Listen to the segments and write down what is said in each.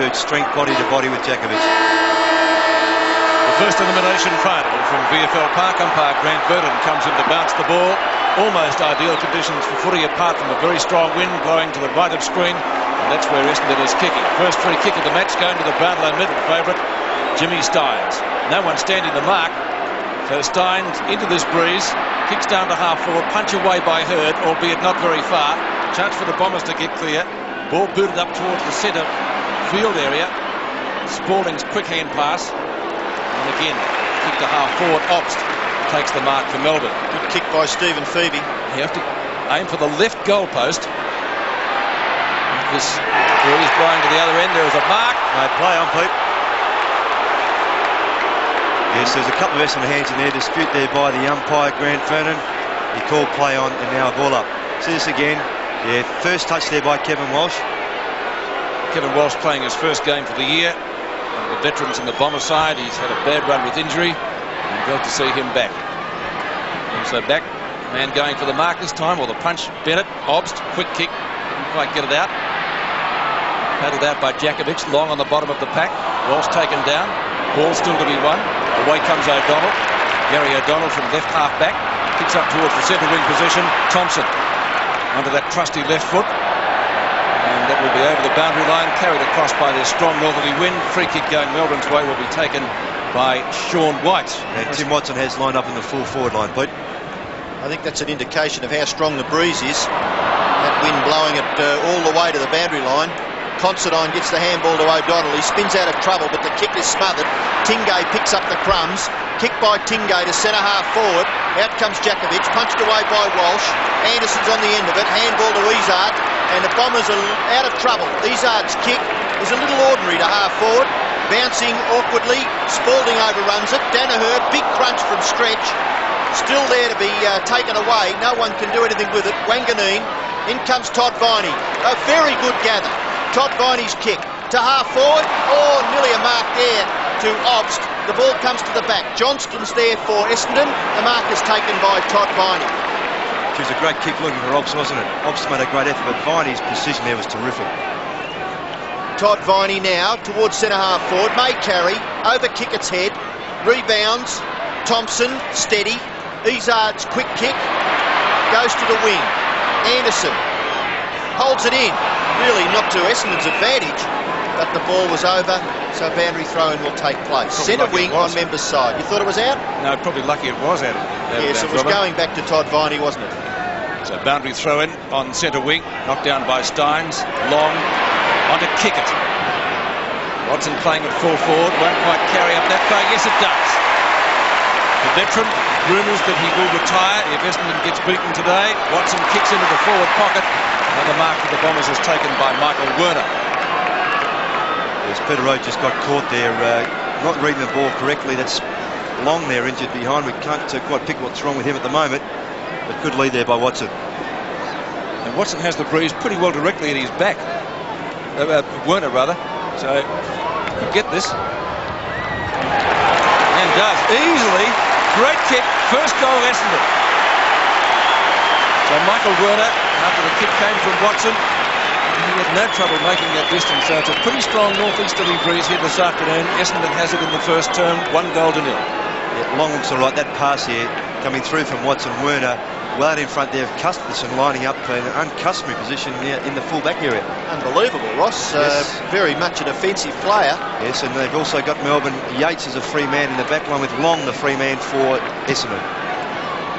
absolute strength body to body with Djakovic. The first elimination final from VFL Park umpire Grant Burton comes in to bounce the ball. Almost ideal conditions for footy apart from a very strong wind blowing to the right of screen. And that's where Essendon is kicking. First free kick of the match going to the Brownlow middle favourite, Jimmy Stynes. No one standing the mark. So Stynes into this breeze. Kicks down to half forward. Punch away by Hurd, albeit not very far. Chance for the Bombers to get clear. Ball booted up towards the centre field area. Spalding's quick hand pass. And again, kick to half forward. Obst takes the mark for Melbourne. Good kick by Stephen Phoebe. You have to aim for the left goal post. This breeze blowing to the other end. There is a mark. No play on, Pete. Yes, there's a couple of Essendon hands in there. Dispute there by the umpire, Grant Vernon. He called play on and now a ball up. See this again. Yeah, first touch there by Kevin Walsh. Kevin Walsh playing his first game for the year. One of the veterans in the Bomber side. He's had a bad run with injury. And glad to see him back. Also back. Man going for the mark this time, or the punch. Bennett, Obst, quick kick. Didn't quite get it out. Paddled out by Djakovic, long on the bottom of the pack. Walsh taken down. Ball still to be won. Away comes O'Donnell. Gary O'Donnell from left half back. Kicks up towards the centre wing position. Thompson under that trusty left foot. And that will be over the boundary line. Carried across by their strong northerly wind. Free kick going Melbourne's way will be taken by Sean White. And Tim Watson has lined up in the full forward line, Pete. I think that's an indication of how strong the breeze is. That wind blowing it all the way to the boundary line. Considine gets the handball to O'Donnell. He spins out of trouble, but the kick is smothered. Tingay picks up the crumbs. Kick by Tingay to centre half forward. Out comes Djakovic, punched away by Walsh. Anderson's on the end of it. Handball to Izzard, and the Bombers are out of trouble. Izzard's kick is a little ordinary to half forward. Bouncing awkwardly. Spalding overruns it. Danaher, big crunch from Stretch. Still there to be taken away. No one can do anything with it. Wanganeen. In comes Todd Viney. A very good gather. Todd Viney's kick to half forward. Oh, nearly a mark there to Obst. The ball comes to the back. Johnston's there for Essendon. The mark is taken by Todd Viney. It was a great kick looking for Obst, wasn't it? Obst made a great effort, but Viney's precision there was terrific. Todd Viney now towards centre half forward. May carry. Over kick its head. Rebounds. Thompson steady. Izzard's quick kick goes to the wing. Anderson holds it in. Really not to Essendon's advantage, but the ball was over, so boundary throw-in will take place. Centre wing on Members' side. You thought it was out? No, probably lucky it was out. Yes, it was going back to Todd Viney, wasn't it? So boundary throw-in on centre wing, knocked down by Stynes. Long on to kick it. Watson playing at full forward, won't quite carry up that far. Yes, it does. The veteran, rumours that he will retire if Essendon gets beaten today. Watson kicks into the forward pocket, and the mark for the Bombers is taken by Michael Werner. Yes, Peter Rowe just got caught there, not reading the ball correctly. That's Long there, injured behind. We can't quite pick what's wrong with him at the moment, but good lead there by Watson. And Watson has the breeze pretty well directly at his back. Werner, rather. So, could get this. And does. Easily. Great kick. First goal of Essendon. So Michael Werner, after the kick came from Watson, he had no trouble making that distance. So it's a pretty strong northeasterly breeze here this afternoon. Essendon has it in the first term, 1-0. Yeah, Long looks all right. That pass here coming through from Watson. Werner well out in front there of Custerson, lining up in an uncustomary position in the full-back area. Unbelievable, Ross. Yes. Very much an offensive player. Yes, and they've also got Melbourne. Yates as a free man in the back line with Long, the free man for Essendon.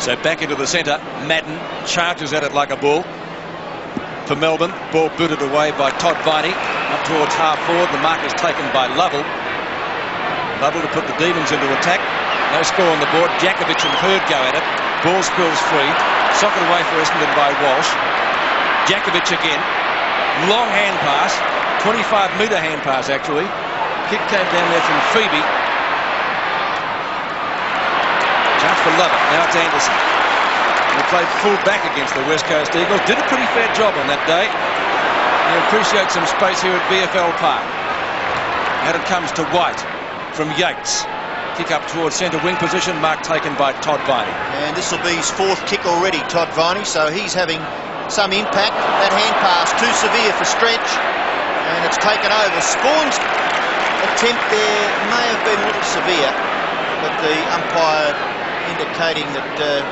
So back into the centre. Madden charges at it like a bull. For Melbourne, ball booted away by Todd Viney. Up towards half forward. The mark is taken by Lovell. Lovell to put the Demons into attack. No score on the board. Djakovic and Hurd go at it. Ball spills free. Socket away for Essendon by Walsh. Djakovic again. Long hand pass. 25-metre hand pass, actually. Kick came down there from Phoebe. Chance for Lovett. Now it's Anderson. He played full back against the West Coast Eagles. Did a pretty fair job on that day. He appreciates some space here at VFL Park. And it comes to White from Yates. Kick up towards centre wing position, mark taken by Todd Viney. And this will be his 4th kick already, Todd Viney, so he's having some impact. That hand pass too severe for Stretch, And it's taken over. Spawn's attempt there may have been a little severe, but the umpire indicating that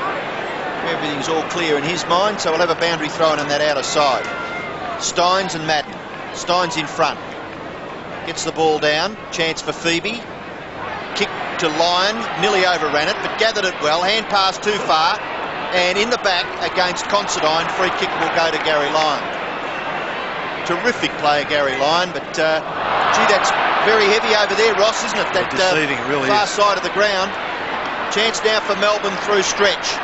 everything's all clear in his mind, so we'll have a boundary thrown on that outer side. Steins and Madden. Steins in front. Gets the ball down. Chance for Phoebe. Kick to Lyon. Nearly overran it, but gathered it well. Hand pass too far. And in the back against Considine. Free kick will go to Gary Lyon. Terrific player, Gary Lyon, but gee, that's very heavy over there, Ross, isn't it? That deceiving, it really far is. side of the ground. Chance now for Melbourne through stretch.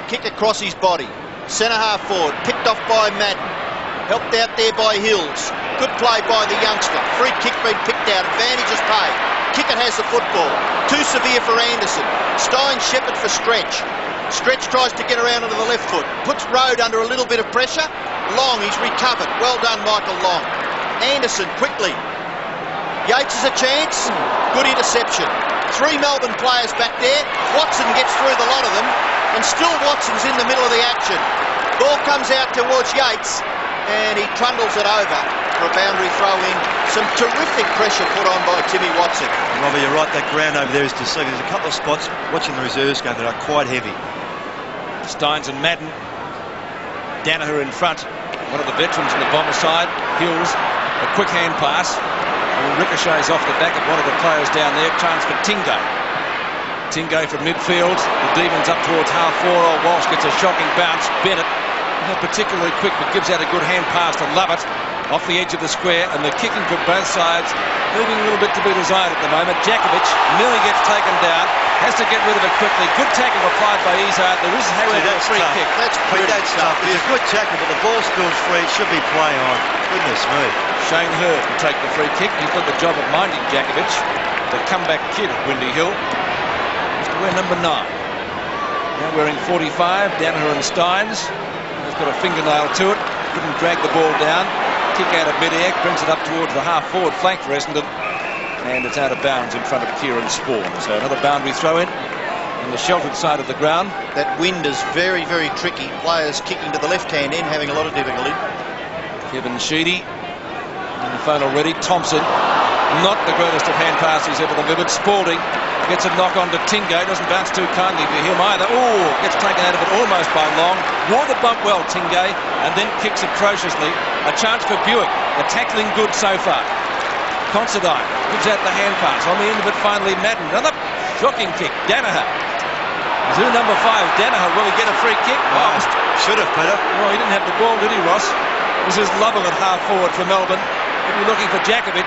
Kick across his body. Centre half forward. Picked off by Madden. Helped out there by Hills. Good play by the youngster. Free kick being picked out. Advantage is paid. Kickett has the football. Too severe for Anderson. Stein Shepherd for Stretch. Stretch tries to get around onto the left foot. Puts Rode under a little bit of pressure. Long, he's recovered. Well done, Michael Long. Anderson quickly. Yates has a chance. Good interception. 3 Melbourne players back there. Watson gets through the lot of them. And still Watson's in the middle of the action. Ball comes out towards Yates. And he trundles it over for a boundary throw in. Some terrific pressure put on by Timmy Watson. Robbie, you're right, that ground over there is deceiving. There's a couple of spots watching the reserves game that are quite heavy. Steins and Madden. Danaher in front. One of the veterans on the bomber side. Hills. A quick hand pass. And ricochets off the back of one of the players down there. Chance for Tingo. Tingo from midfield. The Demons up towards half forward. Walsh gets a shocking bounce. Bennett. Not particularly quick, but gives out a good hand pass to Lovett off the edge of the square, and the kicking from both sides leaving a little bit to be desired at the moment. Jakovic nearly gets taken down, has to get rid of it quickly. Good tackle applied by Izzard. There is, however, a free kick. That's pretty tough. It's a good tackle, but the ball spills free. It should be play on. Goodness me. Shane Hurd will take the free kick. He's got the job of minding Jakovic, the comeback kid at Windy Hill. Has to wear number 9. Now wearing 45, Danaher and Steins. He's got a fingernail to it. Couldn't drag the ball down. Kick out of mid-air, brings it up towards the half-forward flank for Essendon. And it's out of bounds in front of Kieran Spawn. So another boundary throw-in on the sheltered side of the ground. That wind is very, very tricky. Players kicking to the left-hand end, having a lot of difficulty. Kevin Sheedy on the phone already. Thompson, not the greatest of hand passes ever delivered. Spalding gets a knock on to Tingo. Doesn't bounce too kindly for him either. Oh, gets taken out of it almost by Long. Wore the bump well, Tingo, and then kicks atrociously. A chance for Buick. The tackling good so far. Considine gives out the hand pass. On the end of it, finally, Madden. Another shocking kick. Danaher. Who number 5? Danaher. Will he get a free kick? Oh, should have, Peter. Well, he didn't have the ball, did he, Ross? This is Lovell at half forward for Melbourne. If you're looking for Jakovic,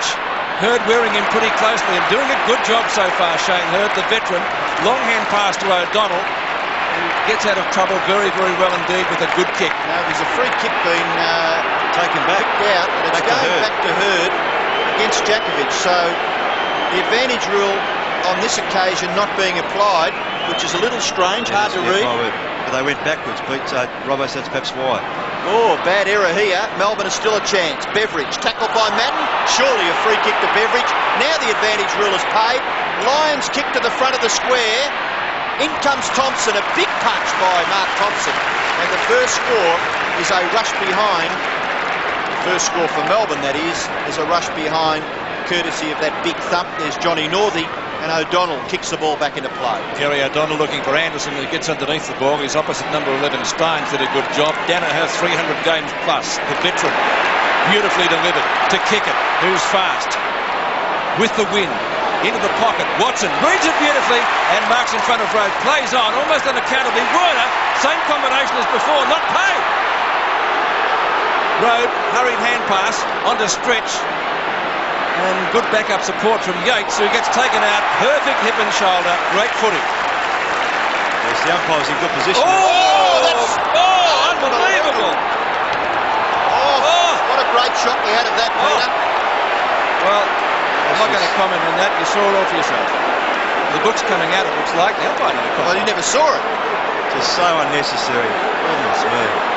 Hurd wearing him pretty closely and doing a good job so far, Shane Hurd, the veteran. Long hand pass to O'Donnell. He gets out of trouble very, very well indeed with a good kick. Now, there's a free kick being Taken back. picked out, and it's going back to Hurd against Jakovic. So the advantage rule on this occasion not being applied, which is a little strange, hard to read. But they went backwards, Pete. Robbo, that's perhaps why. Oh, bad error here. Melbourne is still a chance. Beveridge tackled by Madden. Surely a free kick to Beveridge. Now the advantage rule is paid. Lions kick to the front of the square. In comes Thompson. A big punch by Mark Thompson. And the first score is a rush behind. The first score for Melbourne, that is a rush behind, courtesy of that big thump. There's Johnny Northey. And O'Donnell kicks the ball back into play. Gary O'Donnell looking for Anderson, who gets underneath the ball. His opposite number 11, Steins, did a good job. Danaher, 300 games plus, the veteran. Beautifully delivered to Kickett, who's fast. With the win. Into the pocket. Watson reads it beautifully and marks in front of Rode. Plays on, almost unaccountably. Werner, same combination as before, not paid. Rode, hurried hand pass onto Stretch. And good backup support from Yates, who gets taken out. Perfect hip and shoulder. Great footing. Yes, the umpire's in good position. That's unbelievable. What a great shot we had of that, Peter. Well, I'm not going to comment on that. You saw it all for yourself. The book's coming out, it looks like. The umpire never Well, you never saw it. Just so unnecessary. Goodness me.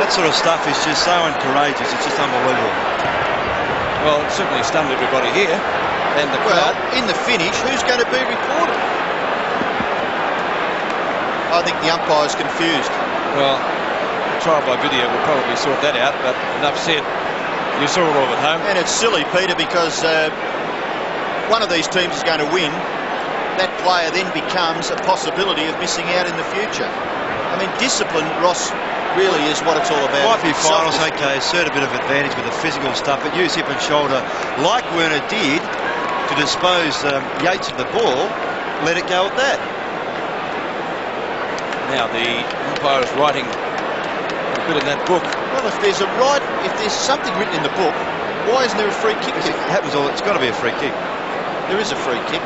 That sort of stuff is just so uncourageous. It's just unbelievable. Well, it certainly stunned everybody here. And the Well, crowd. in the finish, who's going to be reported? I think the umpire's confused. Well, trial by video will probably sort that out, but enough said. You saw it all at home. And it's silly, Peter, because one of these teams is going to win. That player then becomes a possibility of missing out in the future. I mean, discipline, Ross, really is what it's all about. Might be finals, okay, assert a bit of advantage with the physical stuff, but use hip and shoulder, like Werner did, to dispose Yates of the ball, let it go at that. Now the umpire is writing a bit in that book. Well, if there's something written in the book, why isn't there a free kick? It happens all. It's got to be a free kick. There is a free kick.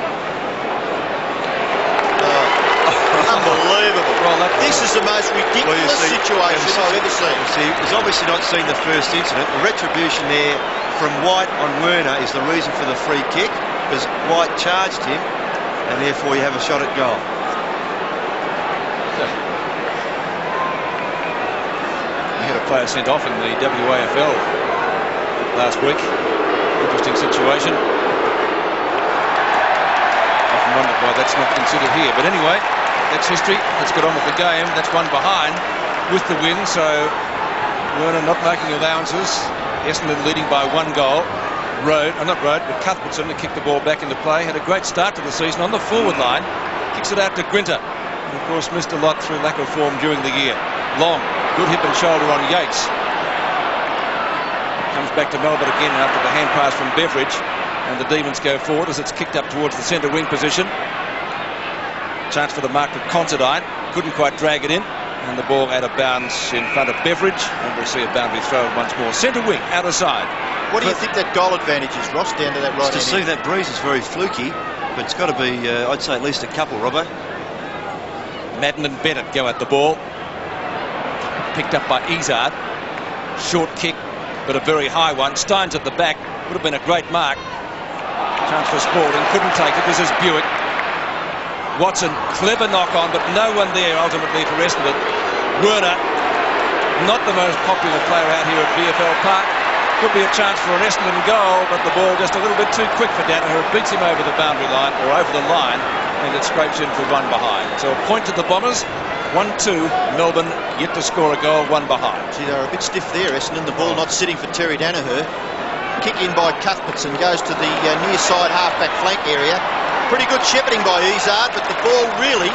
Unbelievable. Well, this is the most ridiculous situation I've ever seen. See, he's obviously not seen the first incident. The retribution there from White on Werner is the reason for the free kick, because White charged him, and therefore you have a shot at goal. We had a player sent off in the WAFL last week. Interesting situation. Often wondered why that's not considered here. But anyway, that's history. Let's get on with the game. That's one behind with the win. So Werner not making allowances. Essendon leading by 1 goal. But Cuthbertson to kick the ball back into play. Had a great start to the season on the forward line. Kicks it out to Grinter. And of course missed a lot through lack of form during the year. Long, good hip and shoulder on Yates. Comes back to Melbourne again after the hand pass from Beveridge. And the Demons go forward as it's kicked up towards the centre wing position. Chance for the mark to Considine. Couldn't quite drag it in. And the ball out of bounds in front of Beveridge. And we'll see a boundary throw once more. Centre wing, outer side. What do you think that goal advantage is, Ross, down to that right To see that breeze is very fluky, but it's got to be, I'd say, at least a couple, Robbo. Madden and Bennett go at the ball. Picked up by Izzard. Short kick, but a very high one. Steins at the back. Would have been a great mark. Chance for Spalding. Couldn't take it. This is Buick. Watson, clever knock on, but no one there ultimately for Essendon. Werner, not the most popular player out here at VFL Park. Could be a chance for an Essendon goal, but the ball just a little bit too quick for Danaher. It beats him over the boundary line, or over the line, and it scrapes in for 1 behind. So a point to the Bombers. 1-2. Melbourne yet to score a goal, 1 behind. Gee, they're a bit stiff there, Essendon. The ball not sitting for Terry Danaher. Kick in by Cuthbertson, goes to the near side half-back flank area. Pretty good shepherding by Izzard, but the ball really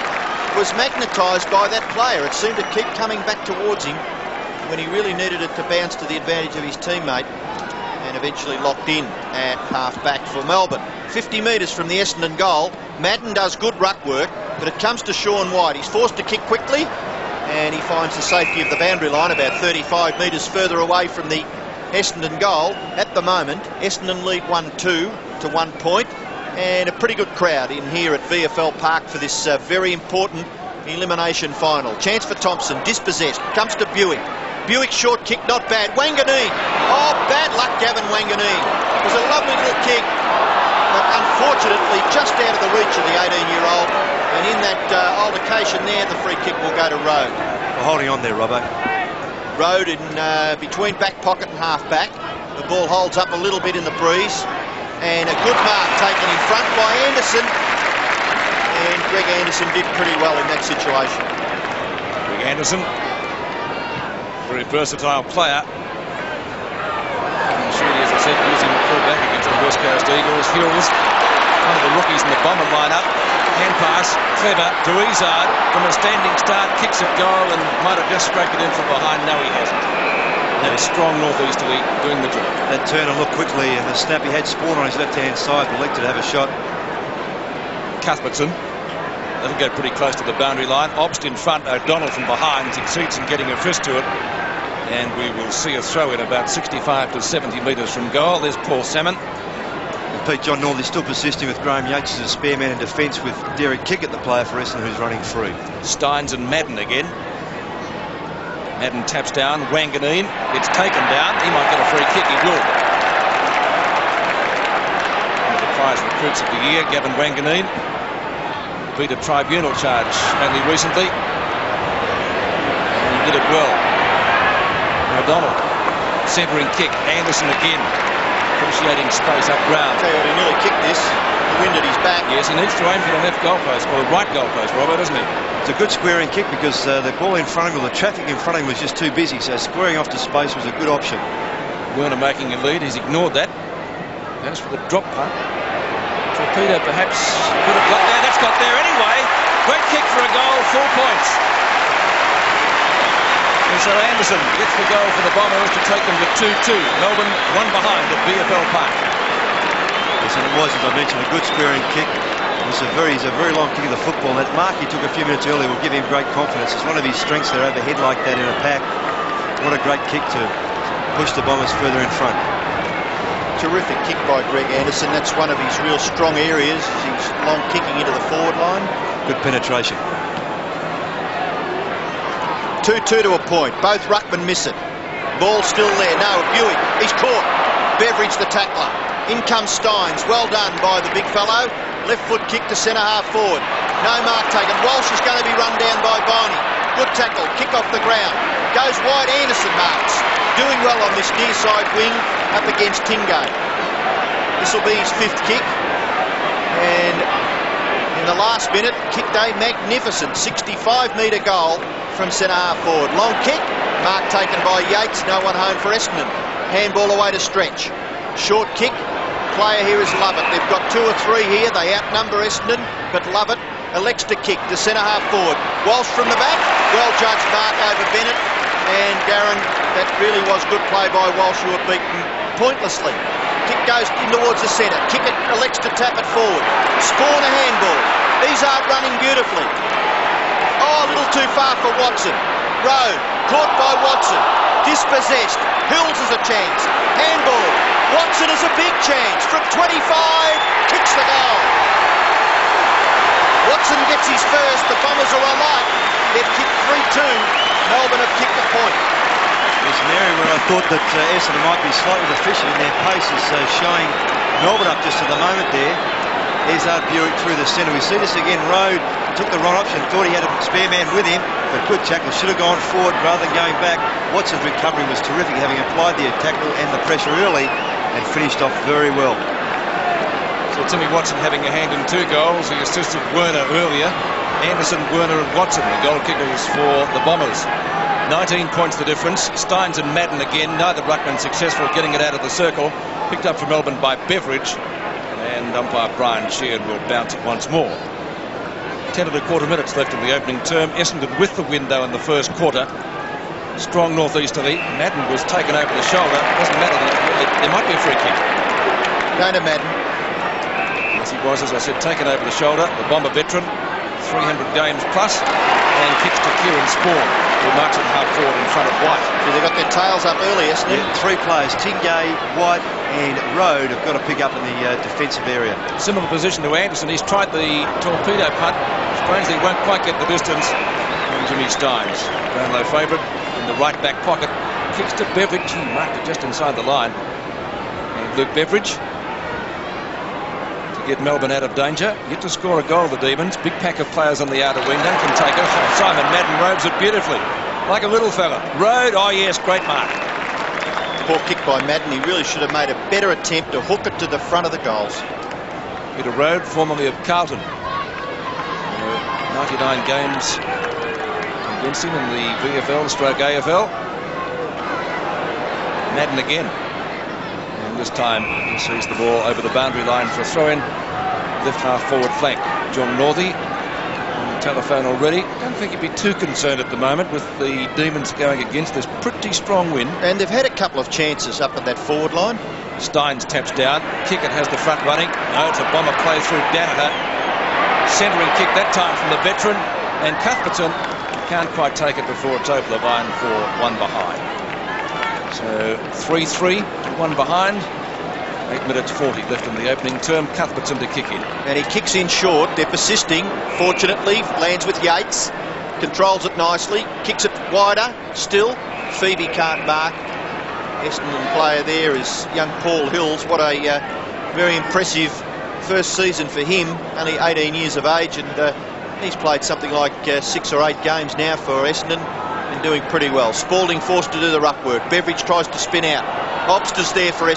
was magnetised by that player. It seemed to keep coming back towards him when he really needed it to bounce to the advantage of his teammate, and eventually locked in at half-back for Melbourne. 50 metres from the Essendon goal. Madden does good ruck work, but it comes to Sean White. He's forced to kick quickly, and he finds the safety of the boundary line about 35 metres further away from the Essendon goal. At the moment, Essendon lead 1-2 to 1 point, and a pretty good crowd in here at VFL Park for this very important elimination final. Chance for Thompson, dispossessed, comes to Buick. Buick short kick, not bad. Wanganeen. Oh, bad luck, Gavin Wanganeen. It was a lovely little kick, but unfortunately just out of the reach of the 18-year-old. And in that altercation there, the free kick will go to Road. Well, holding on there, Robbo. Road in between back pocket and half back. The ball holds up a little bit in the breeze. And a good mark taken in front by Anderson. And Greg Anderson did pretty well in that situation. Greg Anderson, very versatile player. I'm sure he, as I said, using the fullback against the West Coast Eagles. Hills, one of the rookies in the Bomber lineup. Hand pass, clever to Izzard from a standing start, kicks it goal and might have just scraped it in from behind. No, he hasn't. That is strong northeasterly doing the job. That turner looked quickly, and the snap, he had Spawn on his left-hand side, but elected to have a shot. Cuthbertson, that'll go pretty close to the boundary line. Obst in front, O'Donnell from behind succeeds in getting a fist to it. And we will see a throw in about 65 to 70 metres from goal. There's Paul Salmon. And Pete, John Northey still persisting with Graham Yates as a spare man in defence with Derek Kickett, the player for Essendon, who's running free. Steins and Madden again. Madden taps down, Wanganeen, it's taken down, he might get a free kick, he will. One of the prize recruits of the year, Gavin Wanganeen, beat a tribunal charge only recently, and he did it well. O'Donnell, centering kick, Anderson again. appreciating space up ground. Tell you what, he nearly kicked this. The wind at his back. Yes, he needs to aim for the left goalpost, or the right goalpost, Robert, doesn't he? It's a good squaring kick because the ball in front of him, the traffic in front of him was just too busy, so squaring off to space was a good option. Werner making a lead, he's ignored that. Goes for the drop punt. Torpedo perhaps could have got there. That's got there anyway. Great kick for a goal, 4 points. And so Anderson gets the goal for the Bombers to take them to 2-2. Melbourne one behind at VFL Park. Yes, and it was, as I mentioned, a good squaring kick. He's a very long kick of the football. That mark he took a few minutes earlier will give him great confidence. It's one of his strengths there, overhead like that in a pack. What a great kick to push the Bombers further in front. Terrific kick by Greg Anderson. That's one of his real strong areas. His long kicking into the forward line. Good penetration. 2-2 to a point. Both ruckmen miss it. Ball still there. No, Buick. He's caught. Beveridge the tackler. In comes Steins. Well done by the big fellow. Left foot kick to centre half forward. No mark taken. Walsh is going to be run down by Viney. Good tackle. Kick off the ground. Goes wide. Anderson marks. Doing well on this near side wing up against Tingay. This will be his 5th kick. And in the last minute, kicked a magnificent 65-metre goal from centre half forward. Long kick. Mark taken by Yates. No one home for Essendon. Handball away to Stretch. Short kick. Player here is Lovett. They've got 2 or 3 here. They outnumber Essendon, but Lovett elects to kick to centre half forward. Walsh from the back. Well judged mark over Bennett. And Darren, that really was good play by Walsh, who were beaten pointlessly. Kick goes in towards the centre. Kick it, elects to tap it forward. Spawn a handball. These are running beautifully. Oh, a little too far for Watson. Rowe, caught by Watson. Dispossessed. Hills has a chance. Handball. Watson has a big chance. From 25, kicks the goal. Watson gets his first. The Bombers are alight. They've kicked 3-2. Melbourne have kicked a point. There's an area where I thought that Essendon might be slightly deficient in their pace, is showing Melbourne up just at the moment there. There's Buick through the centre. We see this again. Rode took the wrong option, thought he had a spare man with him, but good tackle. Should have gone forward rather than going back. Watson's recovery was terrific, having applied the tackle and the pressure early and finished off very well. So Timmy Watson having a hand in 2 goals. He assisted Werner earlier. Anderson, Werner and Watson, the goal kickers for the Bombers. 19 points the difference. Steins and Madden again. Neither ruckman successful getting it out of the circle. Picked up for Melbourne by Beveridge. And umpire Brian Sheard will bounce it once more. 10.25 minutes left in the opening term. Essendon with the window in the first quarter. Strong northeasterly. Madden was taken over the shoulder. Doesn't matter. There might be a free kick. Going to Madden. Yes, he was, as I said, taken over the shoulder. The Bomber veteran. 300 games plus, and kicks to Kieran Spawn, who marks it half forward in front of White. Yeah, they got their tails up early, isn't it? Yeah, 3 players, Tingay, White and Rode, have got to pick up in the defensive area. Similar position to Anderson. He's tried the torpedo punt. Strangely won't quite get the distance. And Jimmy Steins, Brownlow favourite, in the right back pocket. Kicks to Beveridge. He marked it just inside the line. And Luke Beveridge get Melbourne out of danger. Yet to score a goal, the Demons. Big pack of players on the outer wing. Duncan Taker. Simon Madden robes it beautifully. Like a little fella. Rode. Oh yes, great mark. Poor kick by Madden. He really should have made a better attempt to hook it to the front of the goals. Peter Rode, formerly of Carlton. 99 games against him in the VFL/AFL. Madden again. This time he sees the ball over the boundary line for a throw-in. Left half forward flank. John Northey on the telephone already. Don't think he'd be too concerned at the moment with the Demons going against this pretty strong wind. And they've had a couple of chances up at that forward line. Steins taps down. Kickett has the front running. No, it's a Bomber play through Danaher. Centering kick that time from the veteran. And Cuthbertson can't quite take it before it's over the line for 1 behind. So 3-3 to 1 behind. 8 minutes 40 left in the opening term. Cuthbertson to kick in. And he kicks in short. They're persisting. Fortunately, lands with Yates. Controls it nicely. Kicks it wider. Still, Phoebe can't mark. Essendon player there is young Paul Hills. What a very impressive first season for him. Only 18 years of age, and he's played something like 6 or 8 games now for Essendon. And doing pretty well. Spalding forced to do the ruck work. Beveridge tries to spin out. Obsters there for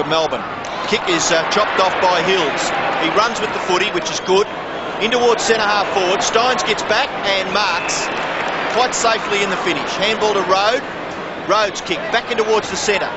Melbourne. Kick is chopped off by Hills. He runs with the footy, which is good. In towards centre-half forward. Steins gets back and marks quite safely in the finish. Handball to Rode. Rhodes kick back in towards the centre.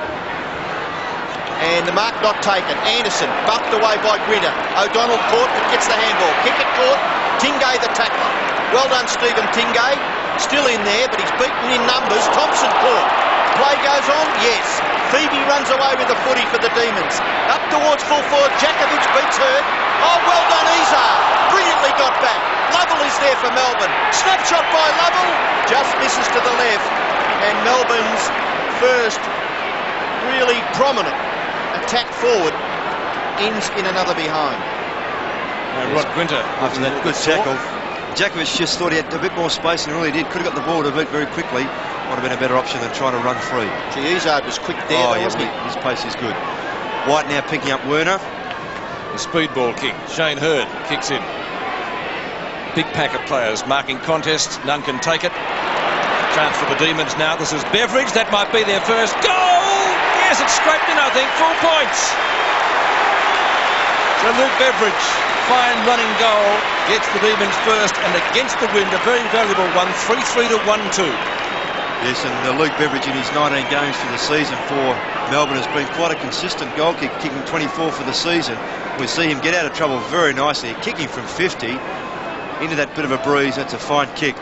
And the mark not taken. Anderson bumped away by Grinter. O'Donnell caught but gets the handball. Kick it caught. Tingay the tackler. Well done, Stephen Tingay. Still in there, but he's beaten in numbers. Thompson caught. Play goes on? Yes. Phoebe runs away with the footy for the Demons. Up towards full forward. Jakovic beats Hurd. Oh, well done, Izard. Brilliantly got back. Lovell is there for Melbourne. Snapshot by Lovell. Just misses to the left. And Melbourne's first really prominent attack forward ends in another behind. Rod Grinter, after that good tackle, Jakovic just thought he had a bit more space and really did. Could have got the ball to beat very quickly. Might have been a better option than trying to run free. Gee, Izard was quick there, though, wasn't he? His pace is good. White now picking up Werner. The speedball kick. Shane Hurd kicks in. Big pack of players marking contests. None can take it. Chance for the Demons now. This is Beveridge. That might be their first goal. Yes, it's scraped in, I think. 4 points. So Luke Beveridge, fine running goal, gets the Demons first, and against the wind, a very valuable one. 3-3 to 1-2. Yes, and Luke Beveridge in his 19 games for the season for Melbourne has been quite a consistent goal kick, kicking 24 for the season. We see him get out of trouble very nicely, kicking from 50 into that bit of a breeze. That's a fine kick.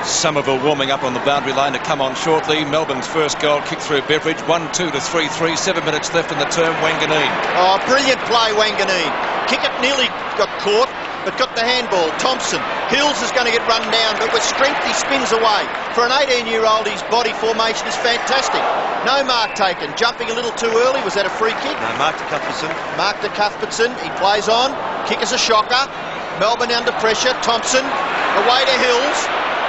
Somerville warming up on the boundary line to come on shortly. Melbourne's first goal kicked through Beveridge. 1-2 to 3-3. 7 minutes left in the term. Wanganeen. Oh, brilliant play, Wanganeen. Kick it nearly got caught, but got the handball. Thompson. Hills is going to get run down, but with strength he spins away. For an 18-year-old, his body formation is fantastic. No mark taken. Jumping a little too early. Was that a free kick? No, mark to Cuthbertson. Mark to Cuthbertson. He plays on. Kick is a shocker. Melbourne under pressure. Thompson away to Hills.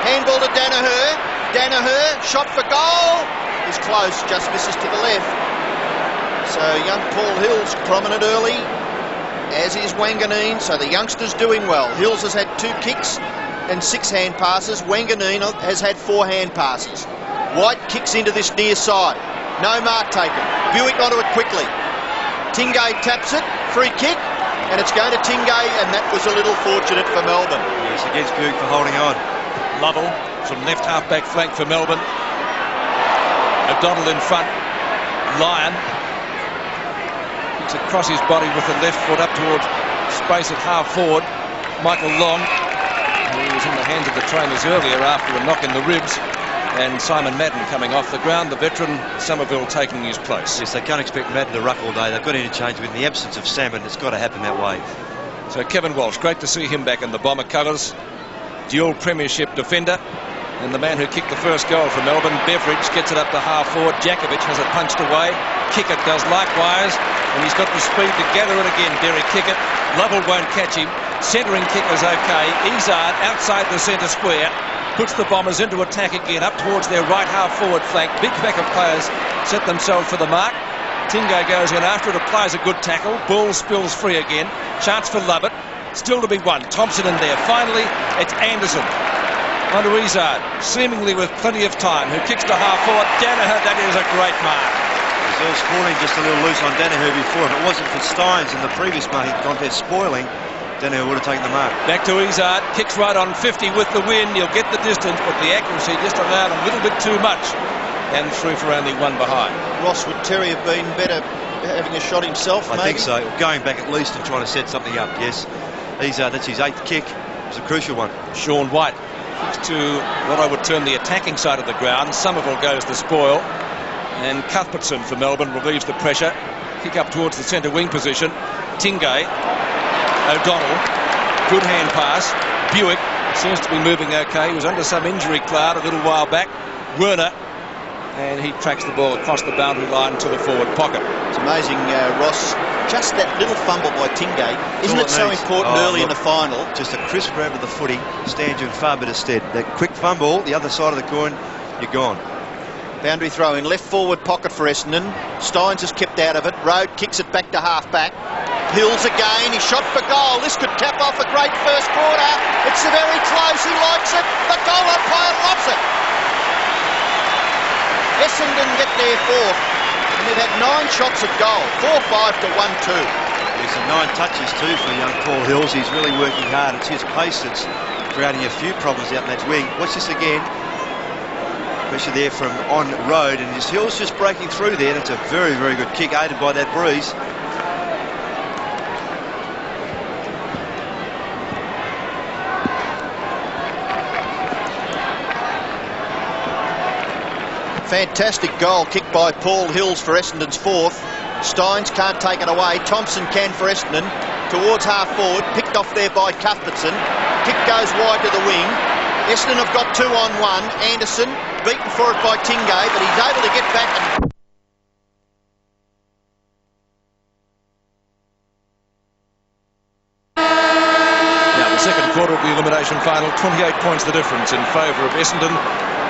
Handball to Danaher. Danaher, shot for goal. Is close, just misses to the left. So young Paul Hills prominent early, as is Wanganeen. So the youngster's doing well. Hills has had 2 kicks and 6 hand passes. Wanganeen has had 4 hand passes. White kicks into this near side. No mark taken. Buick onto it quickly. Tingay taps it. Free kick. And it's going to Tingay, and that was a little fortunate for Melbourne. Yes, against Buick for holding on. Lovell from left half-back flank for Melbourne. O'Donnell in front. Lyon kicks across his body with the left foot up towards space at half forward. Michael Long, who was in the hands of the trainers earlier after a knock in the ribs. And Simon Madden coming off the ground, the veteran. Somerville taking his place. Yes, they can't expect Madden to ruck all day. They've got interchange with. In the absence of Salmon, it's got to happen that way. So Kevin Walsh, great to see him back in the Bomber colours. Dual premiership defender, and the man who kicked the first goal for Melbourne. Beveridge gets it up to half forward. Jakovic has it punched away. Kickett does likewise, and he's got the speed to gather it again. Derry Kickett. Lovell won't catch him. Centering kick is okay. Izard outside the centre square puts the Bombers into attack again up towards their right half forward flank. Big pack of players set themselves for the mark. Tingay goes in after it, applies a good tackle. Ball spills free again. Chance for Lovett. Still to be won. Thompson in there. Finally, it's Anderson. On to Izard, seemingly with plenty of time, who kicks to half forward. Danaher, that is a great mark. Reserve scoring just a little loose on Danaher before. If it wasn't for Steins in the previous marking contest spoiling, Danaher would have taken the mark. Back to Izard. Kicks right on 50 with the wind. He'll get the distance, but the accuracy just allowed a little bit too much. And through for only 1 behind. Ross, would Terry have been better having a shot himself, I think so. Going back at least and trying to set something up, yes. That's his 8th kick. It's a crucial one. Sean White kicks to what I would term the attacking side of the ground. Somerville goes the spoil. And Cuthbertson for Melbourne relieves the pressure. Kick up towards the centre wing position. Tingay. O'Donnell. Good hand pass. Buick seems to be moving okay. He was under some injury cloud a little while back. Werner. And he tracks the ball across the boundary line to the forward pocket. It's amazing, Ross. Just that little fumble by Tingay. Isn't it so important early in the final? Just a crisp grab of the footy stands you in far better stead. That quick fumble, the other side of the coin, you're gone. Boundary throw in left forward pocket for Essendon. Steins is kept out of it. Rode kicks it back to half back. Hills again, he shot for goal. This could cap off a great first quarter. It's very close, he likes it. The goal umpire loves it. Essendon get their fourth, and they've had 9 shots at goal, 4-5 to 1-2. There's some 9 touches too for young Paul Hills. He's really working hard. It's his pace that's creating a few problems out in that wing. Watch this again. Pressure there from on road, and his Hills just breaking through there, and it's a very, very good kick, aided by that breeze. Fantastic goal kicked by Paul Hills for Essendon's fourth. Steins can't take it away. Thompson can for Essendon. Towards half forward, picked off there by Cuthbertson. Kick goes wide to the wing. Essendon have got 2 on 1. Anderson beaten for it by Tingay, but he's able to get back and... Now the second quarter of the elimination final, 28 points the difference in favour of Essendon.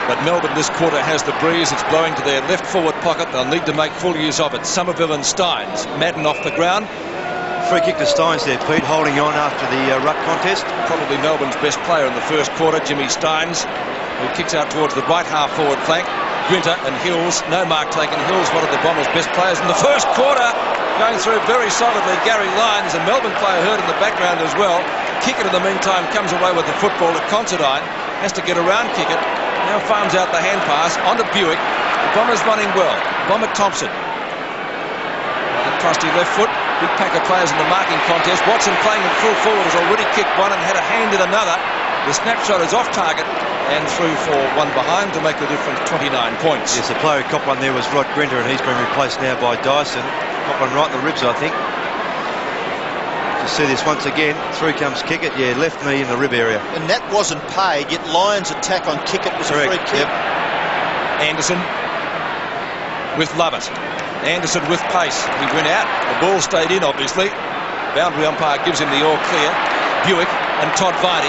But Melbourne this quarter has the breeze. It's blowing to their left forward pocket. They'll need to make full use of it. Somerville and Steins. Madden off the ground. Free kick to Steins there, Pete, holding on after the ruck contest. Probably Melbourne's best player in the first quarter, Jimmy Steins, who kicks out towards the right half forward flank. Grinter and Hills, no mark taken. Hills, one of the Bombers' best players in the first quarter, going through very solidly. Gary Lyons, a Melbourne player, heard in the background as well. Kickett in the meantime comes away with the football at Considine, has to get around Kickett. Now farms out the hand pass onto Buick. The Bombers running well. Bomber Thompson. The trusty left foot. Big pack of players in the marking contest. Watson playing at full forward has already kicked one and had a hand in another. The snapshot is off target and through for one behind to make the difference 29 points. Yes, the player who copped one there was Rod Grinter, and he's been replaced now by Dyson. Copped one right in the ribs, I think. See this once again. Through comes Kickett. Yeah, left knee in the rib area. And that wasn't paid, yet Lyons' attack on Kickett was correct. A free kick. Yep. Anderson with Lovett. Anderson with pace. He went out. The ball stayed in, obviously. Boundary umpire gives him the all clear. Buick and Todd Varney.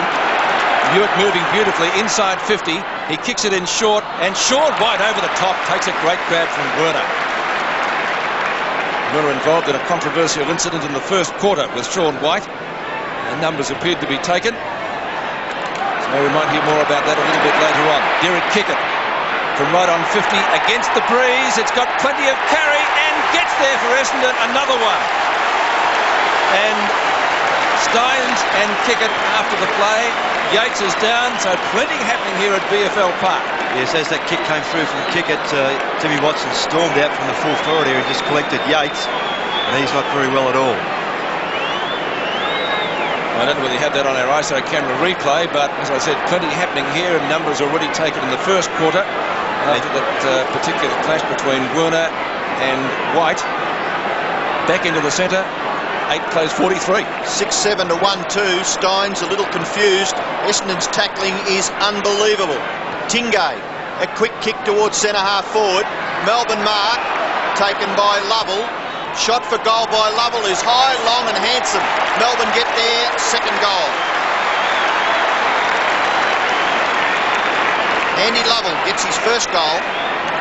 Buick moving beautifully inside 50. He kicks it in short, and Sean White over the top takes a great grab from Werner. Werner involved in a controversial incident in the first quarter with Sean White. The numbers appeared to be taken. So we might hear more about that a little bit later on. Derek Kickett from right on 50 against the breeze. It's got plenty of carry and gets there for Essendon. Another one. And Steins and Kickett after the play. Yates is down, so plenty happening here at VFL Park. Yes, as that kick came through from Kickett, Timmy Watson stormed out from the full forward area and just collected Yates, and he's not very well at all. I don't know whether you had that on our ISO camera replay, but as I said, plenty happening here, and numbers already taken in the first quarter after that particular clash between Werner and White. Back into the centre. 8 plays 43. 6-7 to 1-2. Steins a little confused. Essendon's tackling is unbelievable. Tingay, a quick kick towards centre half forward. Melbourne mark taken by Lovell. Shot for goal by Lovell is high, long and handsome. Melbourne get their second goal. Andy Lovell gets his first goal.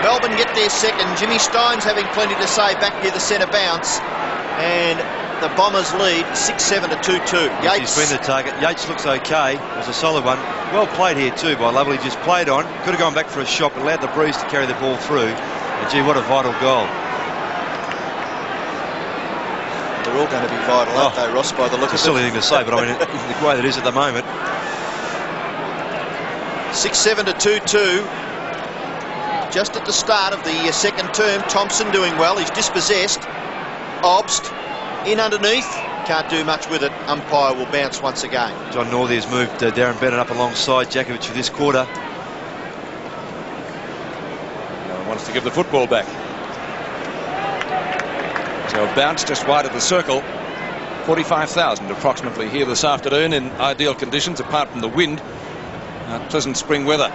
Melbourne get their second. Jimmy Steins having plenty to say back near the centre bounce. And the Bombers lead 6-7 to 2-2. Yates. He's been the target. Yates looks okay. It was a solid one. Well played here too by Lovell. He just played on. Could have gone back for a shot, but allowed the breeze to carry the ball through. And gee, what a vital goal. They're all going to be vital, aren't they, Ross, by the look of it? It's a silly thing to say, but I mean, the way that is at the moment. 6-7 to 2-2. Just at the start of the second term, Thompson doing well. He's dispossessed. Obst in underneath. Can't do much with it. Umpire will bounce once again. John Northey has moved Darren Bennett up alongside Jakovic for this quarter. No one wants to give the football back. So a bounce just wide of the circle. 45,000 approximately here this afternoon in ideal conditions apart from the wind. Pleasant spring weather.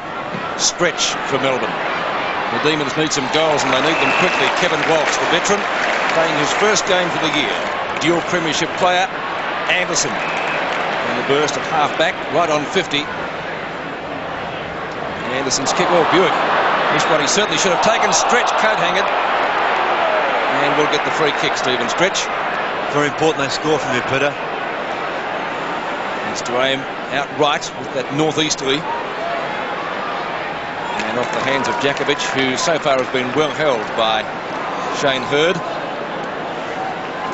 Stretch for Melbourne. The Demons need some goals and they need them quickly. Kevin Walsh, the veteran, playing his first game for the year. Dual premiership player. Anderson in the burst at half-back, right on 50. Anderson's kick, oh, Buick missed what he certainly should have taken. Stretch, coat-hanged. And we'll get the free kick, Stephen Stretch. Very important they score from you, Peter. Needs to aim out right with that northeasterly. And off the hands of Jakovic, who so far has been well held by Shane Hurd.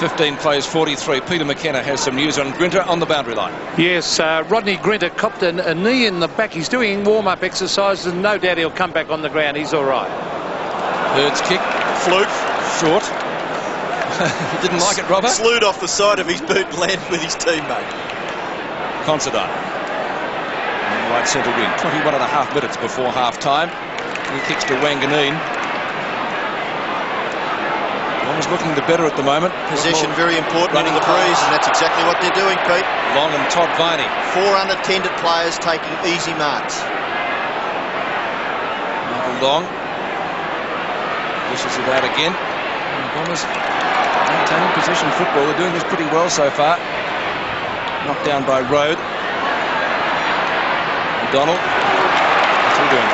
15 plays 43. Peter McKenna has some news on Grinter on the boundary line. Yes, Rodney Grinter copped a knee in the back. He's doing warm-up exercises, and no doubt he'll come back on the ground. He's all right. Hurd's kick. Fluke. Short. You didn't like it, Robert? Slewed off the side of his boot and landed with his teammate. Considine. Right centre wing. 21.5 minutes before half-time. He kicks to Wanganeen. Almost looking the better at the moment. Possession very important in the breeze, and that's exactly what they're doing, Pete. Long and Todd Viney. 4 unattended players taking easy marks. Michael Long. Dishes it out again. And the Bombers maintaining possession football. They're doing this pretty well so far. Knocked down by Rode. O'Donnell. What's he doing?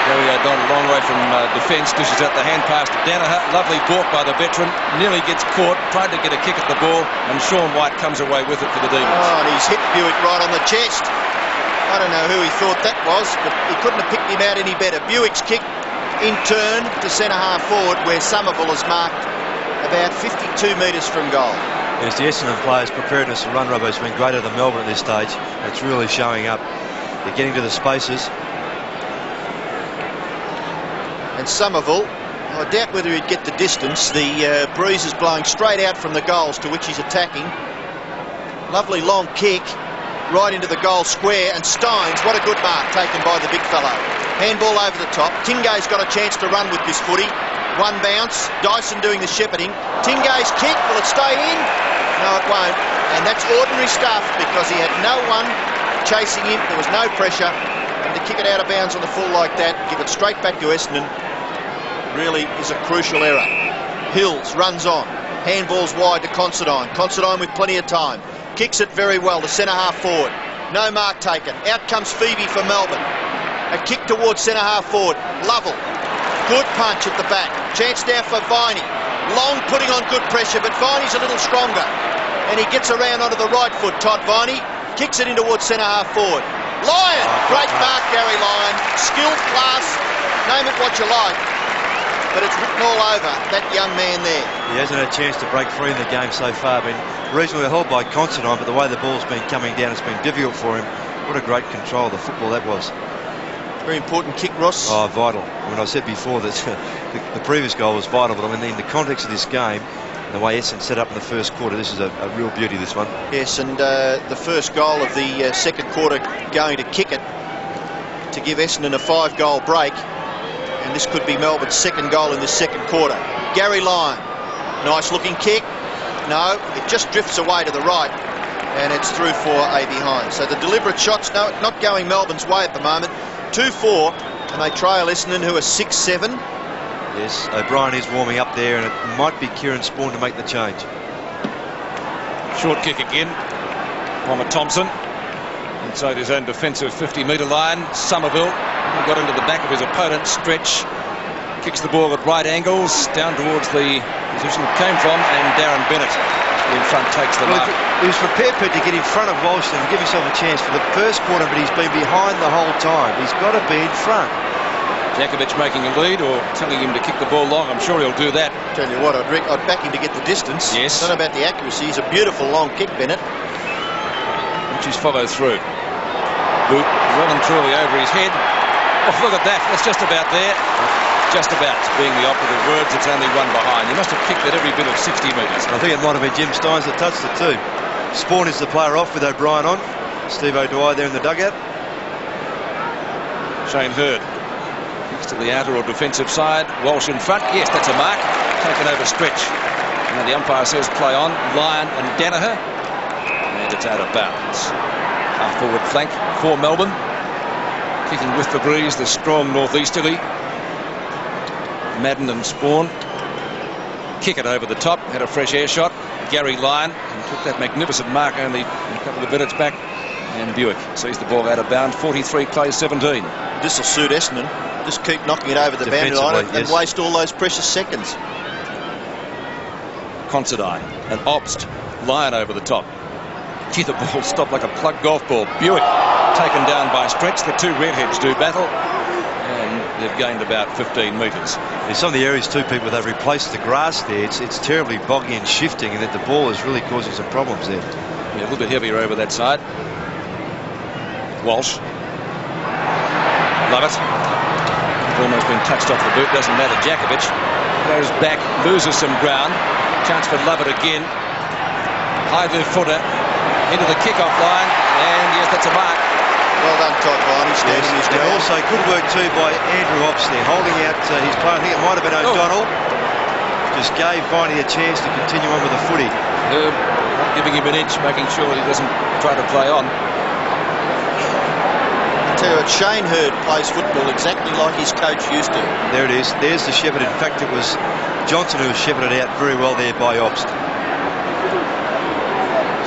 Gary O'Donnell, long way from defence, dishes out the hand pass to Danaher. Lovely balk by the veteran, nearly gets caught, tried to get a kick at the ball, and Sean White comes away with it for the Demons. Oh, and he's hit Buick right on the chest. I don't know who he thought that was, but he couldn't have picked him out any better. Buick's kick in turn to centre-half forward, where Somerville is marked about 52 metres from goal. Yes, the Essendon players' preparedness to run, Robbo, has been greater than Melbourne at this stage. It's really showing up. They're getting to the spaces. And Somerville, I doubt whether he'd get the distance. The breeze is blowing straight out from the goals to which he's attacking. Lovely long kick right into the goal square, and Steins, what a good mark taken by the big fellow. Handball over the top. Tingay's got a chance to run with this footy. One bounce, Dyson doing the shepherding. Tingay's kick, will it stay in? No, it won't. And that's ordinary stuff, because he had no one chasing him. There was no pressure. And to kick it out of bounds on the full like that, give it straight back to Essendon, really is a crucial error. Hills runs on. Handballs wide to Considine. Considine with plenty of time. Kicks it very well to centre-half forward. No mark taken. Out comes Phoebe for Melbourne. A kick towards centre-half forward. Lovell. Good punch at the back. Chance now for Viney. Long putting on good pressure, but Viney's a little stronger. And he gets around onto the right foot, Todd Viney. Kicks it in towards centre-half forward. Lyon! Great mark, Gary Lyon. Skill, class, name it what you like. But it's written all over that young man there. He hasn't had a chance to break free in the game so far. Been reasonably held by Considine, but the way the ball's been coming down, it's been difficult for him. What a great control of the football that was. Very important kick, Ross. Oh, vital. I mean, I said before that the previous goal was vital, but I mean, in the context of this game, and the way Essendon set up in the first quarter, this is a real beauty, this one. Yes, and the first goal of the second quarter going to kick it to give Essendon a 5-goal break. And this could be Melbourne's second goal in this second quarter. Gary Lyon, nice looking kick. No, it just drifts away to the right, and it's through for a behind. So the deliberate shots not going Melbourne's way at the moment. 2-4, and they trail Essendon, who are 6-7. Yes, O'Brien is warming up there, and it might be Kieran Spawn to make the change. Short kick again. Palmer Thompson inside his own defensive 50-metre line. Somerville got into the back of his opponent. Stretch kicks the ball at right angles down towards the position it came from, and Darren Bennett in front takes the mark. He was prepared to get in front of Walston and give himself a chance for the first quarter, but he's been behind the whole time. He's got to be in front. Jakovic making a lead, or telling him to kick the ball long. I'm sure he'll do that. Tell you what, I'd back him to get the distance. Yes. Not about the accuracy. He's a beautiful long kick, Bennett. Which he's followed through. Boot well and truly over his head. Oh, look at that. That's just about there. Just about being the operative words. It's only one behind. He must have kicked it every bit of 60 metres. I think it might have been Jim Steins that touched it too. Spawn is the player off with O'Brien on. Steve O'Dwyer there in the dugout. Shane Hurd. To the outer or defensive side. Walsh in front. Yes, that's a mark. Taken over Stretch. And the umpire says play on. Lyon and Danaher. And it's out of bounds. Half forward flank for Melbourne. Kicking with the breeze, the strong northeasterly. Madden and Spawn. Kick it over the top. Had a fresh air shot. Gary Lyon and took that magnificent mark only a couple of minutes back. And Buick sees the ball out of bounds. 43 plays 17. This will suit Essendon. Just keep knocking it over the boundary line and waste all those precious seconds. Considine, and Obst, Lyon over the top. Gee, the ball stopped like a plugged golf ball. Buick taken down by Stretch. The two redheads do battle, and they've gained about 15 metres. In some of the areas too, people, they've replaced the grass there. It's terribly boggy and shifting, and that the ball is really causing some problems there. Yeah, a little bit heavier over that side. Walsh. Lovett. Almost been touched off the boot. Doesn't matter. Jakovic goes back, loses some ground. Chance for Lovett again. High loop footer into the kick-off line, and yes, that's a mark. Well done, Todd Viney, standing his And ground. also good work too by Andrew Ops there, holding out his player. I think it might have been O'Donnell. Just gave Viney a chance to continue on with the footy. Giving him an inch, making sure he doesn't try to play on. Tell you what, Shane Hurd plays football exactly like his coach used to. There it is. There's the shepherd. In fact, it was Johnson who was shepherded out very well there by Obst.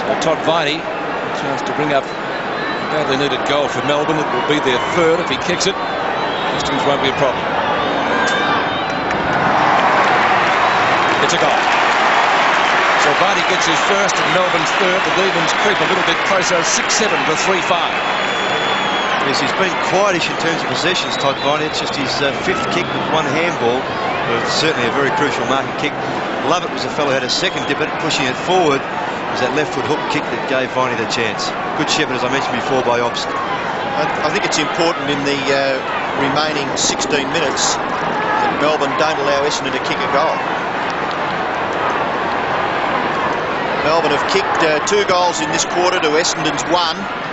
So Todd Viney, a chance to bring up a badly needed goal for Melbourne. It will be their third if he kicks it. Distance won't be a problem. It's a goal. So Viney gets his first and Melbourne's third. The Demons creep a little bit closer, 6-7 to 3-5. Yes, he's been quietish in terms of possessions, Todd Viney. It's just his fifth kick with one handball, but it's certainly a very crucial marking kick. Lovett was a fellow who had a second dip at pushing it forward. It was that left foot hook kick that gave Viney the chance. Good shepherd, as I mentioned before, by Obst. I think it's important in the remaining 16 minutes that Melbourne don't allow Essendon to kick a goal. Melbourne have kicked 2 goals in this quarter to Essendon's 1.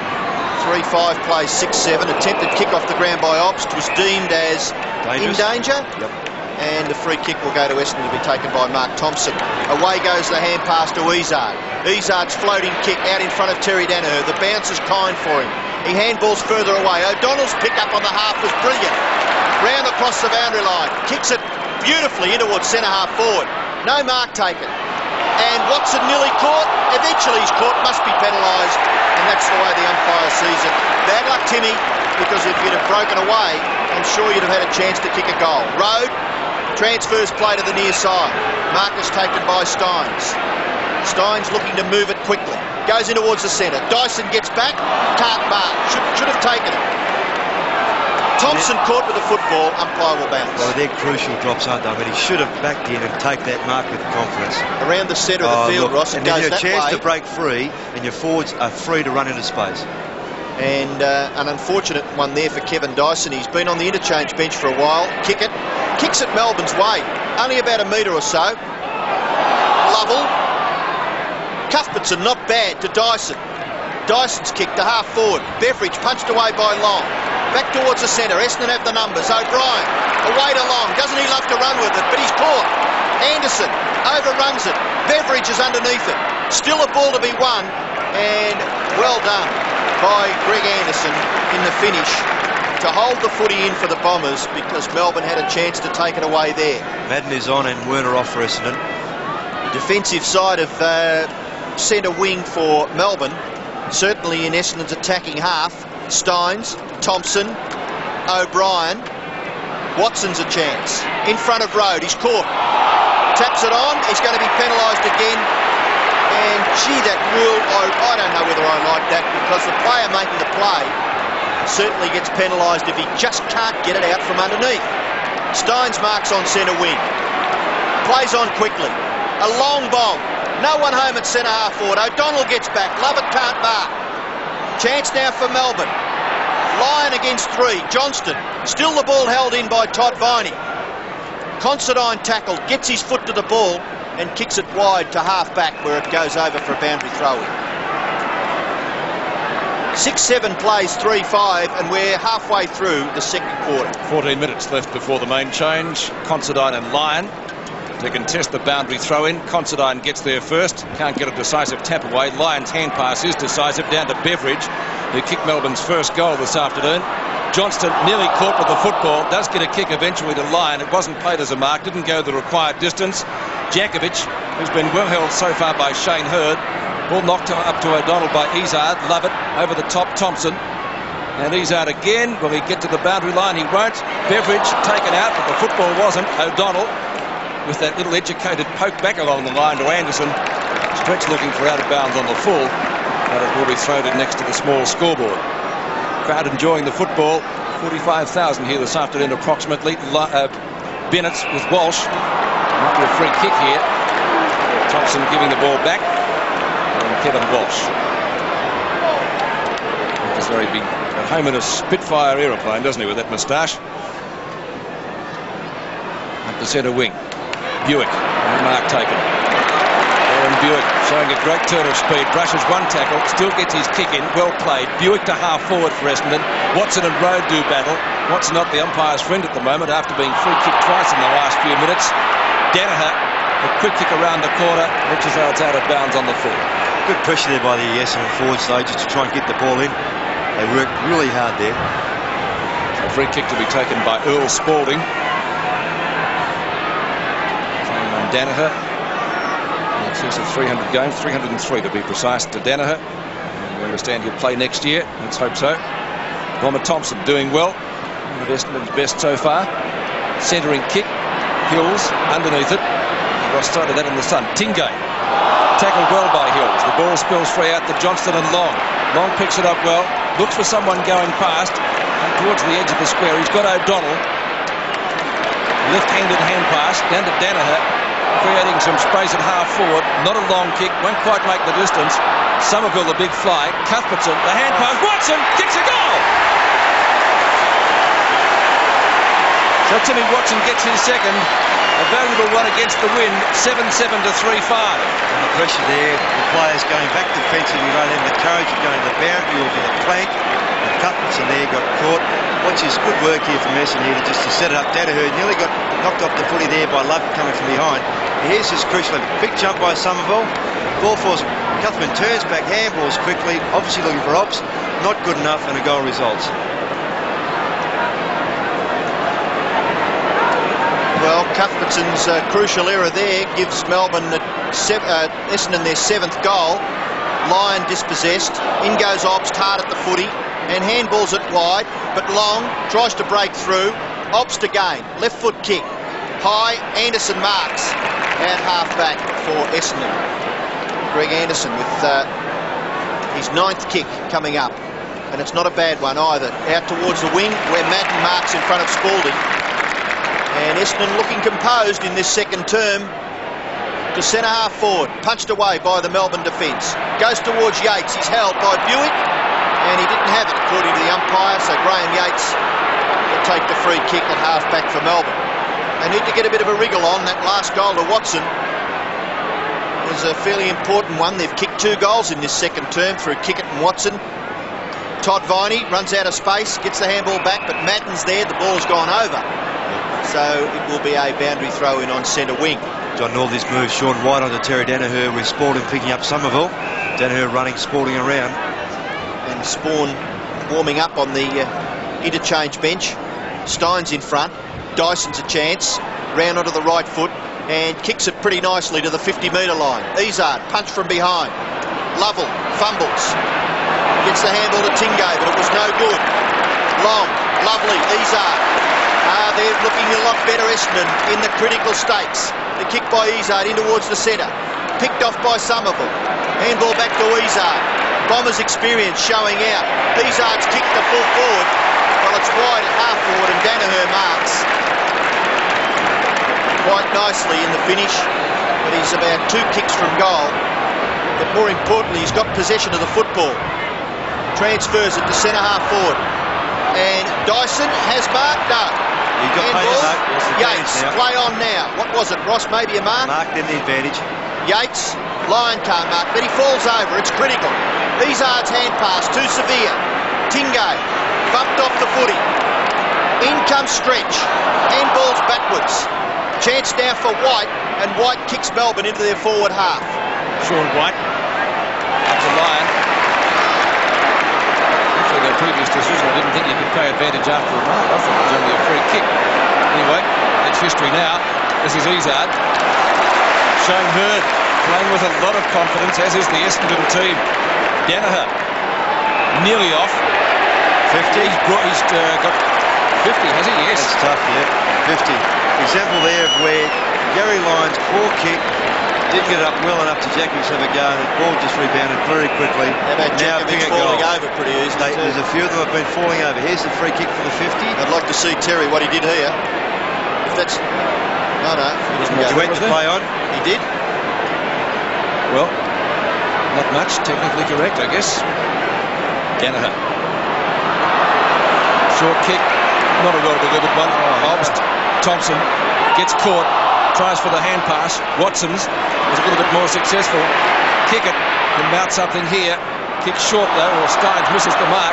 3-5 plays 6-7. Attempted kick off the ground by Obst was deemed as Dangerous. in danger. Yep. And the free kick will go to Essendon to be taken by Mark Thompson. Away goes the hand pass to Izzard. Izzard's floating kick out in front of Terry Danaher. The bounce is kind for him. He handballs further away. O'Donnell's pick up on the half was brilliant. Round across the boundary line. Kicks it beautifully in towards centre half forward. No mark taken. And Watson nearly caught. Eventually he's caught. Must be penalised. And that's the way the umpire sees it. Bad luck, Timmy, because if you'd have broken away, I'm sure you'd have had a chance to kick a goal. Road transfers play to the near side. Marcus taken by Steins. Steins looking to move it quickly. Goes in towards the centre. Dyson gets back. Can't mark. Should have taken it. Thompson caught with the football. Umpire will bounce. Well, they're crucial drops, aren't they? I mean, he should have backed in and take that mark with confidence. Around the centre of the field, look, Ross. It and then goes you have a that chance way. to break free, and your forwards are free to run into space. And an unfortunate one there for Kevin Dyson. He's been on the interchange bench for a while. Kick it. Kicks it Melbourne's way. Only about a metre or so. Lovell. Cuthbertson not bad to Dyson. Dyson's kick to half forward. Beveridge punched away by Long. Back towards the centre. Essendon have the numbers. O'Brien away to Long. Doesn't he love to run with it? But he's caught. Anderson overruns it. Beveridge is underneath it. Still a ball to be won. And well done by Greg Anderson in the finish to hold the footy in for the Bombers, because Melbourne had a chance to take it away there. Madden is on and Werner off for Essendon. Defensive side of centre wing for Melbourne, certainly in Essendon's attacking half. Steins, Thompson, O'Brien. Watson's a chance. In front of Road, he's caught. Taps it on, he's going to be penalised again. And gee, that rule, I don't know whether I like that, because the player making the play certainly gets penalised if he just can't get it out from underneath. Steins marks on centre wing. Plays on quickly. A long bomb. No one home at centre half forward. O'Donnell gets back. Lovett can't mark. Chance now for Melbourne. Lyon against 3. Johnston. Still the ball held in by Todd Viney. Considine tackled. Gets his foot to the ball and kicks it wide to half back, where it goes over for a boundary throw-in. 6-7 plays 3-5, and we're halfway through the second quarter. 14 minutes left before the main change. Considine and Lyon to contest the boundary throw-in. Considine gets there first. Can't get a decisive tap away. Lyon's hand pass is decisive down to Beveridge, who kicked Melbourne's first goal this afternoon. Johnston nearly caught with the football. Does get a kick eventually to Lyon. It wasn't played as a mark. Didn't go the required distance. Jakovic, who's been well held so far by Shane Hurd. Ball knocked up to O'Donnell by Izzard. Lovett over the top, Thompson. And Izzard again. Will he get to the boundary line? He won't. Beveridge taken out, but the football wasn't. O'Donnell with that little educated poke back along the line to Anderson. Stretch looking for out of bounds on the full, but it will be thrown in next to the small scoreboard. Crowd enjoying the football. 45,000 here this afternoon approximately. Bennett's with Walsh. Might be a free kick here. Thompson giving the ball back. And Kevin Walsh. He's very big at home in a Spitfire aeroplane, doesn't he, with that moustache? Up the centre wing. Buick. And mark taken. Aaron Buick showing a great turn of speed. Brushes one tackle. Still gets his kick in. Well played. Buick to half forward for Essendon. Watson and Rowe do battle. Watson not the umpire's friend at the moment after being free kicked twice in the last few minutes. Danaher, a quick kick around the corner. Reaches out of bounds on the full. Good pressure there by the Essendon forward stages to try and get the ball in. They worked really hard there. A free kick to be taken by Earl Spalding. Danaher. In excess of 300 games, 303 to be precise, to Danaher. And we understand he'll play next year. Let's hope so. Bomber Thompson doing well. One of Essendon's best so far. Centering kick. Hills underneath it. Ross started that in the sun. Tingay. Tackled well by Hills. The ball spills free out to Johnston and Long. Long picks it up well. Looks for someone going past. And towards the edge of the square, he's got O'Donnell. Left-handed hand pass down to Danaher. Creating some space at half forward. Not a long kick. Won't quite make the distance. Somerville, the big fly. Cuthbertson, the hand pass. Watson kicks a goal! So Timmy Watson gets his second. A valuable one against the wind. 7-7 to 3-5. And the pressure there. The players going back defensively rather than the courage of going to the boundary or to the plank. And Cuthbertson there got caught. Watch his good work here from Essendon here just to set it up. Danaher nearly got knocked off the footy there by Love coming from behind. Here's his crucial. Big jump by Somerville. Ball force. Cuthbertson turns back, handballs quickly. Obviously looking for Ops. Not good enough, and a goal results. Well, Cuthbertson's crucial error there gives Melbourne Essendon their 7th goal. Lyon dispossessed. In goes Ops, hard at the footy, and handballs it wide. But Long tries to break through. Ops to gain. Left foot kick. High. Anderson marks. Out half back for Essendon. Greg Anderson with his 9th kick coming up. And it's not a bad one either. Out towards the wing where Madden marks in front of Spalding. And Essendon looking composed in this second term. To centre half forward. Punched away by the Melbourne defence. Goes towards Yates. He's held by Buick. And he didn't have it according to the umpire. So Graham Yates will take the free kick at half back for Melbourne. They need to get a bit of a wriggle on. That last goal to Watson was a fairly important one. They've kicked 2 goals in this second term through Kickett and Watson. Todd Viney runs out of space, gets the handball back, but Madden's there. The ball's gone over. So it will be a boundary throw in on centre wing. John, all this move, Sean White onto Terry Danaher with Spalding picking up Somerville. Danaher running, Spalding around. And Spawn warming up on the interchange bench. Stein's in front. Dyson's a chance. Round onto the right foot and kicks it pretty nicely to the 50-metre line. Izard, punch from behind. Lovell, fumbles. Gets the handball to Tingay, but it was no good. Long, lovely, Izard. They're looking a lot better, Essendon, in the critical stakes. The kick by Izard in towards the centre. Picked off by Somerville. Handball back to Izard. Bombers' experience showing out. Izard's kicked the full forward. Well, it's wide at half forward and Danaher marks quite nicely in the finish. But he's about 2 kicks from goal. But more importantly, he's got possession of the football. Transfers it to centre half forward. And Dyson has marked. No. He got paid a mark. Yates, play on now. What was it, Ross? Maybe a mark? Mark then the advantage. Yates, Lyon can't mark, but he falls over. It's critical. Izard's hand pass, too severe. Tingay, bumped off the footy. In comes Stretch. Handballs backwards. Chance now for White, and White kicks Melbourne into their forward half. Sean White. Up to Lyon. After their previous decision, I didn't think you could pay advantage after a mark. I thought it was only a free kick. Anyway, it's history now. This is Izard. Shane Hurd playing with a lot of confidence, as is the Essendon team. Danaher nearly off. 50. He's got 50, has he? Yes. That's tough, yeah. 50. example there of where Gary Lyons' poor kick didn't get it up well enough to Jackie to have a go, and the ball just rebounded very quickly. How about Djokovic falling over pretty easily? There's a few of them have been falling over. Here's the free kick for the 50. I'd like to see Terry what he did here. If that's... No, He went to play on. He did? Well, not much. Technically correct, I guess. Danaher. Short kick. Not a well-delivered one. Obst. Thompson gets caught. Tries for the hand pass. Watson's was a little bit more successful. Kick it. Can mount something here. Kick short though, or Steins misses the mark.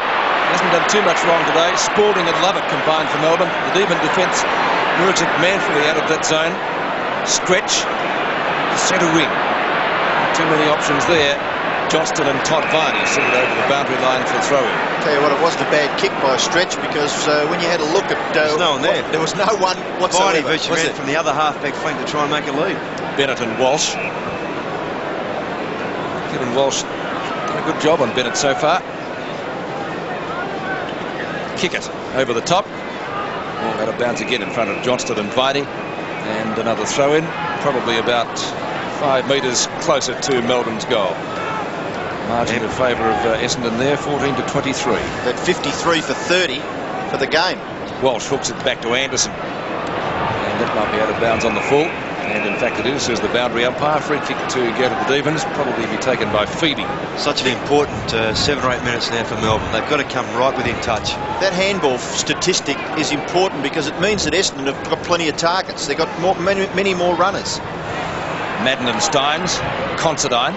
Hasn't done too much wrong today. Spalding and Lovett combined for Melbourne. The Devon defence works it manfully out of that zone. Stretch. Centre wing. Too many options there. Johnston and Todd Viney sent it over the boundary line for throw-in. Tell you what, it wasn't a bad kick by Stretch, because when you had a look at... There's no one there. There was no one whatsoever. Viney virtually ran from the other half-back flank to try and make a lead. Bennett and Walsh. Kevin Walsh done a good job on Bennett so far. Kick it over the top. Ball out of bounds again in front of Johnston and Viney. And another throw-in, probably about 5 metres closer to Melbourne's goal. Margin in favour of Essendon there, 14-23. But 53 for 30 for the game. Walsh hooks it back to Anderson. And that might be out of bounds on the full. And in fact it is, says the boundary umpire. Free kick to go to the Devons, probably be taken by Feedy. Such an important 7 or 8 minutes now for Melbourne. They've got to come right within touch. That handball statistic is important because it means that Essendon have got plenty of targets. They've got many more runners. Madden and Steins. Considine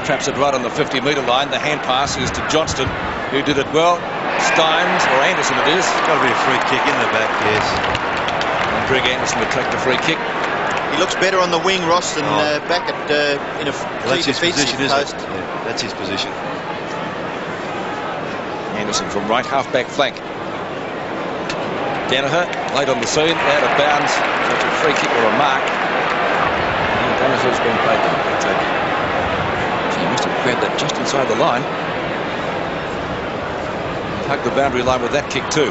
traps it right on the 50-metre line. The hand pass is to Johnston, who did it well. Steins, or Anderson it is. It's got to be a free kick in the back, yes. And Greg Anderson would take the free kick. He looks better on the wing, Ross, than back at in a that's his position, isn't post. it? Yeah, that's his position. Anderson from right half-back flank. Danaher late on the scene, out of bounds. Such a free kick or a mark. Danaher's been played down. He must have grabbed that just inside the line. Hugged the boundary line with that kick too.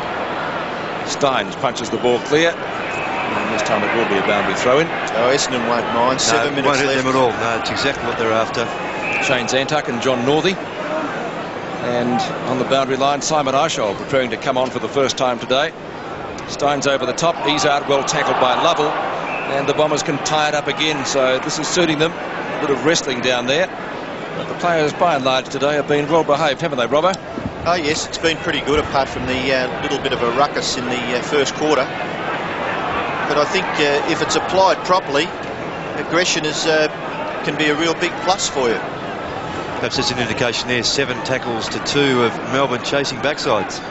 Steins punches the ball clear. And this time it will be a boundary throw-in. Oh, Essendon won't mind. 7 minutes won't hit left. them at all. No, it's exactly what they're after. Shane Zantuck and John Northey. And on the boundary line, Simon Eichel preparing to come on for the first time today. Steins over the top. Izard well tackled by Lovell. And the Bombers can tie it up again. So this is suiting them. A bit of wrestling down there. But the players, by and large, today have been well behaved, haven't they, Robbo? Oh, yes, it's been pretty good, apart from the little bit of a ruckus in the first quarter. But I think if it's applied properly, aggression can be a real big plus for you. Perhaps it's an indication there, 7 tackles to 2 of Melbourne chasing backsides.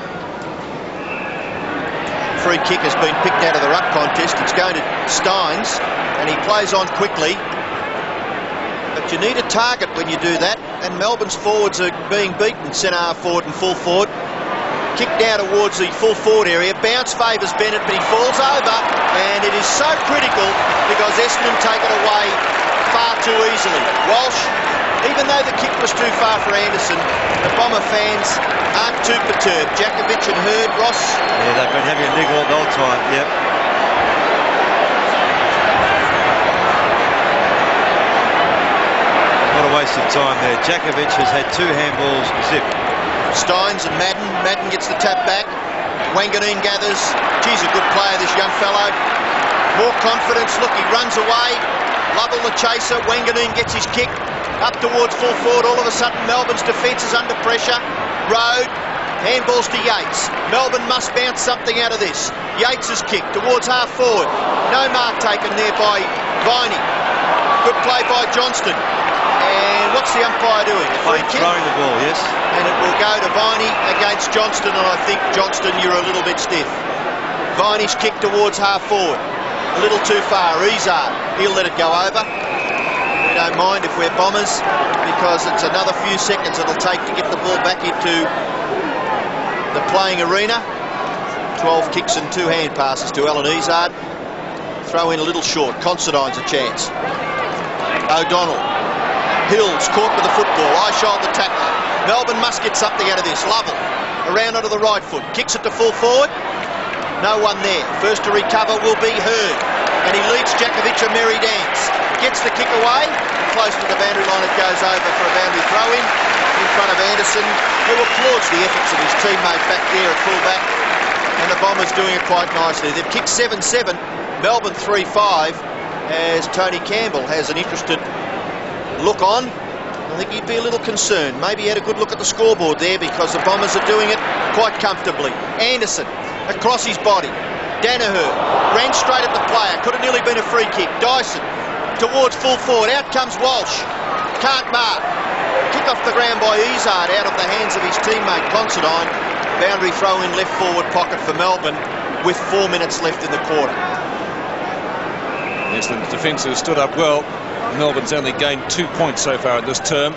Free kick has been picked out of the ruck contest. It's going to Steins, and he plays on quickly. But you need a target when you do that, and Melbourne's forwards are being beaten, centre-half forward and full forward. Kicked down towards the full forward area. Bounce favours Bennett, but he falls over, and it is so critical because Essendon take it away far too easily. Walsh, even though the kick was too far for Anderson, the Bomber fans aren't too perturbed. Djokovic and Hurd, Ross. Yeah, they've been having a niggle the whole time, yep. What a waste of time there. Djokovic has had 2 handballs zip. Steins and Madden. Madden gets the tap back. Wanganeen gathers. Geez, a good player, this young fellow. More confidence. Look, he runs away. Lovell the chaser. Wanganeen gets his kick up towards full forward. All of a sudden, Melbourne's defence is under pressure. Road. Handballs to Yates. Melbourne must bounce something out of this. Yates' kick towards half forward. No mark taken there by Viney. Good play by Johnston. And what's the umpire doing? Throwing the ball, yes. And it will go to Viney against Johnston, and I think, Johnston, you're a little bit stiff. Viney's kick towards half forward. A little too far. Izard, he'll let it go over. We don't mind if we're Bombers, because it's another few seconds it'll take to get the ball back into the playing arena. 12 kicks and 2 hand passes to Alan Izard. Throw in a little short. Considine's a chance. O'Donnell. Hills caught with the football. Eichel the tackler. Melbourne must get something out of this. Lovell around onto the right foot. Kicks it to full forward. No one there. First to recover will be Hurd. and he leads Djakovic a merry dance. Gets the kick away, close to the boundary line it goes over for a boundary throw-in front of Anderson, who applauds the efforts of his teammate back there at full-back, and the Bombers doing it quite nicely. They've kicked 7-7, Melbourne 3-5, as Tony Campbell has an interested look on. I think he'd be a little concerned. Maybe he had a good look at the scoreboard there, because the Bombers are doing it quite comfortably. Anderson across his body. Danaher ran straight at the player. Could have nearly been a free kick. Dyson towards full forward. Out comes Walsh. Can't mark. Kick off the ground by Izzard out of the hands of his teammate Considine. Boundary throw in left forward pocket for Melbourne with 4 minutes left in the quarter. Essendon's defence has stood up well. Melbourne's only gained 2 points so far in this term.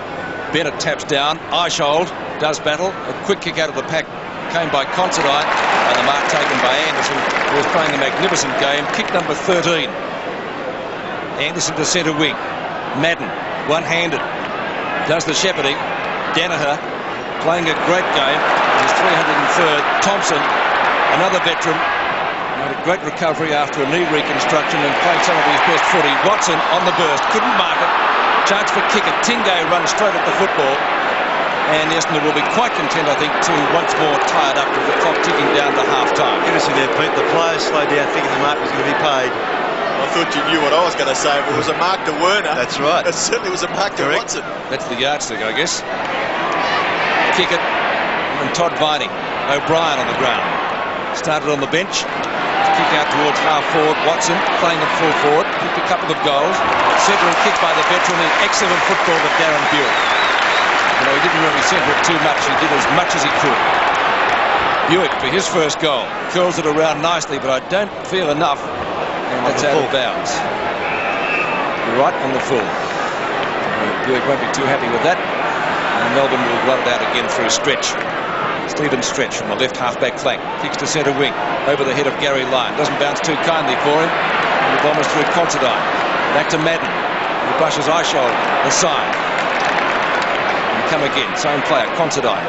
Bennett taps down. Eichhold does battle. A quick kick out of the pack came by Considine, and the mark taken by Anderson, who was playing a magnificent game. Kick number 13. Anderson to centre wing. Madden, one-handed, does the shepherding. Danaher playing a great game. His 303rd. Thompson, another veteran, made a great recovery after a knee reconstruction and played some of his best footy. Watson on the burst, couldn't mark it. Chance for kicker. Tingay runs straight at the football. And Essendon will be quite content, I think, to once more tie it up with the clock ticking down to half-time. Interesting there, Pete. The players slowed down thinking the mark was going to be paid. I thought you knew what I was going to say. If it was a mark to Werner. That's right. It certainly was a mark to Watson. That's the yardstick, I guess. Kick it. And Todd Viney. O'Brien on the ground. Started on the bench. Kick out towards half-forward. Watson playing at full forward. Kicked a couple of goals. Centre and kick by the veteran. And excellent football of Darren Buick. You know, he didn't really centre it too much. He did as much as he could. Buick for his first goal. Curls it around nicely, but I don't feel enough. And that's out of bounds. Right on the full. Buick won't be too happy with that. And Melbourne will run it out again through Stretch. Stephen Stretch from the left half-back flank. Kicks to centre wing. Over the head of Gary Lyon. Doesn't bounce too kindly for him. And the Bombers through Considine. Back to Madden. He brushes Eichhold aside. And come again. Same player. Considine.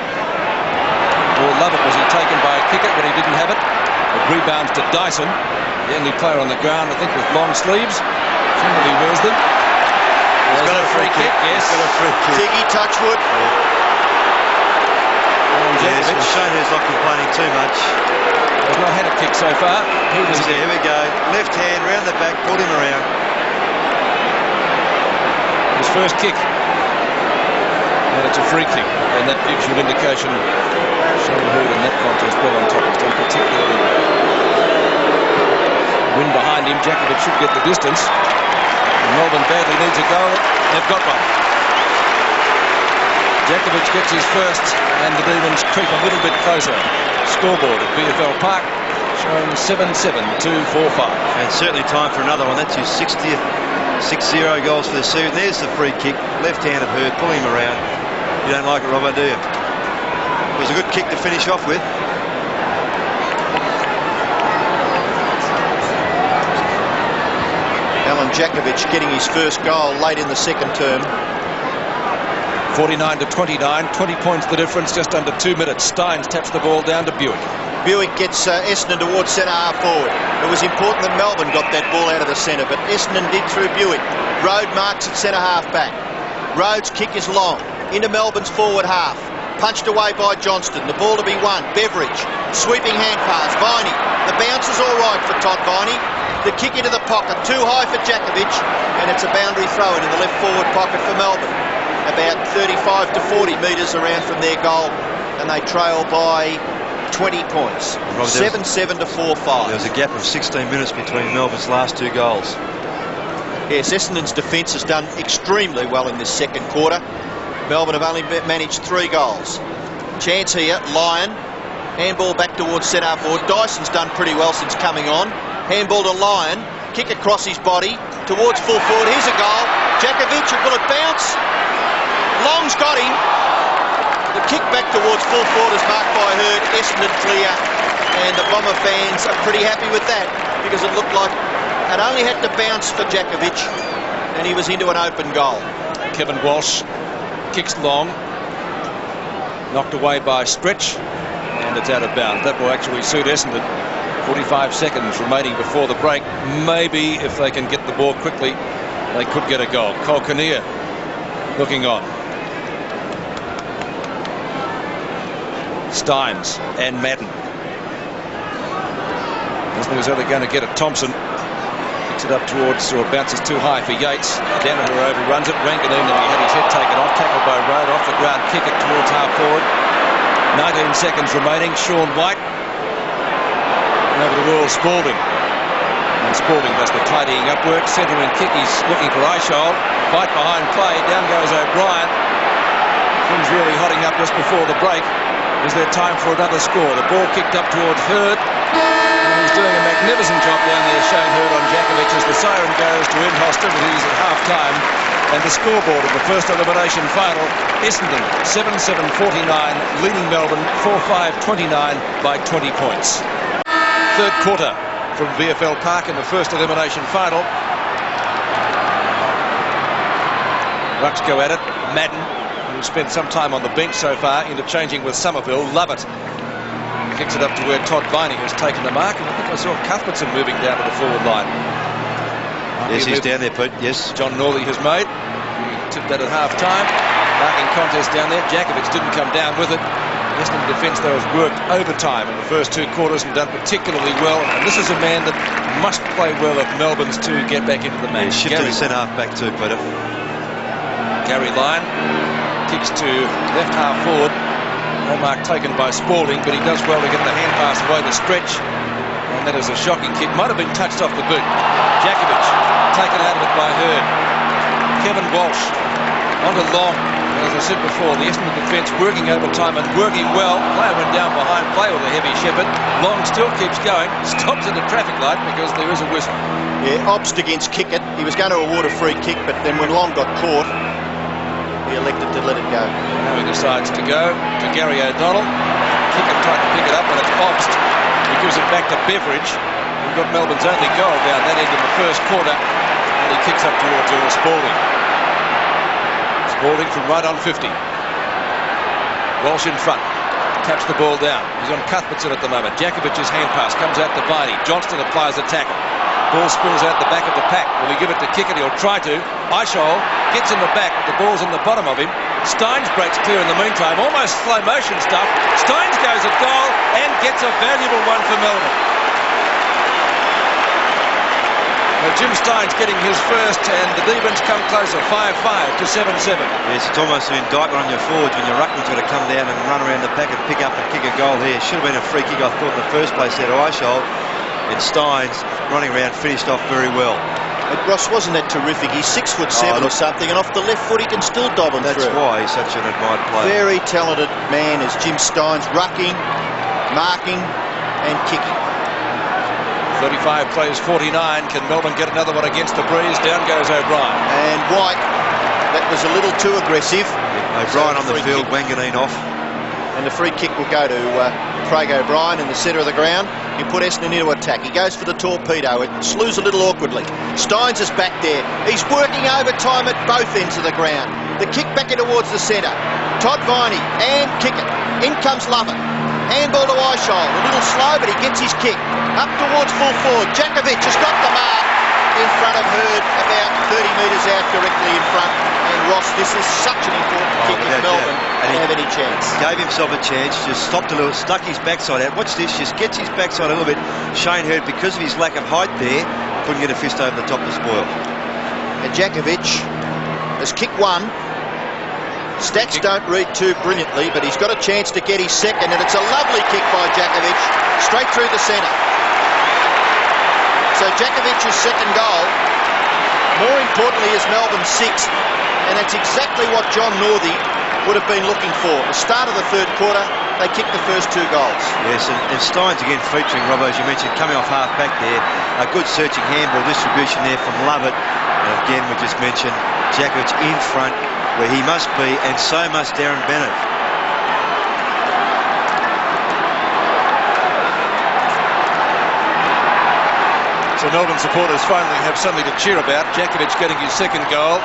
Well, Lovett was he taken by a kicker, but he didn't have it. It rebounds to Dyson. The only player on the ground, I think, with long sleeves. Somebody wears them. He's got a free kick. Yes. Got a free kick. Tiggy Touchwood. Yes, well, Shane is not complaining too much. He's not had a kick so far. Here we go. Left hand, round the back, pulled him around. His first kick. And it's a free kick. And that gives you an indication. Shane Hood in that contest well on top. He's done particularly win behind him. Djakovic should get the distance. And Melbourne badly needs a goal. They've got one. Djakovic gets his first, and the Demons creep a little bit closer. Scoreboard at VFL Park showing 7-7 to 4-5. And certainly time for another one. That's his 60th 6-0 goals for the season. There's the free kick. Left-handed Hurd, pull him around. You don't like it, Robbo, do you? It was a good kick to finish off with. Alan Djakovic getting his first goal late in the second term. 49 to 29, 20 points the difference, just under 2 minutes. Steins taps the ball down to Buick. Buick gets Essendon towards centre half forward. It was important that Melbourne got that ball out of the centre, but Essendon did through Buick. Road marks at centre half back. Rhodes' kick is long into Melbourne's forward half. Punched away by Johnston. The ball to be won. Beveridge. Sweeping hand pass. Viney. The bounce is all right for Todd Viney. The kick into the pocket. Too high for Djakovic. And it's a boundary throw in the left forward pocket for Melbourne. About 35 to 40 metres around from their goal. And they trail by 20 points. 7-7 to 4-5. There was a gap of 16 minutes between Melbourne's last two goals. Yes, Essendon's defence has done extremely well in this second quarter. Melbourne have only managed 3 goals. Chance here, Lyon. Handball back towards centre forward. Dyson's done pretty well since coming on. Handball to Lyon. Kick across his body towards full forward. Here's a goal. Djakovic, will it bounce? Long's got him. The kick back towards full forward is marked by Hurd. Essendon clear. And the Bomber fans are pretty happy with that, because it looked like it only had to bounce for Djakovic, and he was into an open goal. Kevin Walsh kicks long, knocked away by Stretch, and it's out of bounds. That will actually suit Essendon. 45 seconds remaining before the break. Maybe if they can get the ball quickly, they could get a goal. Cole Kinnear looking on. Steins and Madden. Isn't it only going to get it? Thompson kicks it up towards, or bounces too high for Yates. Danaher overruns it. Ranganine, he had his head taken off. Tackled by Road, off the ground, kick it towards half forward. 19 seconds remaining. Sean White. And over the wall, Spalding. And Spalding does the tidying up work. Centering kick, he's looking for Eichel. Fight behind play. Down goes O'Brien. Things really hotting up just before the break. Is there time for another score? The ball kicked up towards Hurd. He's doing a magnificent job down there, Shane Hurd on Djakovic, as the siren goes to end hostilities at half-time. And the scoreboard of the first elimination final, Essendon 7-7-49, leading Melbourne 4-5-29 by 20 points. Third quarter from VFL Park in the first elimination final. Rucks go at it. Madden, who spent some time on the bench so far, interchanging with Somerville. Lovett kicks it up to where Todd Viney has taken the mark, and I think I saw Cuthbertson moving down to the forward line. Yes, he's down there, Pete. Yes. John Northey has made. He tipped that at half-time. Marking contest down there. Djakovic didn't come down with it. Essendon defence, though, has worked overtime in the first two quarters and done particularly well. And this is a man that must play well if Melbourne's to get back into the match. Shift to the centre half back too, Peter. Gary Lyon kicks to left half forward. No mark taken by Spalding, but he does well to get the hand pass away the stretch. And that is a shocking kick. Might have been touched off the boot. Djakovic taken out of it by Hurd. Kevin Walsh onto Long. As I said before, the Essendon defence working overtime and working well. Player went down behind play with a heavy shepherd. Long still keeps going. Stops at the traffic light because there is a whistle. Yeah, Obst against Kickett. He was going to award a free kick, but then when Long got caught, he elected to let it go. Now he decides to go to Gary O'Donnell. Kickett tried to pick it up, and it's Obst. He gives it back to Beveridge. We've got Melbourne's only goal down that end in the first quarter, and he kicks up towards Spalding. Spalding from right on 50. Walsh in front. Taps the ball down. He's on Cuthbertson at the moment. Djakovic's hand pass comes out to Viney. Johnston applies the tackle. Ball spills out the back of the pack. Will he give it to Kickett? He'll try to. Eichel gets in the back. The ball's in the bottom of him. Steins breaks clear in the meantime. Almost slow motion stuff. Steins goes at goal and gets a valuable one for Melbourne. Well, Jim Steins getting his first, and the Demons come closer. 5-5 to 7-7. Yes, it's almost an indictment on your forwards when your ruckman's got to come down and run around the pack and pick up and kick a goal here. Should have been a free kick, I thought, in the first place there to Eichel. And Steins running around, finished off very well. But Ross, wasn't that terrific? He's 6'7" or something, and off the left foot he can still dob him through. That's why he's such an admired player. Very talented man is Jim Steins, rucking, marking and kicking. 35 plays 49. Can Melbourne get another one against the breeze? Down goes O'Brien. And White, that was a little too aggressive. O'Brien on the field, Wanganeen off. And the free kick will go to Craig O'Brien in the centre of the ground. He put Essendon into attack. He goes for the torpedo. It slews a little awkwardly. Steins is back there. He's working overtime at both ends of the ground. The kick back in towards the centre. Todd Viney and Kickett. In comes Lovett. Handball to Eichel. A little slow, but he gets his kick. Up towards full forward. Djakovic has got the mark in front of Hurd, about 30 metres out, directly in front. And Ross, this is such an important kick if Melbourne don't have any chance. Gave himself a chance, just stopped a little, stuck his backside out. Watch this, just gets his backside a little bit. Shane Hurd, because of his lack of height there, couldn't get a fist over the top to spoil. And Djakovic has kicked one. Stats don't read too brilliantly, but he's got a chance to get his second, and it's a lovely kick by Djakovic, straight through the centre. So Djakovic's second goal, more importantly, is Melbourne's sixth, and that's exactly what John Northey would have been looking for. The start of the third quarter, they kicked the first two goals. Yes, and Steins again featuring, Robbo, as you mentioned, coming off half back there. A good searching handball distribution there from Lovett. And again, we just mentioned Djakovic in front, where he must be, and so must Darren Bennett. So Melbourne supporters finally have something to cheer about. Djakovic getting his second goal.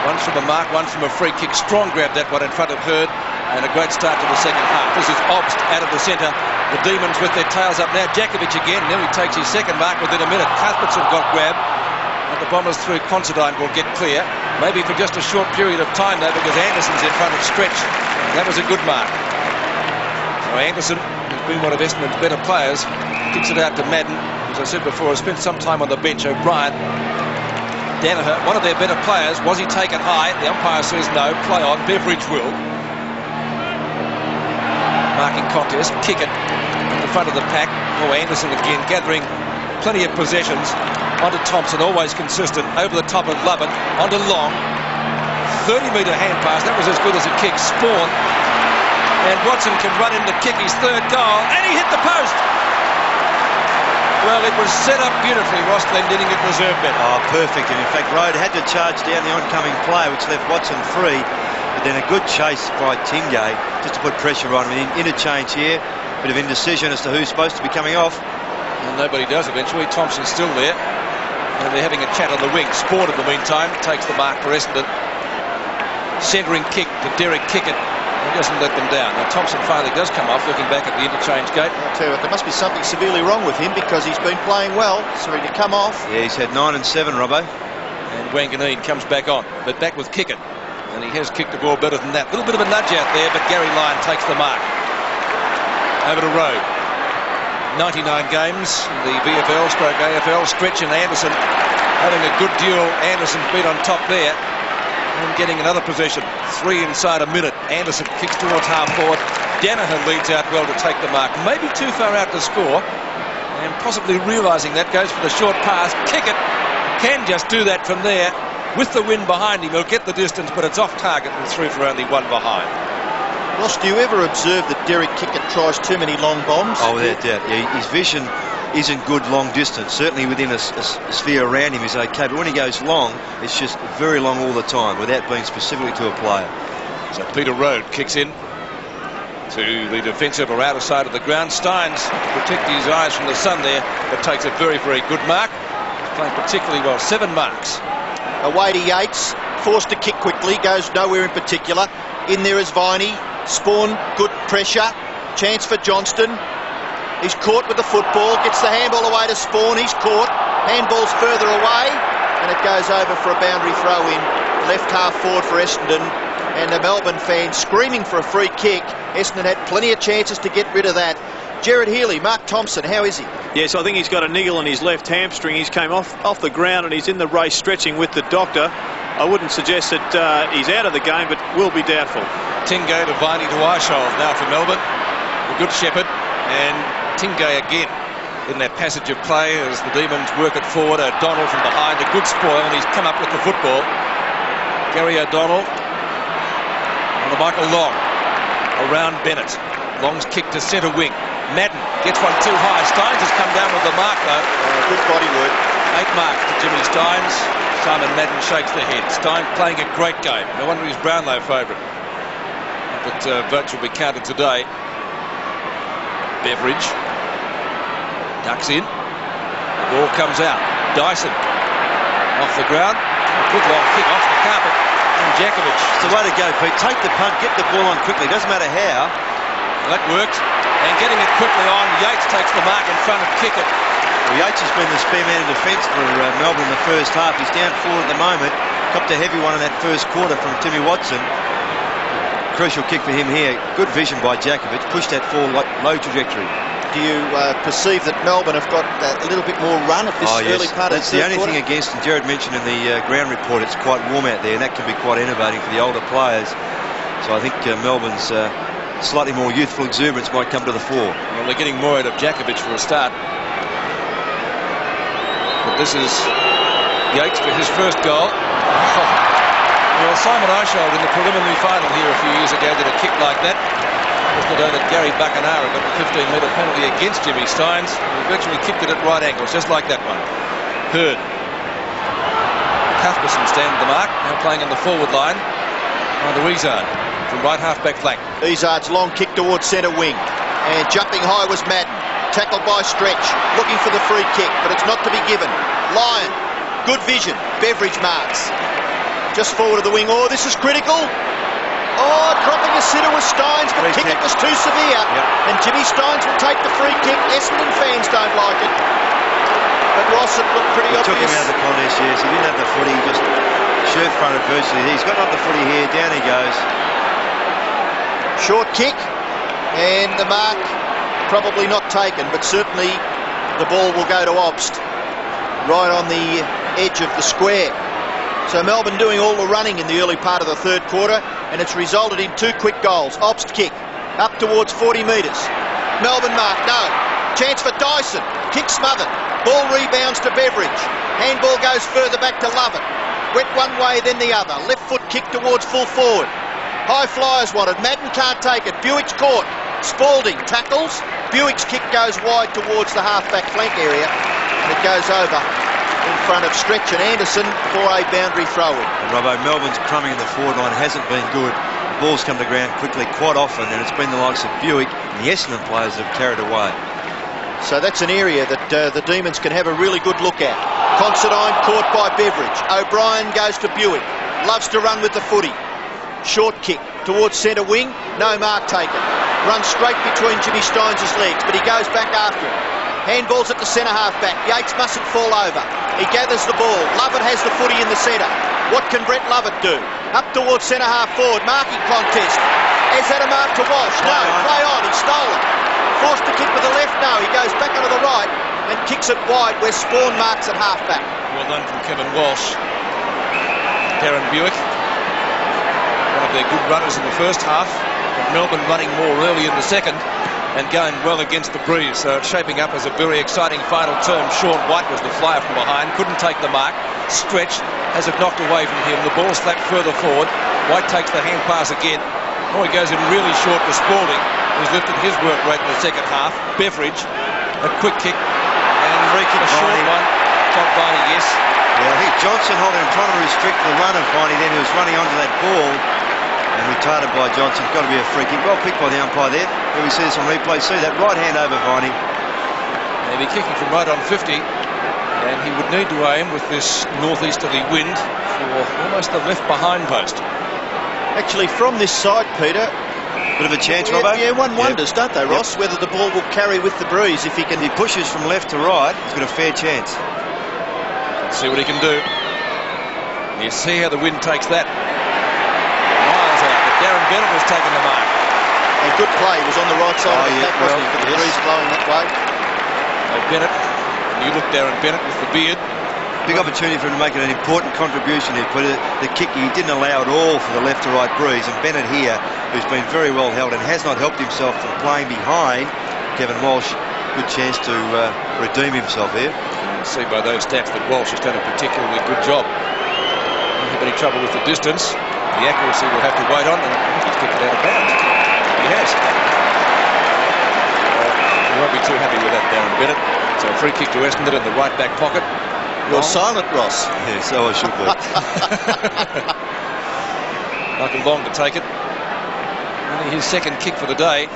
One's from a mark, one from a free kick. Strong grab, that one in front of Hurd. And a great start to the second half. This is Obst out of the centre. The Demons with their tails up now. Jakovic again. Nearly takes his second mark within a minute. Cuthbertson got grabbed. And the Bombers through Considine will get clear. Maybe for just a short period of time though, because Anderson's in front of Stretch. That was a good mark. So Anderson, who's been one of Essendon's better players, kicks it out to Madden. As I said before, has spent some time on the bench. O'Brien, Danaher, one of their better players. Was he taken high? The umpire says no. Play on. Beveridge will. Marking contest. Kick it in the front of the pack. Oh, Anderson again gathering plenty of possessions. Onto Thompson, always consistent. Over the top of Lubbock. Onto Long. 30-metre hand pass. That was as good as a kick. Spawn. And Watson can run in to kick his third goal. And he hit the post. Well, it was set up beautifully. Ross Glendinning, it deserved better. Oh, perfect. And in fact, Road had to charge down the oncoming player, which left Watson free. But then a good chase by Tingay just to put pressure on him. Interchange here. Bit of indecision as to who's supposed to be coming off. And nobody does eventually. Thompson's still there. And they're having a chat on the wing. Sport in the meantime takes the mark for Essendon. Centering kick to Derek Kickett. He doesn't let them down. Now Thompson finally does come off, looking back at the interchange gate. I'll tell you what, there must be something severely wrong with him because he's been playing well. Sorry to come off. Yeah, he's had 9 and 7, Robbo. And Wanganeen comes back on, but back with Kickett. And he has kicked the ball better than that. A little bit of a nudge out there, but Gary Lyon takes the mark. Over to Road. 99 games in the VFL stroke AFL. Stretch and Anderson having a good duel. Anderson's been on top there. And getting another possession. 3 inside a minute. Anderson kicks towards half forward. Danaher leads out well to take the mark. Maybe too far out to score. And possibly realising that, goes for the short pass. Kickett can just do that from there. With the wind behind him, he'll get the distance, but it's off target and through for only one behind. Ross, do you ever observe that Derek Kickett tries too many long bombs? Oh, without doubt. Yeah, his vision isn't good long distance. Certainly within a sphere around him is okay, but when he goes long, it's just very long all the time without being specifically to a player. So Peter Road kicks in to the defensive or outer side of the ground. Steins protect his eyes from the sun there, but takes a very, very good mark. He's playing particularly well. 7 marks. Away to Yates, forced to kick quickly, goes nowhere in particular. In there is Viney. Spawn, good pressure. Chance for Johnston. He's caught with the football, gets the handball away to Spawn. He's caught. Handball's further away, and it goes over for a boundary throw in. Left half forward for Essendon, and the Melbourne fans screaming for a free kick. Essendon had plenty of chances to get rid of that. Jared Healy, Mark Thompson, how is he? Yes, I think he's got a niggle on his left hamstring. He's came off the ground and he's in the race stretching with the doctor. I wouldn't suggest that he's out of the game, but will be doubtful. Tingay to Viney to Arshold now for Melbourne. The good shepherd, and Tingay again in that passage of play as the Demons work it forward. O'Donnell from behind, a good spoil, and he's come up with the football. Gary O'Donnell on the Michael Long. Around Bennett. Long's kick to centre wing. Madden gets one too high. Steins has come down with the mark though. Good body work. 8 marks to Jimmy Steins. Simon Madden shakes the head. Steins playing a great game. No wonder he's Brownlow favourite. But votes will be counted today. Beveridge ducks in. The ball comes out. Dyson off the ground. A good long kick off the carpet. And Jakovic. It's the way to go, Pete. Take the punt, get the ball on quickly. Doesn't matter how. Well, that worked. And getting it quickly on. Yates takes the mark in front of Kickett. Well, Yates has been the spare man in defence for Melbourne in the first half. He's down forward at the moment. Copped a heavy one in that first quarter from Timmy Watson. Crucial kick for him here. Good vision by Jakovic. Pushed that forward low trajectory. Do you perceive that Melbourne have got a little bit more run at this early part of the third quarter? That's the only thing against, and Jared mentioned in the ground report, it's quite warm out there, and that can be quite innovating for the older players. So I think Melbourne's slightly more youthful exuberance might come to the fore. Well, they're getting more out of Jakovic for a start. But this is Yates for his first goal. Well, Simon Arshold in the preliminary final here a few years ago did a kick like that. Just to know that Gary Buckenara got the 15-metre penalty against Jimmy Steins. He virtually kicked it at right angles, just like that one. Hurd. Cuthbertson standing the mark, now playing on the forward line. On the Izzard from right half-back flank. Izzard's long kick towards centre wing. And jumping high was Madden. Tackled by Stretch. Looking for the free kick, but it's not to be given. Lyon. Good vision. Beveridge marks. Just forward of the wing. Oh, this is critical. Oh, dropping a sitter with Steins, but Free kick kick. it was too severe. Yep. And Jimmy Steins will take the free kick. Essendon fans don't like it. But Ross, it looked pretty He obvious. took him out of the contest, yes. He didn't have the footy, he just shirt fronted virtually. He's got up the footy here, down he goes. Short kick, and the mark probably not taken, but certainly the ball will go to Obst, right on the edge of the square. So Melbourne doing all the running in the early part of the third quarter, and it's resulted in 2 quick goals. Obst kick, up towards 40 metres. Melbourne mark, no. Chance for Dyson, kick smothered. Ball rebounds to Beveridge. Handball goes further back to Lovett. Went one way, then the other. Left foot kick towards full forward. High flyers wanted. Madden can't take it. Buick's caught. Spalding tackles. Buick's kick goes wide towards the half-back flank area. And it goes over in front of Stretch and Anderson for a boundary throw-in. And Robbo, Melbourne's crumbing in the forward line hasn't been good. The ball's come to ground quickly quite often, and it's been the likes of Buick and the Essendon players that have carried away. So that's an area that the Demons can have a really good look at. Considine caught by Beveridge. O'Brien goes to Buick. Loves to run with the footy. Short kick towards centre wing. No mark taken. Runs straight between Jimmy Steins' legs, but he goes back after him. Handballs at the centre half back. Yates mustn't fall over. He gathers the ball. Lovett has the footy in the centre. What can Brett Lovett do? Up towards centre half forward. Marking contest. Has that a mark to Walsh? No. Play on. He stole it. Forced to kick with the left. No. He goes back onto the right and kicks it wide where Spawn marks at half back. Well done from Kevin Walsh. Darren Buick, one of their good runners in the first half, but Melbourne running more early in the second and going well against the breeze. So it's shaping up as a very exciting final term. Sean White was the flyer from behind, couldn't take the mark. Stretch has it knocked away from him. The ball slapped further forward. White takes the hand pass again. Oh, he goes in really short to Spalding, who's lifted his work rate in the second half. Beveridge, a quick kick and Free kick, a short Viney. one. Top Viney, yes. Yeah, I think Johnson holding him, trying to restrict the run of Viney then, who was running onto that ball and retarded by Johnson. Got to be a free kick. Well picked by the umpire there. Here we see this on replay. See that right hand over Viney. They'll be kicking from right on 50, and he would need to aim with this northeasterly wind for almost the left behind post. Actually, from this side, Peter, Bit of a chance, yeah, Robbo. yeah, one wonders, don't they, Ross, whether the ball will carry with the breeze if he can. If he pushes from left to right, he's got a fair chance. Let's see what he can do. You see how the wind takes that. Miles out, but Darren Bennett was taking the mark. A good play. He was on the right side of the yeah, pack, wasn't he, well, for the yes. breeze blowing that way. So Bennett, and you look Darren Bennett with the beard. Big opportunity for him to make an important contribution here. But the kick, he didn't allow at all for the left to right breeze. And Bennett here, who's been very well held and has not helped himself from playing behind Kevin Walsh, good chance to redeem himself here. You can see by those stats that Walsh has done a particularly good job. Don't have any trouble with the distance. The accuracy will have to wait on, and he's kicked it out of bounds. He has. He won't be too happy with that, Darren Bennett. So a free kick to Essendon in the right back pocket. You're silent, Ross. Yeah, so I should be. Michael Long to take it. Only his second kick for the day.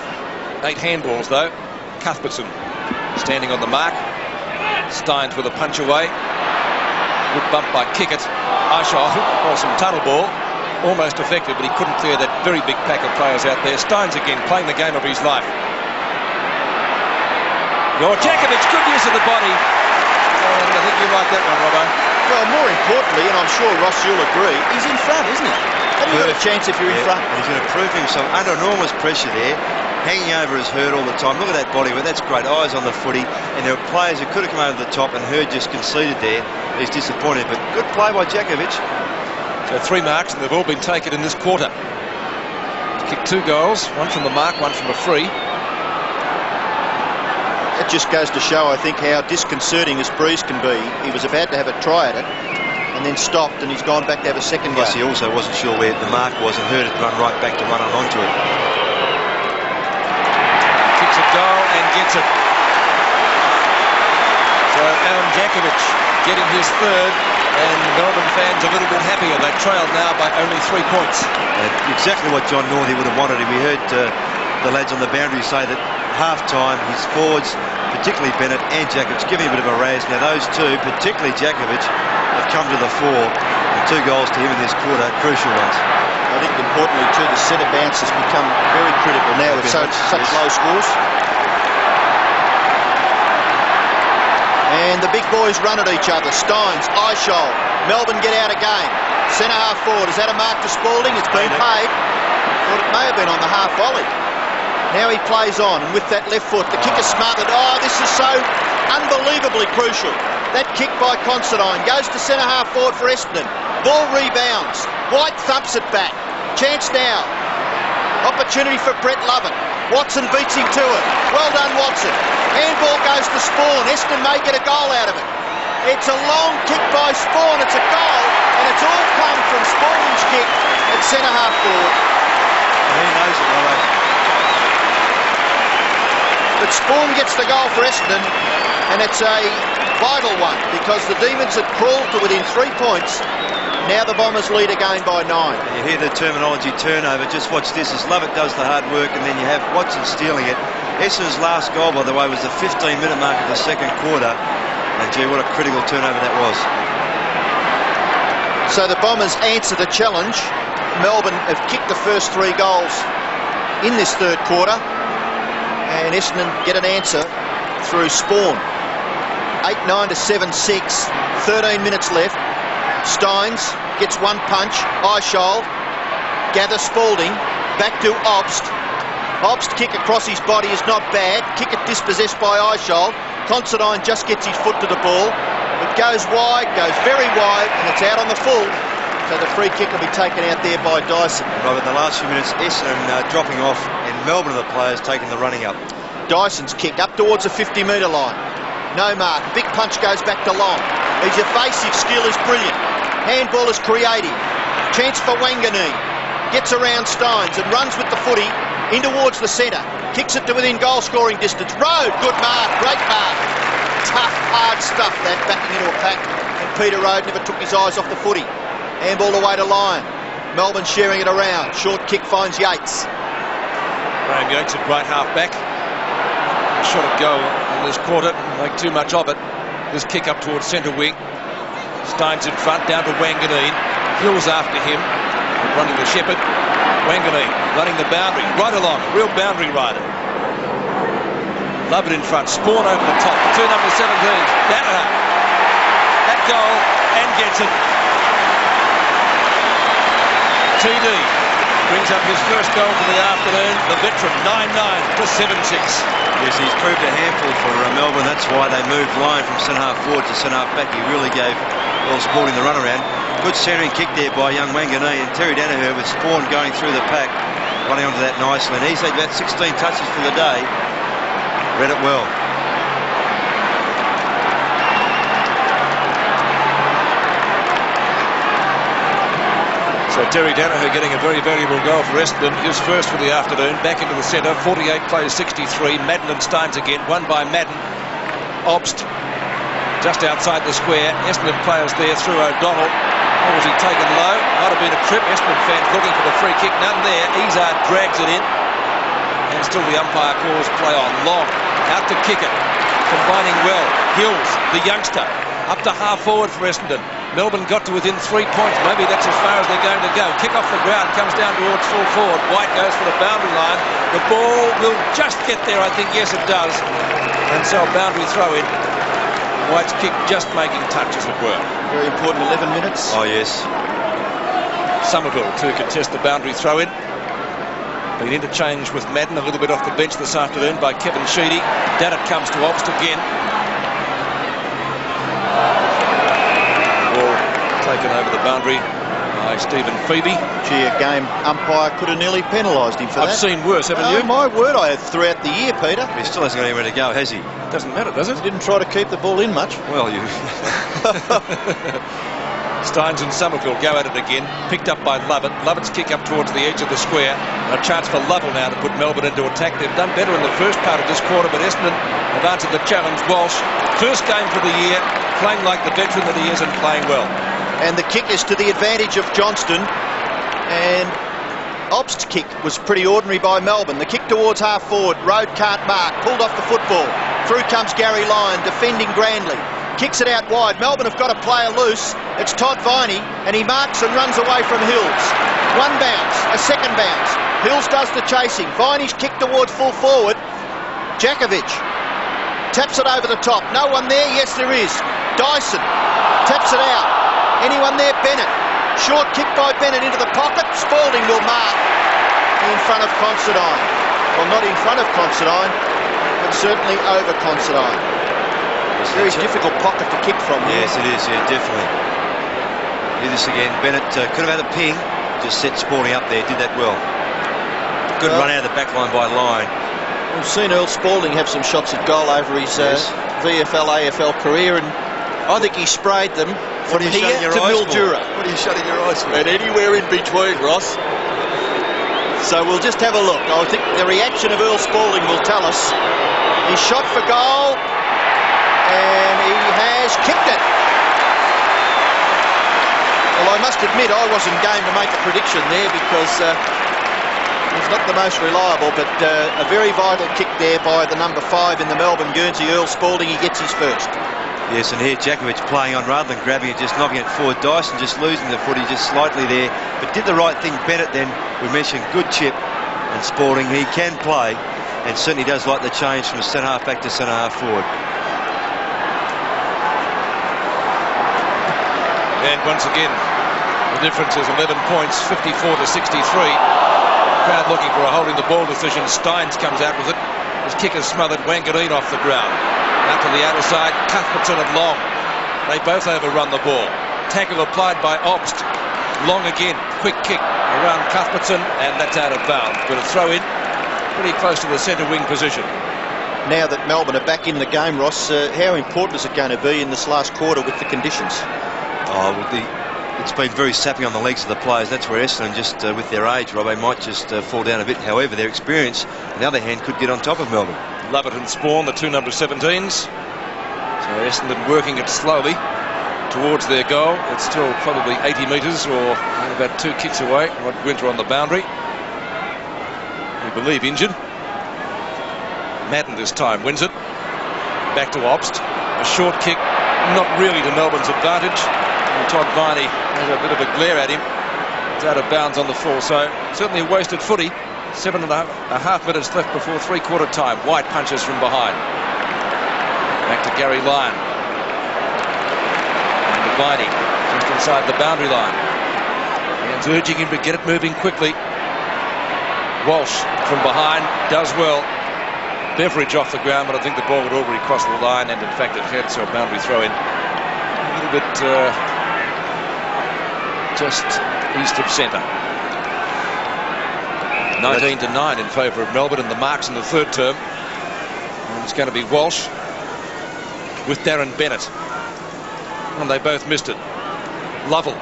8 handballs though. Cuthbertson standing on the mark. Steins with a punch away. Good bump by Kickett. Aishaw, or some tunnel ball. Almost effective, but he couldn't clear that very big pack of players out there. Steins again playing the game of his life. Jorjakovic, good use of the body. And I think you like that one, Robbo. Well, more importantly, and I'm sure, Ross, you'll agree, he's in front, isn't he? Have you got a chance if you're in front? And he's going to prove himself under enormous pressure there. Hanging over his Hurd all the time. Look at that body, well, that's great. Eyes on the footy. And there are players who could have come over the top, and Hurd just conceded there. He's disappointed, but good play by Jakovic. So 3 marks, and they've all been taken in this quarter. He's kicked 2 goals, one from the mark, one from a free. It just goes to show, I think, how disconcerting this breeze can be. He was about to have a try at it and then stopped, and he's gone back to have a second go. Yes, he also wasn't sure where the mark was and Hurd had run right back to run on onto it. Kicks a goal and gets it. So Aaron Jakovic getting his third, and Melbourne fans a little bit happier. They trailed now by only 3 points. Exactly what John Northey would have wanted. We heard the lads on the boundary say that half-time his forwards particularly Bennett and Jakovic, giving a bit of a razz. Now those two, particularly Jakovic, have come to the fore. And 2 goals to him in this quarter, crucial ones. I think importantly too, the centre bounce has become very critical now with such low scores. And the big boys run at each other. Steins, Eichel, Melbourne get out again. Centre half forward, is that a mark to Spalding? It's been paid. Thought it may have been on the half volley. Now he plays on, and with that left foot, the kick is smothered. Oh, this is so unbelievably crucial. That kick by Considine goes to centre half forward for Essendon. Ball rebounds. White thumps it back. Chance now. Opportunity for Brett Lovett. Watson beats him to it. Well done, Watson. Handball goes to Spawn. Essendon may get a goal out of it. It's a long kick by Spawn. It's a goal, and it's all come from Spalding's kick at centre half forward. He knows it, all right. But Spawn gets the goal for Essendon, and it's a vital one because the Demons had crawled to within 3 points. Now the Bombers lead again by 9. You hear the terminology turnover. Just watch this as Lovett does the hard work, and then you have Watson stealing it. Essendon's last goal, by the way, was the 15-minute mark of the second quarter. And gee, what a critical turnover that was. So the Bombers answer the challenge. Melbourne have kicked the first 3 goals in this third quarter, and Essendon get an answer through Spawn. 8-9 to 7-6. 13 minutes left. Steins gets 1 punch. Eichel gathers Spalding. Back to Obst. Obst kick across his body is not bad. Kick it dispossessed by Eichel. Considine just gets his foot to the ball. It goes wide, goes very wide, and it's out on the full. So the free kick will be taken out there by Dyson. Robert, the last few minutes, Essendon dropping off, and Melbourne are the players taking the running up. Dyson's kick up towards the 50-metre line. No mark. Big punch goes back to Long. His evasive skill is brilliant. Handball is creative. Chance for Wanganeen. Gets around Steins and runs with the footy in towards the centre. Kicks it to within goal-scoring distance. Road, good mark, great mark. Tough, hard stuff, that backing into a pack. And Peter Road never took his eyes off the footy. Handball away to Lyon. Melbourne sharing it around. Short kick finds Yates. Graham Yates at right half back. Shot at goal in this quarter. Make too much of it. This kick up towards centre wing. Steins in front, down to Wanganeen. Hills after him, running the shepherd. Wanganeen running the boundary, right along, real boundary rider. Lovett in front, Spawn over the top, to number 17, Danaher. That goal, and gets it. TD brings up his first goal for the afternoon, the veteran, 9-9 to 7-6. Yes, he's proved a handful for Melbourne. That's why they moved Lyon from centre half forward to centre half back. He really gave well Spalding the runaround. Good centering kick there by young Wanganeen, and Terry Danaher with Spawn going through the pack, running onto that nicely. And he's had about 16 touches for the day. Read it well. So Terry Danaher getting a very valuable goal for Essendon. His first for the afternoon. Back into the centre. 48 plays 63. Madden and Steins again. Won by Madden. Obst just outside the square. Essendon players there through O'Donnell. Or was he taken low? Might have been a trip. Essendon fans looking for the free kick. None there. Izard drags it in. And still the umpire calls play on. Long out to kick it. Combining well. Hills, the youngster, up to half forward for Essendon. Melbourne got to within 3 points. Maybe that's as far as they're going to go. Kick off the ground, comes down towards full forward. White goes for the boundary line. The ball will just get there, I think. Yes, it does. And so a boundary throw in. White's kick just making touch, as it were. Very important 11 minutes. Oh, yes. Somerville to contest the boundary throw in. Been interchanged with Madden a little bit off the bench this afternoon by Kevin Sheedy. Down it comes to Obst again. Ball taken over the boundary by Stephen Phoebe. Gee, a game umpire could have nearly penalised him for that. I've seen worse, haven't you? My word, I have throughout the year, Peter. He still hasn't got anywhere to go, has he? Doesn't matter, does it? He didn't try to keep the ball in much. Well, you... Steins and Somerville go at it again, picked up by Lovett. Lovett's kick up towards the edge of the square. A chance for Lovell now to put Melbourne into attack. They've done better in the first part of this quarter, but Essendon have answered the challenge. Walsh, first game for the year, playing like the veteran that he is and playing well. And the kick is to the advantage of Johnston. And Obst's kick was pretty ordinary by Melbourne. The kick towards half forward, Road can't mark, pulled off the football. Through comes Gary Lyon, defending grandly. Kicks it out wide. Melbourne have got a player loose. It's Todd Viney, and he marks and runs away from Hills. One bounce, a second bounce. Hills does the chasing. Viney's kicked towards full forward. Jakovic taps it over the top. No one there? Yes, there is. Dyson taps it out. Anyone there? Bennett. Short kick by Bennett into the pocket. Spalding will mark in front of Considine. Well, not in front of Considine, but certainly over Considine. It's a very difficult pocket to kick from. Yes, it is, yeah, definitely. Do this again. Bennett could have had a ping, just set Spalding up there, did that well. Good run out of the back line by Lyon. We've seen Earl Spalding have some shots at goal over his VFL, AFL career, and I think he sprayed them from here to Mildura. What are you shutting your eyes for? And anywhere in between, Ross. So we'll just have a look. I think the reaction of Earl Spalding will tell us. He shot for goal, and he has kicked it. Well, I must admit I wasn't game to make a prediction there because he's not the most reliable, but a very vital kick there by the number 5 in the Melbourne Guernsey, Earl Spalding. He gets his first. Yes, and here Jakovic playing on rather than grabbing it, just knocking it forward. Dyson just losing the footy just slightly there, but did the right thing. Bennett then, we mentioned, good chip, and Spalding, he can play, and certainly does like the change from centre half back to centre half forward. And once again, the difference is 11 points, 54 to 63. Crowd looking for a holding the ball decision. Steins comes out with it. His kick is smothered. Wanganeen off the ground. Out to the outer side, Cuthbertson and Long. They both overrun the ball. Tackle applied by Obst. Long again, quick kick around Cuthbertson, and that's out of bounds. But a throw in, pretty close to the centre wing position. Now that Melbourne are back in the game, Ross, how important is it going to be in this last quarter with the conditions? Oh, it's been very sapping on the legs of the players. That's where Essendon, just with their age, Rob, they might just fall down a bit. However, their experience, on the other hand, could get on top of Melbourne. Lovett and Spawn, the two number 17s. So Essendon working it slowly towards their goal. It's still probably 80 metres or about 2 kicks away. Rod Winter on the boundary. We believe injured. Madden this time wins it. Back to Obst. A short kick, not really to Melbourne's advantage. And Todd Viney has a bit of a glare at him. It's out of bounds on the full, so certainly a wasted footy. 7.5 minutes left before three-quarter time. White punches from behind. Back to Gary Lyon. And to Viney, just inside the boundary line. He's urging him to get it moving quickly. Walsh from behind does well. Beveridge off the ground, but I think the ball had already crossed the line, and in fact it had, so a boundary throw in. A little bit just east of centre. 19 to 9 in favour of Melbourne, and the marks in the third term. And it's going to be Walsh with Darren Bennett. And they both missed it. Lovell,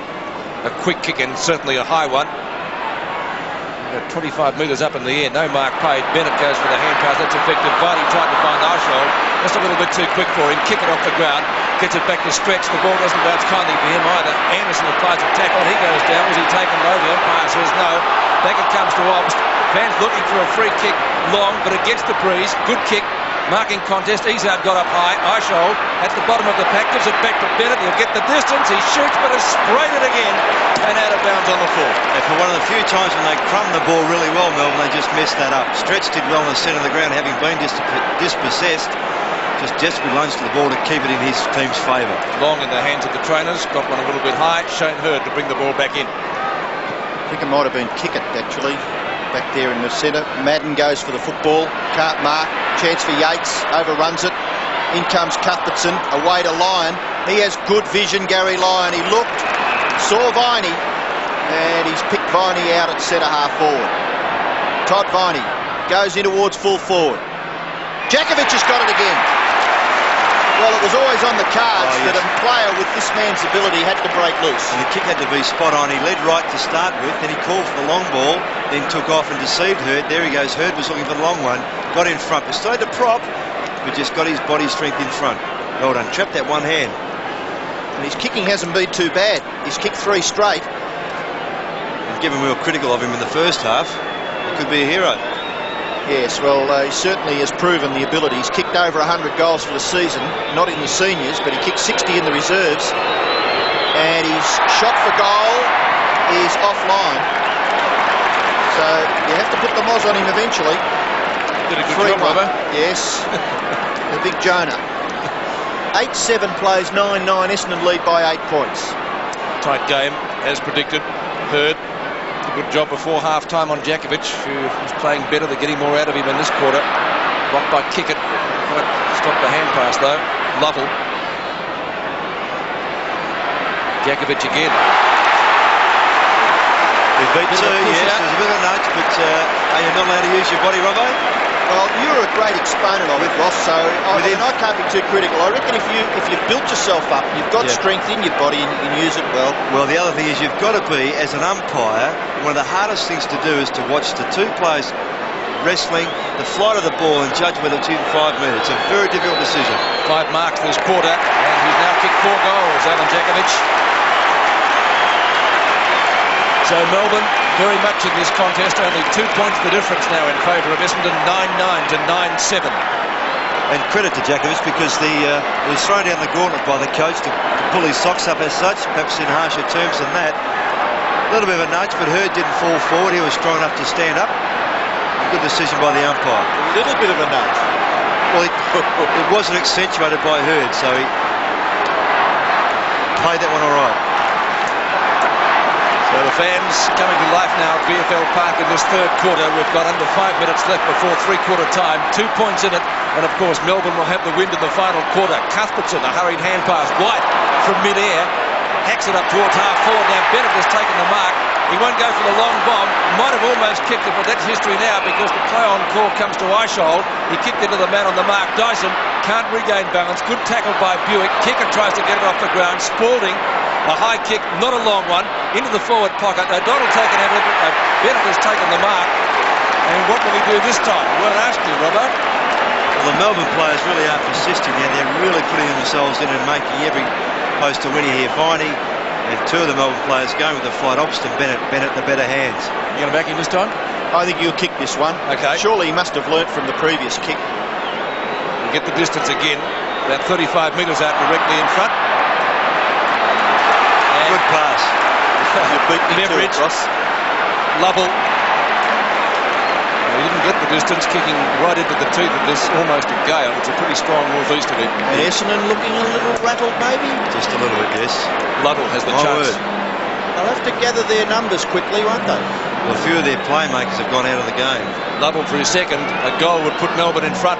a quick kick and certainly a high one. 25 metres up in the air, no mark paid. Bennett goes for the hand pass, that's effective. Viney tried to find Arshold, just a little bit too quick for him. Kick it off the ground, gets it back to Stretch. The ball doesn't bounce kindly for him either. Anderson applies a tackle, he goes down. Was he taken low? The umpire says no. Back it comes to Obst. Fans looking for a free kick, Long, but against the breeze. Good kick. Marking contest, Izard got up high. Arshold at the bottom of the pack, gives it back to Bennett. He'll get the distance, he shoots, but has sprayed it again and out of bounds on the full. And for one of the few times when they crumbed the ball really well, Melbourne, they just messed that up. Stretch did well in the centre of the ground, having been dispossessed. Just desperately lunged to the ball to keep it in his team's favour. Long in the hands of the trainers, got one a little bit high. Shane Hurd to bring the ball back in. I think it might have been Kickett, actually. Back there in the centre. Madden goes for the football. Can't mark. Chance for Yates. Overruns it. In comes Cuthbertson. Away to Lyon. He has good vision, Gary Lyon. He looked, saw Viney, and he's picked Viney out at centre half forward. Todd Viney goes in towards full forward. Jakovic has got it again. Well, it was always on the cards that a player with this man's ability had to break loose. And the kick had to be spot on. He led right to start with, then he called for the long ball, then took off and deceived Hurd. There he goes. Hurd was looking for the long one. Got in front. Decided to prop, but just got his body strength in front. Well done. Trapped that one hand. And his kicking hasn't been too bad. He's kicked 3 straight. And given we were critical of him in the first half, he could be a hero. Yes, well, he certainly has proven the ability. He's kicked over 100 goals for the season, not in the seniors, but he kicked 60 in the reserves. And his shot for goal is offline. So you have to put the moz on him eventually. Did a good job, Robert. Yes. The big Jonah. 8-7 plays 9-9. Essendon lead by 8 points. Tight game, as predicted. Hurd. Good job before half-time on Djakovic, who was playing better. They're getting more out of him in this quarter. Blocked by Kickett. Stopped the hand pass, though. Lovell. Djakovic again. We've beat two, yes. There's a bit of a nudge, but are you not allowed to use your body, Robbo? Well, you're a great exponent of it, Ross, so I can't be too critical. I reckon if you've built yourself up, you've got strength in your body and you can use it well. Well, the other thing is you've got to be, as an umpire, one of the hardest things to do is to watch the two players wrestling, the flight of the ball, and judge whether it's in 5 minutes. It's a very difficult decision. 5 marks this quarter, and he's now kicked 4 goals, Alan Djakovic. So Melbourne very much in this contest, only 2 points the difference now in favour of Essendon, 9-9 to 9-7. And credit to Djakovic, because he was thrown down the gauntlet by the coach to pull his socks up as such, perhaps in harsher terms than that. A little bit of a nudge, but Hurd didn't fall forward. He was strong enough to stand up. Good decision by the umpire. A little bit of a nudge. Well, it wasn't accentuated by Hurd, so he played that one all right. So the fans coming to life now at VFL Park in this third quarter. We've got under 5 minutes left before three-quarter time. 2 points in it, and of course Melbourne will have the wind in the final quarter. Cuthbertson, a hurried hand pass. White from mid-air hacks it up towards half-forward. Now Bennett has taken the mark. He won't go for the long bomb. Might have almost kicked it, but that's history now because the play-on call comes to Eishold. He kicked into the man on the mark. Dyson can't regain balance. Good tackle by Buick. Kicker tries to get it off the ground. Spalding, a high kick, not a long one, into the forward pocket. O'Donnell taken out of it. Bennett has taken the mark. And what will he do this time? Well, ask you, Robert. Well, the Melbourne players really are persisting there. They're really putting themselves in and making every post a winner here. Viney and 2 of the Melbourne players going with the flight opposite Bennett. Bennett the better hands. You going to back him this time? I think he'll kick this one. Okay. Surely he must have learnt from the previous kick. We'll get the distance again. About 35 metres out directly in front. And good pass. You beat me to it, Beveridge. Ross. Lovell. He didn't get the distance, kicking right into the teeth of this almost a gale. It's a pretty strong northeasterly. And Essendon looking a little rattled, maybe? Just a little bit, yes. Lovell has the My chance. word. They'll have to gather their numbers quickly, won't they? Well, a few of their playmakers have gone out of the game. Lovell for his second. A goal would put Melbourne in front.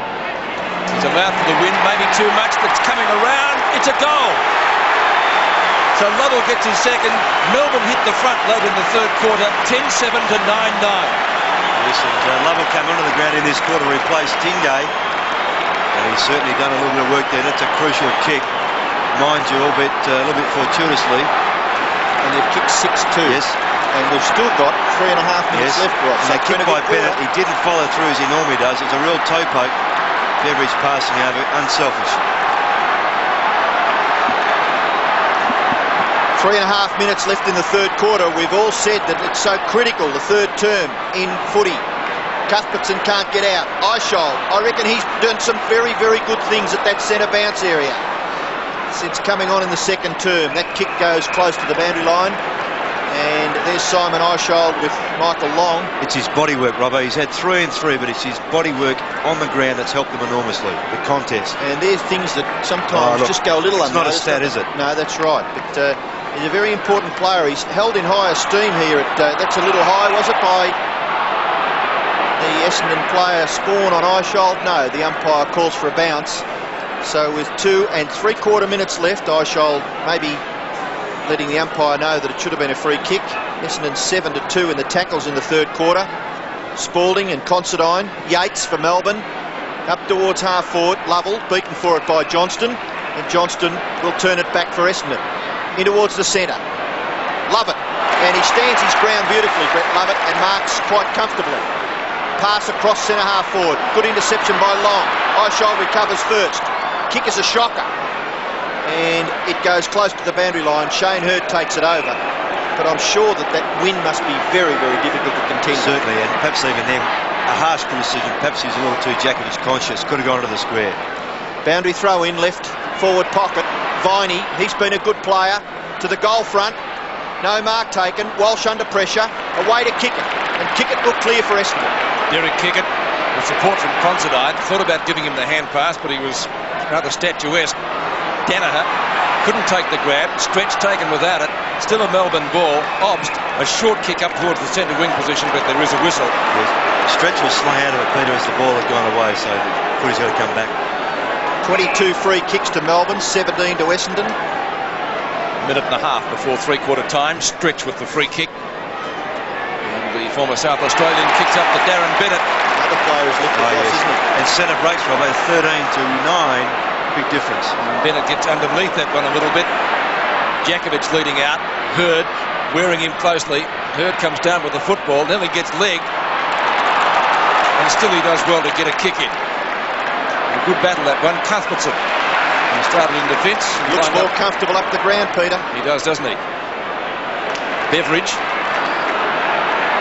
He's allowed for the win, maybe too much, but it's coming around. It's a goal. So Lovell gets his second. Melbourne hit the front late in the third quarter, 10-7 to 9-9. Yes, and Lovell came onto the ground in this quarter, replaced Tingay, and he's certainly done a little bit of work there. That's a crucial kick, mind you, albeit a little bit fortuitously. And they've kicked 6-2. Yes. And we've still got 3.5 minutes left, Ross. And they kicked by Bennett. He didn't follow through as he normally does. It's a real toe poke. Beveridge passing over, unselfish. 3.5 minutes left in the third quarter. We've all said that it's so critical, the third term in footy. Cuthbertson can't get out. Eishold, I reckon he's done some very, very good things at that centre bounce area since coming on in the second term. That kick goes close to the boundary line. And there's Simon Eishold with Michael Long. It's his body work, Robbo. He's had 3 and 3, but it's his body work on the ground that's helped him enormously, the contest. And there's things that sometimes just go a little unnoticed. It's not a stat, is it? No, that's right. But he's a very important player. He's held in high esteem here. That's a little high, was it, by the Essendon player Spawn on Eishold? No, the umpire calls for a bounce. So with 2 3/4 minutes left, Eishold maybe letting the umpire know that it should have been a free kick. Essendon 7-2 in the tackles in the third quarter. Spalding and Considine. Yates for Melbourne. Up towards half forward. Lovell beaten for it by Johnston. And Johnston will turn it back for Essendon. In towards the centre. Lovett. And he stands his ground beautifully, Brett Lovett, and marks quite comfortably. Pass across centre half forward. Good interception by Long. Eishold recovers first. Kick is a shocker. And it goes close to the boundary line. Shane Hurd takes it over. But I'm sure that wind must be very, very difficult to contend. Certainly, and perhaps even then, a harsh criticism. Perhaps he's a little too Djakovic conscious. Could have gone to the square. Boundary throw in, left forward pocket. Viney, he's been a good player. To the goal front. No mark taken. Walsh under pressure. Away to Kickett. And Kickett will clear for Essendon. Derek Kickett, with support from Considine, thought about giving him the hand pass, but he was rather statuesque. Danaher couldn't take the grab. Stretch taken without it. Still a Melbourne ball. Obst, a short kick up towards the centre wing position, but there is a whistle. Yes. Stretch was slung out of it, Peter, as the ball had gone away, so Footy's got to come back. 22 free kicks to Melbourne, 17 to Essendon. Minute and a half before three-quarter time. Stretch with the free kick. And the former South Australian kicks up to Darren Bennett. Another player who's lifted off, isn't he? And centre breaks from about 13 to 9. Big difference. And Bennett gets underneath that one a little bit. Djakovic leading out. Hurd wearing him closely. Hurd comes down with the football. Then he gets leg. And still he does well to get a kick in. A good battle that one. Cuthbertson. He started in defence. Looks more comfortable up the ground, Peter. He does, doesn't he? Beveridge.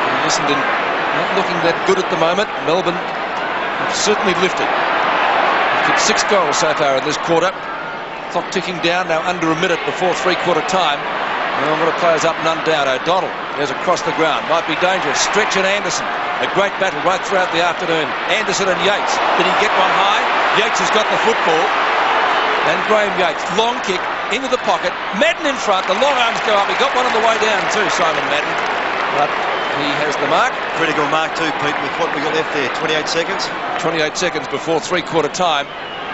And Essendon not looking that good at the moment. Melbourne have certainly lifted. They've kicked 6 goals so far in this quarter. Clock ticking down now, under a minute before three-quarter time. And one of the players up and down. O'Donnell. There's across the ground. Might be dangerous. Stretch and Anderson. A great battle right throughout the afternoon. Anderson and Yates. Did he get one high? Yates has got the football. And Graham Yates, long kick into the pocket. Madden in front, the long arms go up. He got one on the way down too, Simon Madden. But he has the mark. Critical mark too, Pete, with what we got left there. 28 seconds. 28 seconds before three-quarter time.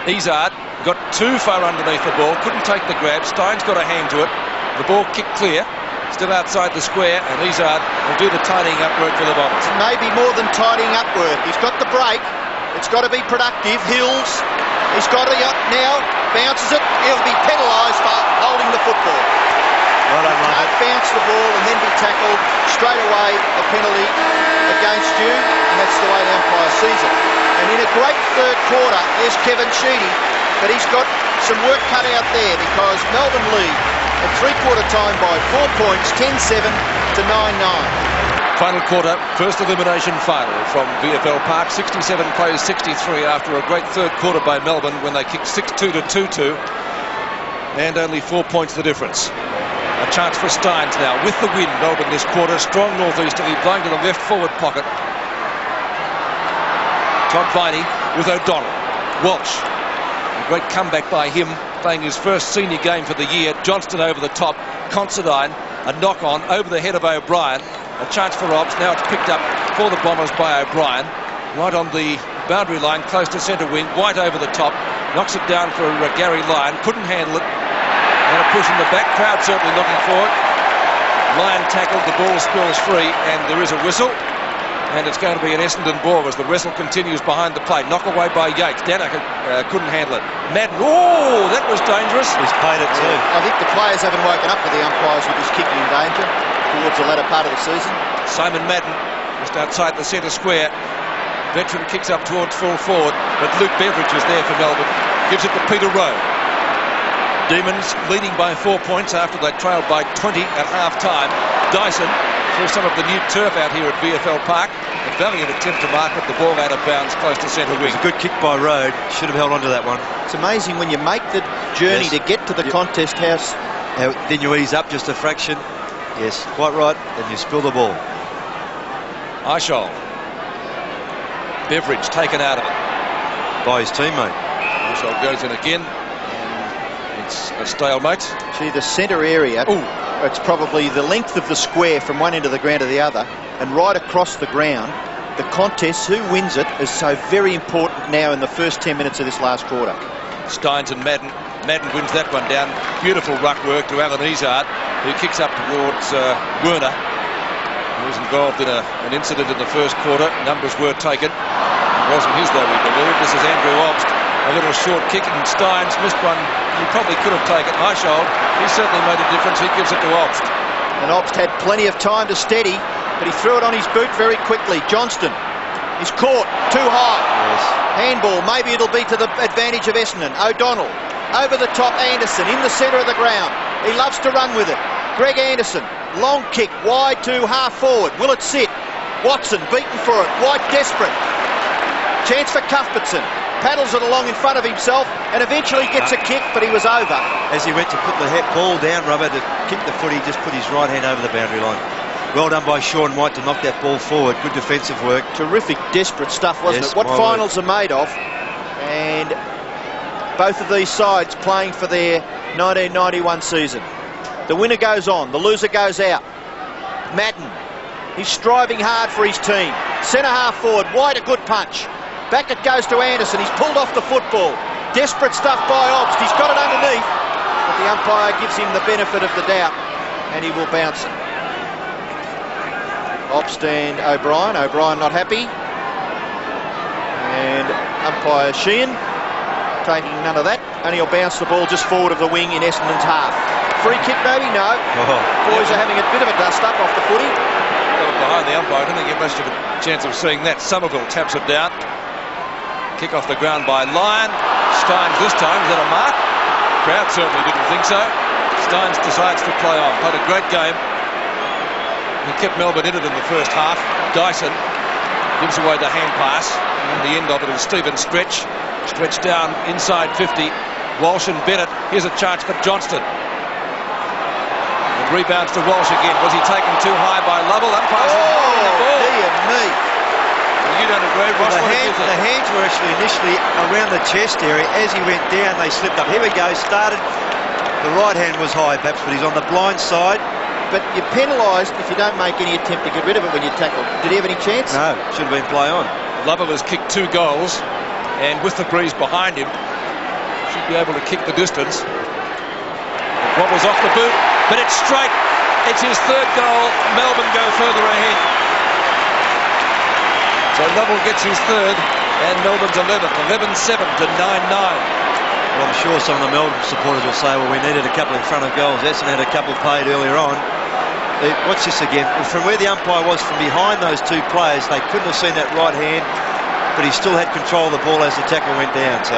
Izzard got too far underneath the ball, couldn't take the grab. Stein's got a hand to it. The ball kicked clear, still outside the square, and Izzard will do the tidying up work for the Bombers. Maybe more than tidying up work. He's got the break. It's got to be productive. Hills, he's got it up now. Bounces it. He'll be penalised for holding the football. Well done, Can't bounce the ball and then be tackled straight away. A penalty against you, and that's the way the umpire sees it. And in a great third quarter, there's Kevin Sheedy, but he's got some work cut out there because Melbourne lead at three-quarter time by 4 points, 10-7 to 9-9. Final quarter, first elimination final from VFL Park. 67 plays 63 after a great third quarter by Melbourne when they kicked 6-2 to 2-2. And only 4 points the difference. A chance for Steins now with the win. Melbourne this quarter, strong northeasterly, blowing to the left forward pocket. Todd Viney with O'Donnell. Walsh, a great comeback by him, playing his first senior game for the year. Johnston over the top. Considine, a knock on over the head of O'Brien. A chance for Obst. Now it's picked up for the Bombers by O'Brien. Right on the boundary line, close to centre wing. White over the top. Knocks it down for Gary Lyon. Couldn't handle it. And a push in the back. Crowd certainly looking for it. Lyon tackled. The ball spills free. And there is a whistle. And it's going to be an Essendon ball as the wrestle continues behind the plate. Knock away by Yates. Danaher couldn't handle it. Madden. Oh, that was dangerous. He's paid it too. I think the players haven't woken up with the umpires with this kicking in danger towards the latter part of the season. Simon Madden just outside the centre square. Veteran kicks up towards full forward, but Luke Beveridge is there for Melbourne. Gives it to Peter Rowe. Demons leading by 4 points after they trailed by 20 at half-time. Dyson through some of the new turf out here at VFL Park. A valiant attempt to mark it, the ball out of bounds close to centre wing. It was a good kick by Rowe. Should have held on to that one. It's amazing when you make the journey to get to the contest house. Then you ease up just a fraction. Yes, quite right. Then you spill the ball. Eichel. Beveridge taken out of it by his teammate. Eichel goes in again. And it's a stalemate. Gee, the centre area. Ooh. It's probably the length of the square from one end of the ground to the other, and right across the ground. The contest, who wins it, is so very important now in the first 10 minutes of this last quarter. Steins and Madden. Madden wins that one down. Beautiful ruck work to Alan Izzard, who kicks up towards Werner, who was involved in an incident in the first quarter. Numbers were taken. It wasn't his, though, we believe. This is Andrew Obst. A little short kick, and Steins missed one. He probably could have taken Eichel. He certainly made a difference. He gives it to Obst. And Obst had plenty of time to steady, but he threw it on his boot very quickly. Johnston is caught too high. Yes. Handball. Maybe it'll be to the advantage of Essendon. O'Donnell over the top. Anderson in the centre of the ground. He loves to run with it. Greg Anderson, long kick wide to half forward. Will it sit? Watson beaten for it. White desperate. Chance for Cuthbertson. Paddles it along in front of himself and eventually gets a kick, but he was over. As he went to put the ball down, Rubber, to kick the foot, he just put his right hand over the boundary line. Well done by Sean White to knock that ball forward. Good defensive work. Terrific, desperate stuff, wasn't Yes, it? What my finals are made of. And both of these sides playing for their 1991 season. The winner goes on, the loser goes out. Madden, he's striving hard for his team. Centre half forward, White a good punch. Back it goes to Anderson, he's pulled off the football. Desperate stuff by Obst, he's got it underneath. But the umpire gives him the benefit of the doubt and he will bounce it. Obst and O'Brien. O'Brien not happy. And umpire Sheehan taking none of that. And he'll bounce the ball just forward of the wing in Essendon's half. Free kick maybe? No. Boys are having a bit of a dust-up off the footy. Behind the umpire, I don't think you have much of a chance of seeing that. Somerville taps it down. Kick off the ground by Lyon. Steins this time, is that a mark? Crowd certainly didn't think so. Steins decides to play on. Played a great game. He kept Melbourne in it in the first half. Dyson gives away the hand pass. And the end of it is Stephen Stretch. Stretch down inside 50. Walsh and Bennett. Here's a chance for Johnston. And rebounds to Walsh again. Was he taken too high by Lovell? Umpires holding the ball. Dear me. You don't agree, Ross? The hands were actually initially around the chest area. As he went down, they slipped up. Here we go, started. The right hand was high, perhaps, but he's on the blind side. But you're penalised if you don't make any attempt to get rid of it when you tackle. Did he have any chance? No, should have been play on. Lovell has kicked 2 goals, and with the breeze behind him, should be able to kick the distance. What was off the boot, but it's straight. It's his 3rd goal. Melbourne go further ahead. So Lovell gets his 3rd, and Melbourne's 11th. 11-7 to 9-9. Well, I'm sure some of the Melbourne supporters will say, well, we needed a couple in front of goals. Essendon had a couple paid earlier on. Watch this again. From where the umpire was, from behind those 2 players, they couldn't have seen that right hand, but he still had control of the ball as the tackle went down. So,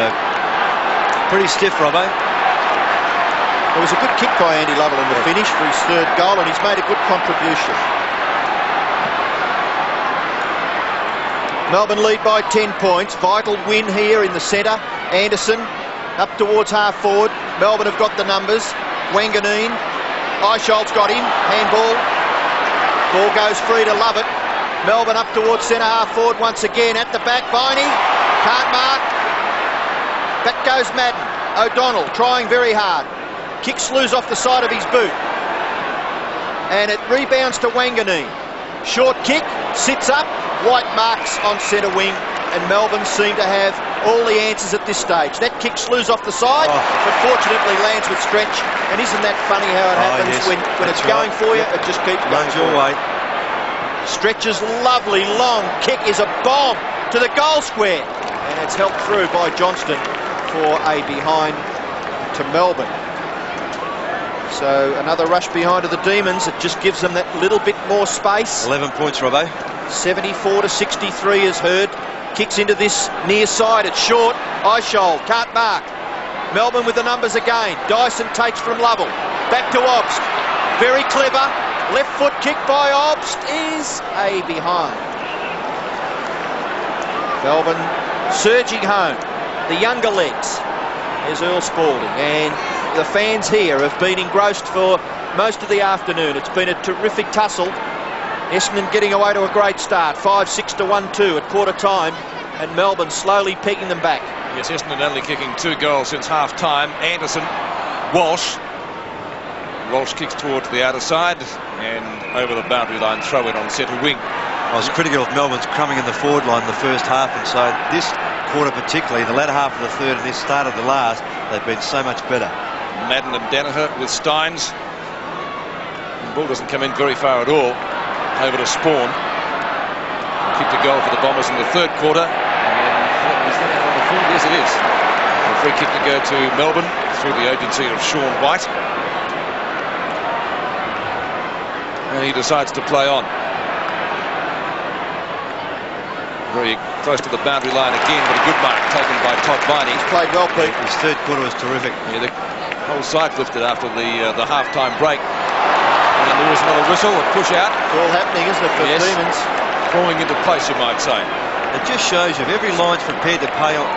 pretty stiff, Robbo. It was a good kick by Andy Lovell in the finish for his 3rd goal, and he's made a good contribution. Melbourne lead by 10 points. Vital win here in the centre. Anderson up towards half forward. Melbourne have got the numbers. Wanganeen. Eichelt's got him. Handball. Ball goes free to Lovett. Melbourne up towards centre half forward once again. At the back, Viney. Can't mark. Back goes Madden. O'Donnell trying very hard. Kicks loose off the side of his boot. And it rebounds to Wanganeen. Short kick. Sits up. White marks on centre wing, and Melbourne seem to have all the answers at this stage. That kick slews off the side, but fortunately lands with Stretch. And isn't that funny how it happens? Yes, when it's going for you, it just keeps going your way. Stretch's lovely long kick is a bomb to the goal square, and it's helped through by Johnston for a behind to Melbourne. So another rush behind of the Demons. It just gives them that little bit more space. 11 points, Robbo. 74 to 63 is Hurd. Kicks into this near side. It's short. Eichel can't mark. Melbourne with the numbers again. Dyson takes from Lovell. Back to Obst. Very clever. Left foot kick by Obst is a behind. Melbourne surging home. The younger legs. There's Earl Spalding. And the fans here have been engrossed for most of the afternoon. It's been a terrific tussle. Essendon getting away to a great start. 5-6 to 1-2 at quarter time. And Melbourne slowly pegging them back. Yes, Essendon only kicking 2 goals since half time. Anderson, Walsh. Walsh kicks towards the outer side and over the boundary line, throw in on centre wing. I was critical of Melbourne's crumbing in the forward line in the first half, and so this quarter particularly, the latter half of the 3rd and this start of the last, they've been so much better. Madden and Danaher with Steins. The ball doesn't come in very far at all. Over to Spawn. Kicked a goal for the Bombers in the 3rd quarter. And is that out on the field? Yes, it is. A free kick to go to Melbourne through the agency of Sean White. And he decides to play on. Very close to the boundary line again, but a good mark taken by Todd Viney. He's played well, Pete. His 3rd quarter was terrific. Yeah, the whole side lifted after the half-time break. And there was another whistle, a push out. It's all happening, isn't it, for the Demons? falling into place, you might say. It just shows you if every line's prepared to play on,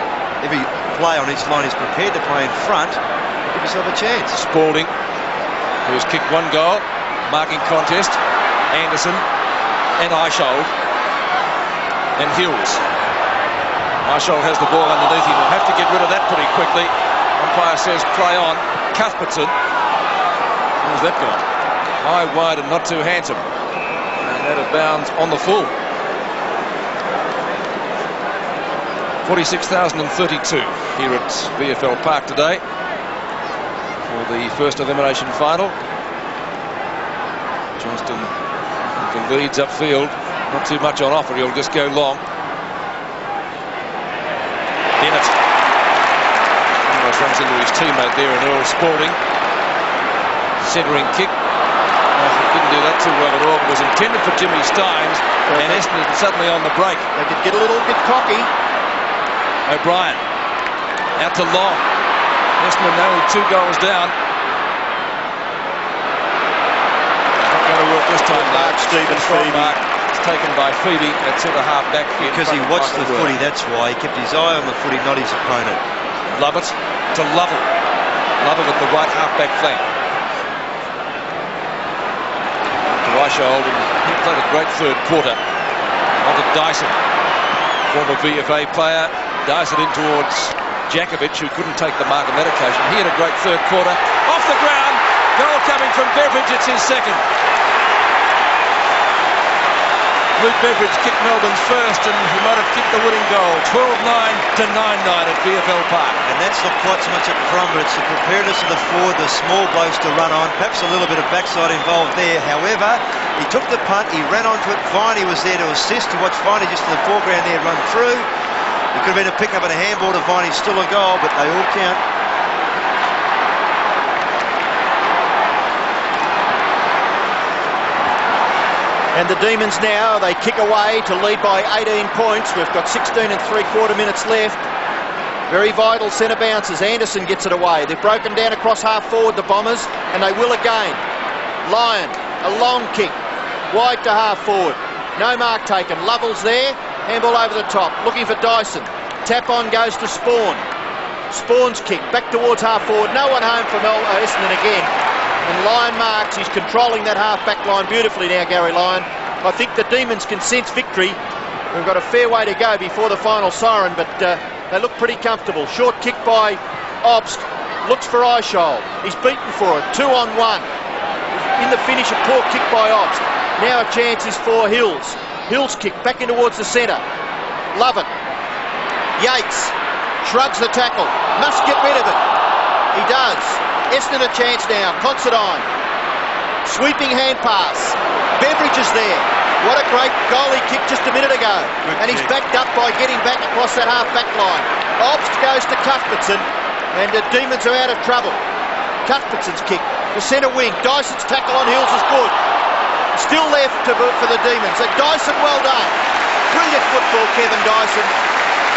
every player on each line is prepared to play in front, give yourself a chance. Spalding, who's kicked one goal, marking contest, Anderson and Eichhold and Hills. Eichhold has the ball underneath him. We'll have to get rid of that pretty quickly. Umpire says play on. Cuthbertson. Where's that gone? High, wide and not too handsome. And out of bounds on the full. 46,032 here at VFL Park today for the first elimination final. Johnston leads upfield, not too much on offer, he'll just go long. Dennett almost runs into his teammate there in Earl Spalding. Centering kick. Didn't do that too well at all. It was intended for Jimmy Steins, and Essendon suddenly on the break. They could get a little bit cocky. O'Brien out to Long. Essendon only 2 goals down. Not going to work this time. Mark Stevens, mark. It's taken by Phoebe at centre half back. Because he watched the footy, that's why. He kept his eye on the footy, not his opponent. Lovett to Lovell. Lovell at the right half back flank. To Eichhold, and he played a great third quarter. On to Dyson, former VFA player. Dyson in towards Jakovic, who couldn't take the mark on that occasion. He had a great third quarter. Off the ground. Goal coming from Beveridge. It's his second. Luke Beveridge kicked Melbourne's first, and he might have kicked the winning goal. 12-9 to 9-9 at VFL Park. And that's not quite so much up front, but it's the preparedness of the forward, the small blokes to run on. Perhaps a little bit of backside involved there. However, he took the punt, he ran onto it. Viney was there to assist, to watch Viney just in the foreground there run through. It could have been a pick-up and a handball to Viney, still a goal, but they all count. And the Demons now, they kick away to lead by 18 points. We've got 16 3/4 minutes left. Very vital centre bounces. Anderson gets it away. They've broken down across half forward, the Bombers, and they will again. Lyon, a long kick, wide to half forward. No mark taken. Lovell's there. Handball over the top. Looking for Dyson. Tap on goes to Spawn. Spawn's kick back towards half forward. No one home from Essendon again. And Lyon marks. He's controlling that half-back line beautifully now, Gary Lyon. I think the Demons can sense victory. We've got a fair way to go before the final siren, but they look pretty comfortable. Short kick by Obst. Looks for Eichhold. He's beaten for it. 2-on-1. In the finish, a poor kick by Obst. Now a chance is for Hills. Hills kick back in towards the centre. Lovett. Yates shrugs the tackle. Must get rid of it. He does. Essendon a chance now. Considine. Sweeping hand pass. Beveridge is there. What a great goal he kicked just a minute ago. And he's backed up by getting back across that half-back line. Obst goes to Cuthbertson. And the Demons are out of trouble. Cuthbertson's kick. The centre wing. Dyson's tackle on Hills is good. Still left for the Demons. And Dyson, well done. Brilliant football, Kevin Dyson.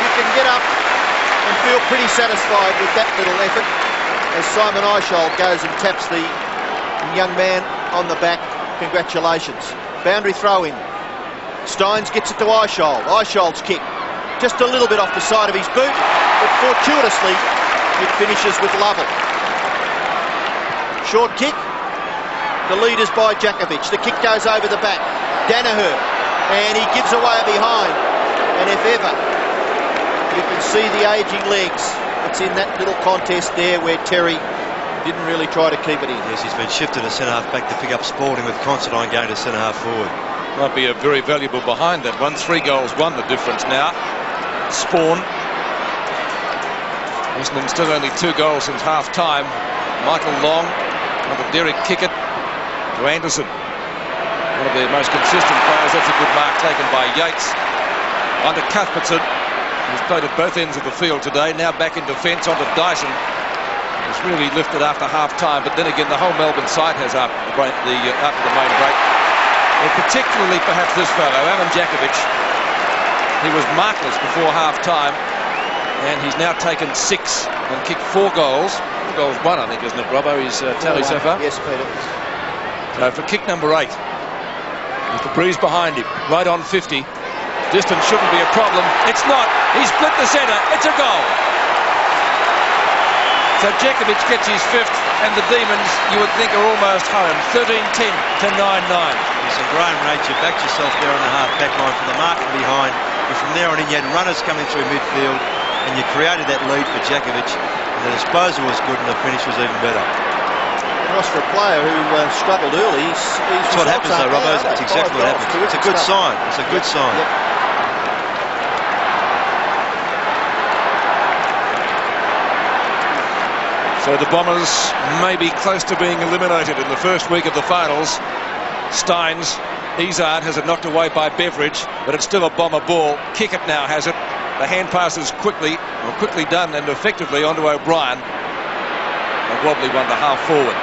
You can get up and feel pretty satisfied with that little effort as Simon Eichhold goes and taps the young man on the back. Congratulations. Boundary throw in. Steins gets it to Eichhold. Eichhold's kick. Just a little bit off the side of his boot, but fortuitously it finishes with Lovell. Short kick. The lead is by Jakovic. The kick goes over the back. Danaher. And he gives away behind. And if ever you can see the ageing legs, it's in that little contest there where Terry didn't really try to keep it in. Yes, he's been shifted to centre half back to pick up Spalding, with Considine going to centre half forward. Might be a very valuable behind that one. 3 goals, 1 the difference now. Spawn. Essendon still only 2 goals since half time. Michael Long. Another Derek Kickett to Anderson. One of their most consistent players. That's a good mark taken by Yates. Onto Cuthbertson. He's played at both ends of the field today. Now back in defence onto Dyson. He's really lifted after half-time, but then again, the whole Melbourne side has after the main break. And particularly, perhaps, this fellow, Alan Jakovic. He was markless before half-time, and he's now taken 6 and kicked 4 goals. 4 goals, 1, I think, isn't it, Robbo? His tally so far? Yes, Peter. So for kick number 8. With the breeze behind him, right on 50. Distance shouldn't be a problem. It's not. He's split the centre. It's a goal. So Djakovic gets his 5th, and the Demons, you would think, are almost home. 13-10 to 9-9. It's a Graham Raich, you backed yourself there on the half-back line from the mark from behind. And from there on in, you had runners coming through midfield, and you created that lead for Djakovic. And the disposal was good, and the finish was even better. Ross, for a player who struggled early, that's what happens though, Robbo. That's exactly what happens. It's a good sign. It's a good sign. Yep. So the Bombers may be close to being eliminated in the first week of the finals. Steins, Izzard has it knocked away by Beveridge, but it's still a Bomber ball. Kickett now has it. The hand passes quickly done and effectively onto O'Brien. A wobbly one to half forward.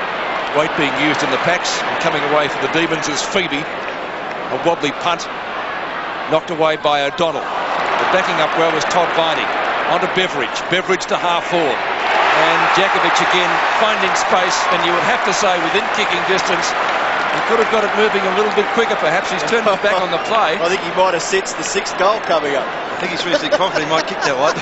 Weight being used in the packs, and coming away for the Demons is Phoebe. A wobbly punt, knocked away by O'Donnell. The backing up well was Todd Viney. Onto Beveridge. Beveridge to half forward. And Djakovic again finding space, and you would have to say within kicking distance, he could have got it moving a little bit quicker. Perhaps he's turned his back on the play. I think he might have sensed the 6th goal coming up. I think he's reasonably confident he might kick that one.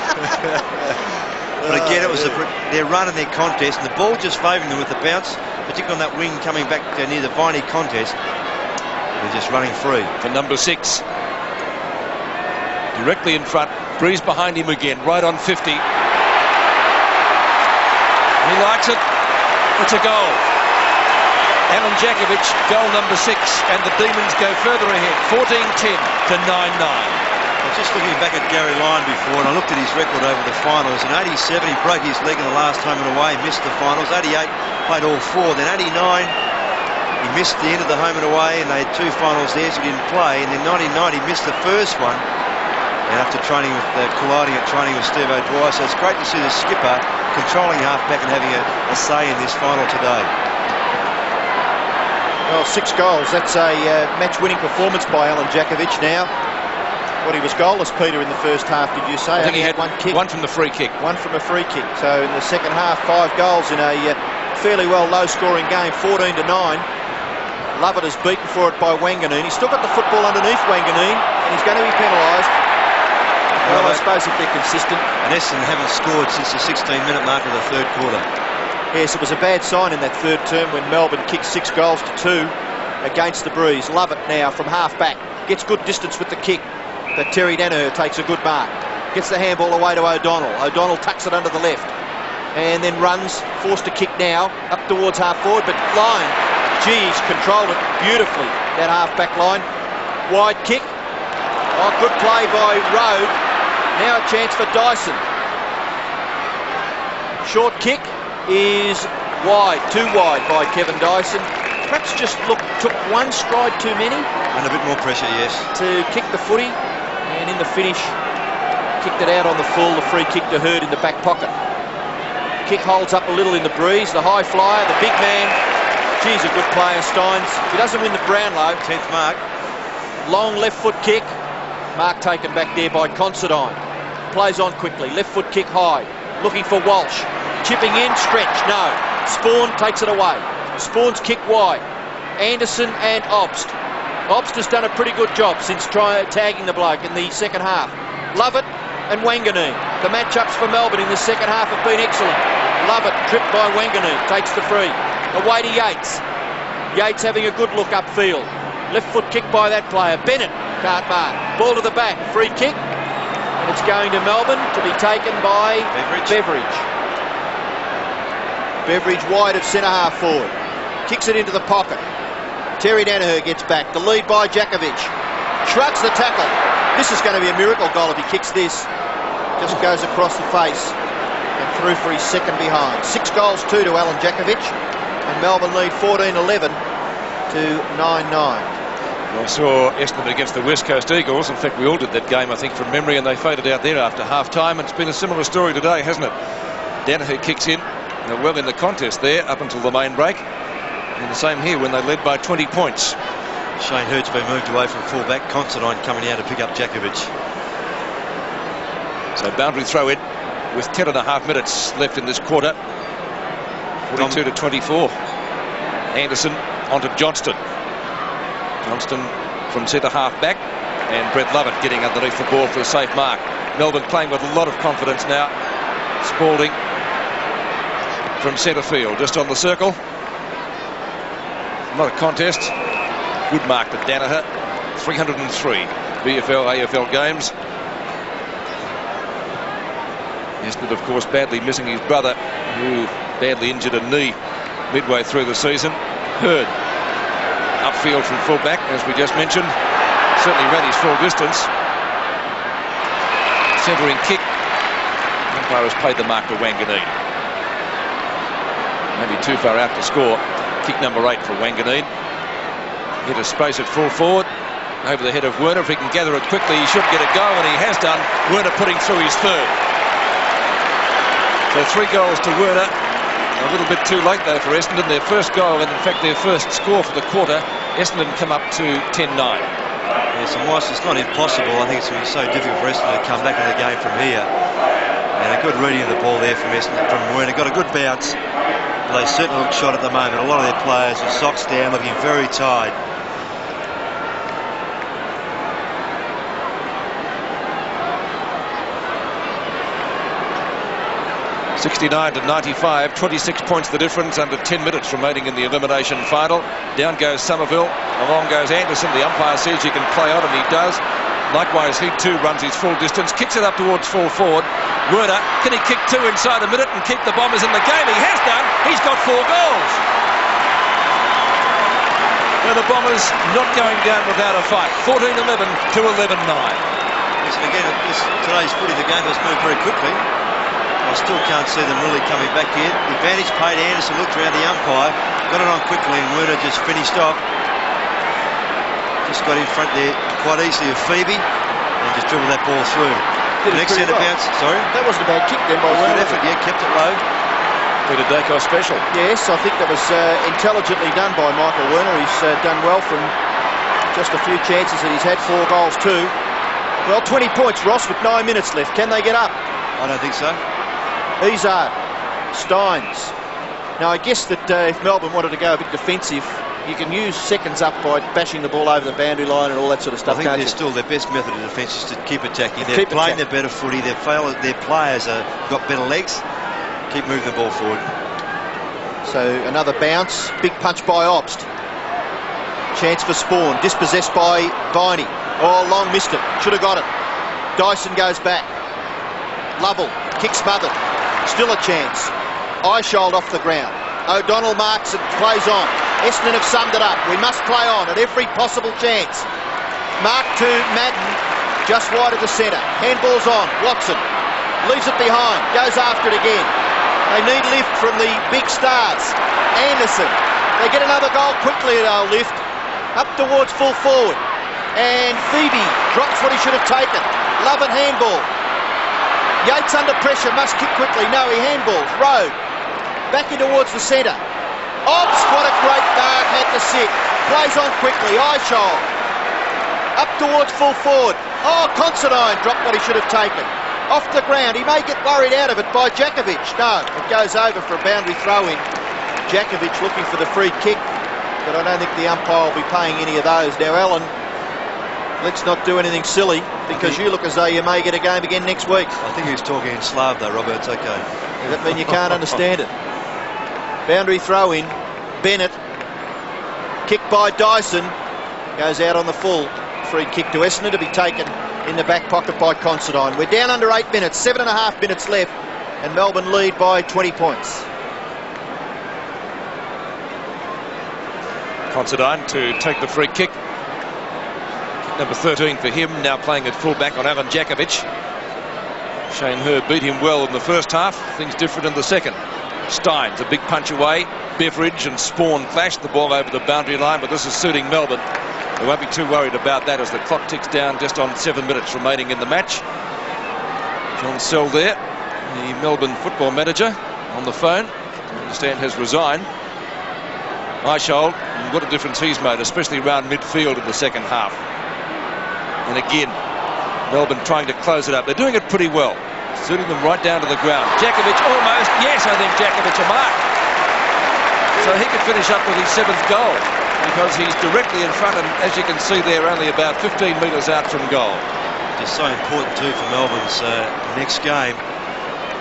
But again, it was their run and their contest, and the ball just favouring them with the bounce, particularly on that wing coming back near the Viney contest. They're just running free. For number 6. Directly in front. Breeze behind him again, right on 50. He likes it. It's a goal. Alan Djakovic, goal number 6, and the Demons go further ahead. 14-10 to 9-9. I was just looking back at Gary Lyon before, and I looked at his record over the finals. In 87, he broke his leg in the last home and away, missed the finals. 88, played all 4. Then 89, he missed the end of the home and away, and they had 2 finals there, so he didn't play. And then 99, he missed the first one. And after training with colliding at training with Steve O'Dwyer, so it's great to see the skipper controlling half-back and having a say in this final today. Well, 6 goals. That's a match-winning performance by Alan Djakovic now. What, he was goalless, Peter, in the first half, did you say? I think he had 1 kick. 1 from the free kick. 1 from a free kick. So in the second half, 5 goals in a fairly well low-scoring game, 14-9. Lovett is beaten for it by Wanganeen. He's still got the football underneath Wanganeen, and he's going to be penalised. Well, I suppose if they're consistent. And Essendon haven't scored since the 16-minute mark of the 3rd quarter. Yes, it was a bad sign in that 3rd term when Melbourne kicked 6 goals to 2 against the Breeze. Lovett now from half-back. Gets good distance with the kick. But Terry Danaher takes a good mark. Gets the handball away to O'Donnell. O'Donnell tucks it under the left. And then runs, forced to kick now, up towards half-forward. But Lyon, geez, controlled it beautifully, that half-back line. Wide kick. Oh, good play by Road. Now a chance for Dyson. Short kick is wide, too wide by Kevin Dyson. Perhaps just took 1 stride too many. And a bit more pressure, yes. To kick the footy, and in the finish, kicked it out on the full. The free kick to Hurd in the back pocket. Kick holds up a little in the Breeze. The high flyer, the big man. Geez, a good player, Steins. He doesn't win the Brownlow. 10th mark. Long left foot kick. Mark taken back there by Considine. Plays on quickly. Left foot kick high. Looking for Walsh. Chipping in. Stretch. No. Spawn takes it away. Spawn's kick wide. Anderson and Obst. Obst has done a pretty good job since tagging the bloke in the second half. Lovett and Wanganeen. The matchups for Melbourne in the second half have been excellent. Lovett tripped by Wanganeen. Takes the free. Away to Yates. Yates having a good look upfield. Left foot kick by that player. Bennett can't mark. Ball to the back. Free kick. And it's going to Melbourne to be taken by Beveridge. Beveridge wide of centre half forward. Kicks it into the pocket. Terry Danaher gets back. The lead by Djakovic. Shrugs the tackle. This is going to be a miracle goal if he kicks this. Just goes across the face and through for his second behind. 6 goals, 2 to Alan Djakovic. And Melbourne lead 14-11 to 9-9. I saw Essendon against the West Coast Eagles. In fact, we all did that game, I think, from memory, and they faded out there after half-time. And it's been a similar story today, hasn't it? Danaher kicks in. They're well in the contest there up until the main break. And the same here when they led by 20 points. Shane Hurd's been moved away from full-back. Considine coming out to pick up Djakovic. So boundary throw in with 10.5 minutes left in this quarter. 42 to 24. Anderson onto Johnston. Johnston from centre half back, and Brett Lovett getting underneath the ball for a safe mark. Melbourne playing with a lot of confidence now. Spalding from centre field, just on the circle. Not a contest. Good mark to Danaher. 303 VFL AFL games. Essendon, of course, badly missing his brother, who badly injured a knee midway through the season. Hurd upfield from fullback, as we just mentioned. Certainly ran his full distance. Centering kick. Umpire has played the mark to Wanganeen. Maybe too far out to score. Kick number 8 for Wanganeen. Hit a space at full forward. Over the head of Werner. If he can gather it quickly, he should get a go, and he has done. Werner putting through his third. So 3 goals to Werner. A little bit too late, though, for Essendon. Their first goal, and in fact their first score for the quarter. Essendon come up to 10-9. Yes, and whilst it's not impossible, I think it's going to be so difficult for Essendon to come back in the game from here. And a good reading of the ball there from Essendon, from Werner. Got a good bounce. But they certainly look shot at the moment. A lot of their players with socks down, looking very tired. 69-95, 26 points the difference, under 10 minutes remaining in the elimination final. Down goes Somerville, along goes Anderson. The umpire says he can play on, and he does. Likewise, he too runs his full distance, kicks it up towards full forward. Werner, can he kick 2 inside a minute and keep the Bombers in the game? He has done. He's got 4 goals. Well, the Bombers not going down without a fight. 14-11 to 11-9. Yes, and again, today's footy, the game has moved very quickly. I still can't see them really coming back here. The advantage paid. Anderson looked around the umpire, got it on quickly, and Werner just finished off. Just got in front there quite easily of Phoebe and just dribbled that ball through. Next set of bounce. Sorry? That wasn't a bad kick then by Werner. Good effort, yeah, kept it low. Peter Dacos special. Yes, I think that was intelligently done by Michael Werner. He's done well from just a few chances that he's had. 4 goals too. Well, 20 points, Ross, with 9 minutes left. Can they get up? I don't think so. Izard, Steins. Now, I guess that if Melbourne wanted to go a bit defensive, you can use seconds up by bashing the ball over the boundary line and all that sort of stuff. I think still their best method of defence is to keep attacking. They're playing their better footy. Their players have got better legs. Keep moving the ball forward. So another bounce. Big punch by Obst. Chance for Spawn. Dispossessed by Viney. Oh, Long missed it. Should have got it. Dyson goes back. Lovell. Kick smothered. Still a chance. Eyeshold off the ground. O'Donnell marks and plays on. Essendon have summed it up. We must play on at every possible chance. Mark to Madden, just wide of the centre. Handball's on. Watson leaves it behind. Goes after it again. They need lift from the big stars. Anderson. They get another goal quickly. They'll lift up towards full forward. And Phoebe drops what he should have taken. Lovett handball. Yates under pressure, must kick quickly. No, he handballs. Rowe back in towards the centre. Obst, what a great mark, had to sit. Plays on quickly. Eyeshold up towards full forward. Oh, Considine dropped what he should have taken. Off the ground. He may get worried out of it by Jakovic. No, it goes over for a boundary throw in. Jakovic looking for the free kick, but I don't think the umpire will be paying any of those. Now, Alan, let's not do anything silly, because you look as though you may get a game again next week. I think he was talking in Slav though, Robert. It's okay. Does that mean you can't understand it? Boundary throw in. Bennett. Kick by Dyson. Goes out on the full. Free kick to Essendon to be taken in the back pocket by Considine. We're down under 8 minutes. 7.5 minutes left. And Melbourne lead by 20 points. Considine to take the free kick. Number 13 for him, now playing at full-back on Alan Jakovic. Shane Hurd beat him well in the first half. Things different in the second. Steins, a big punch away. Beveridge and Spawn clashed the ball over the boundary line, but this is suiting Melbourne. They won't be too worried about that as the clock ticks down just on 7 minutes remaining in the match. John Sell there, the Melbourne football manager, on the phone. I understand has resigned. Eyeshold, what a difference he's made, especially around midfield in the second half. And again, Melbourne trying to close it up. They're doing it pretty well, suiting them right down to the ground. Jakovic almost, yes, I think Jakovic a mark. So he could finish up with his 7th goal. because he's directly in front, and as you can see there, only about 15 metres out from goal. Just so important too for Melbourne's next game,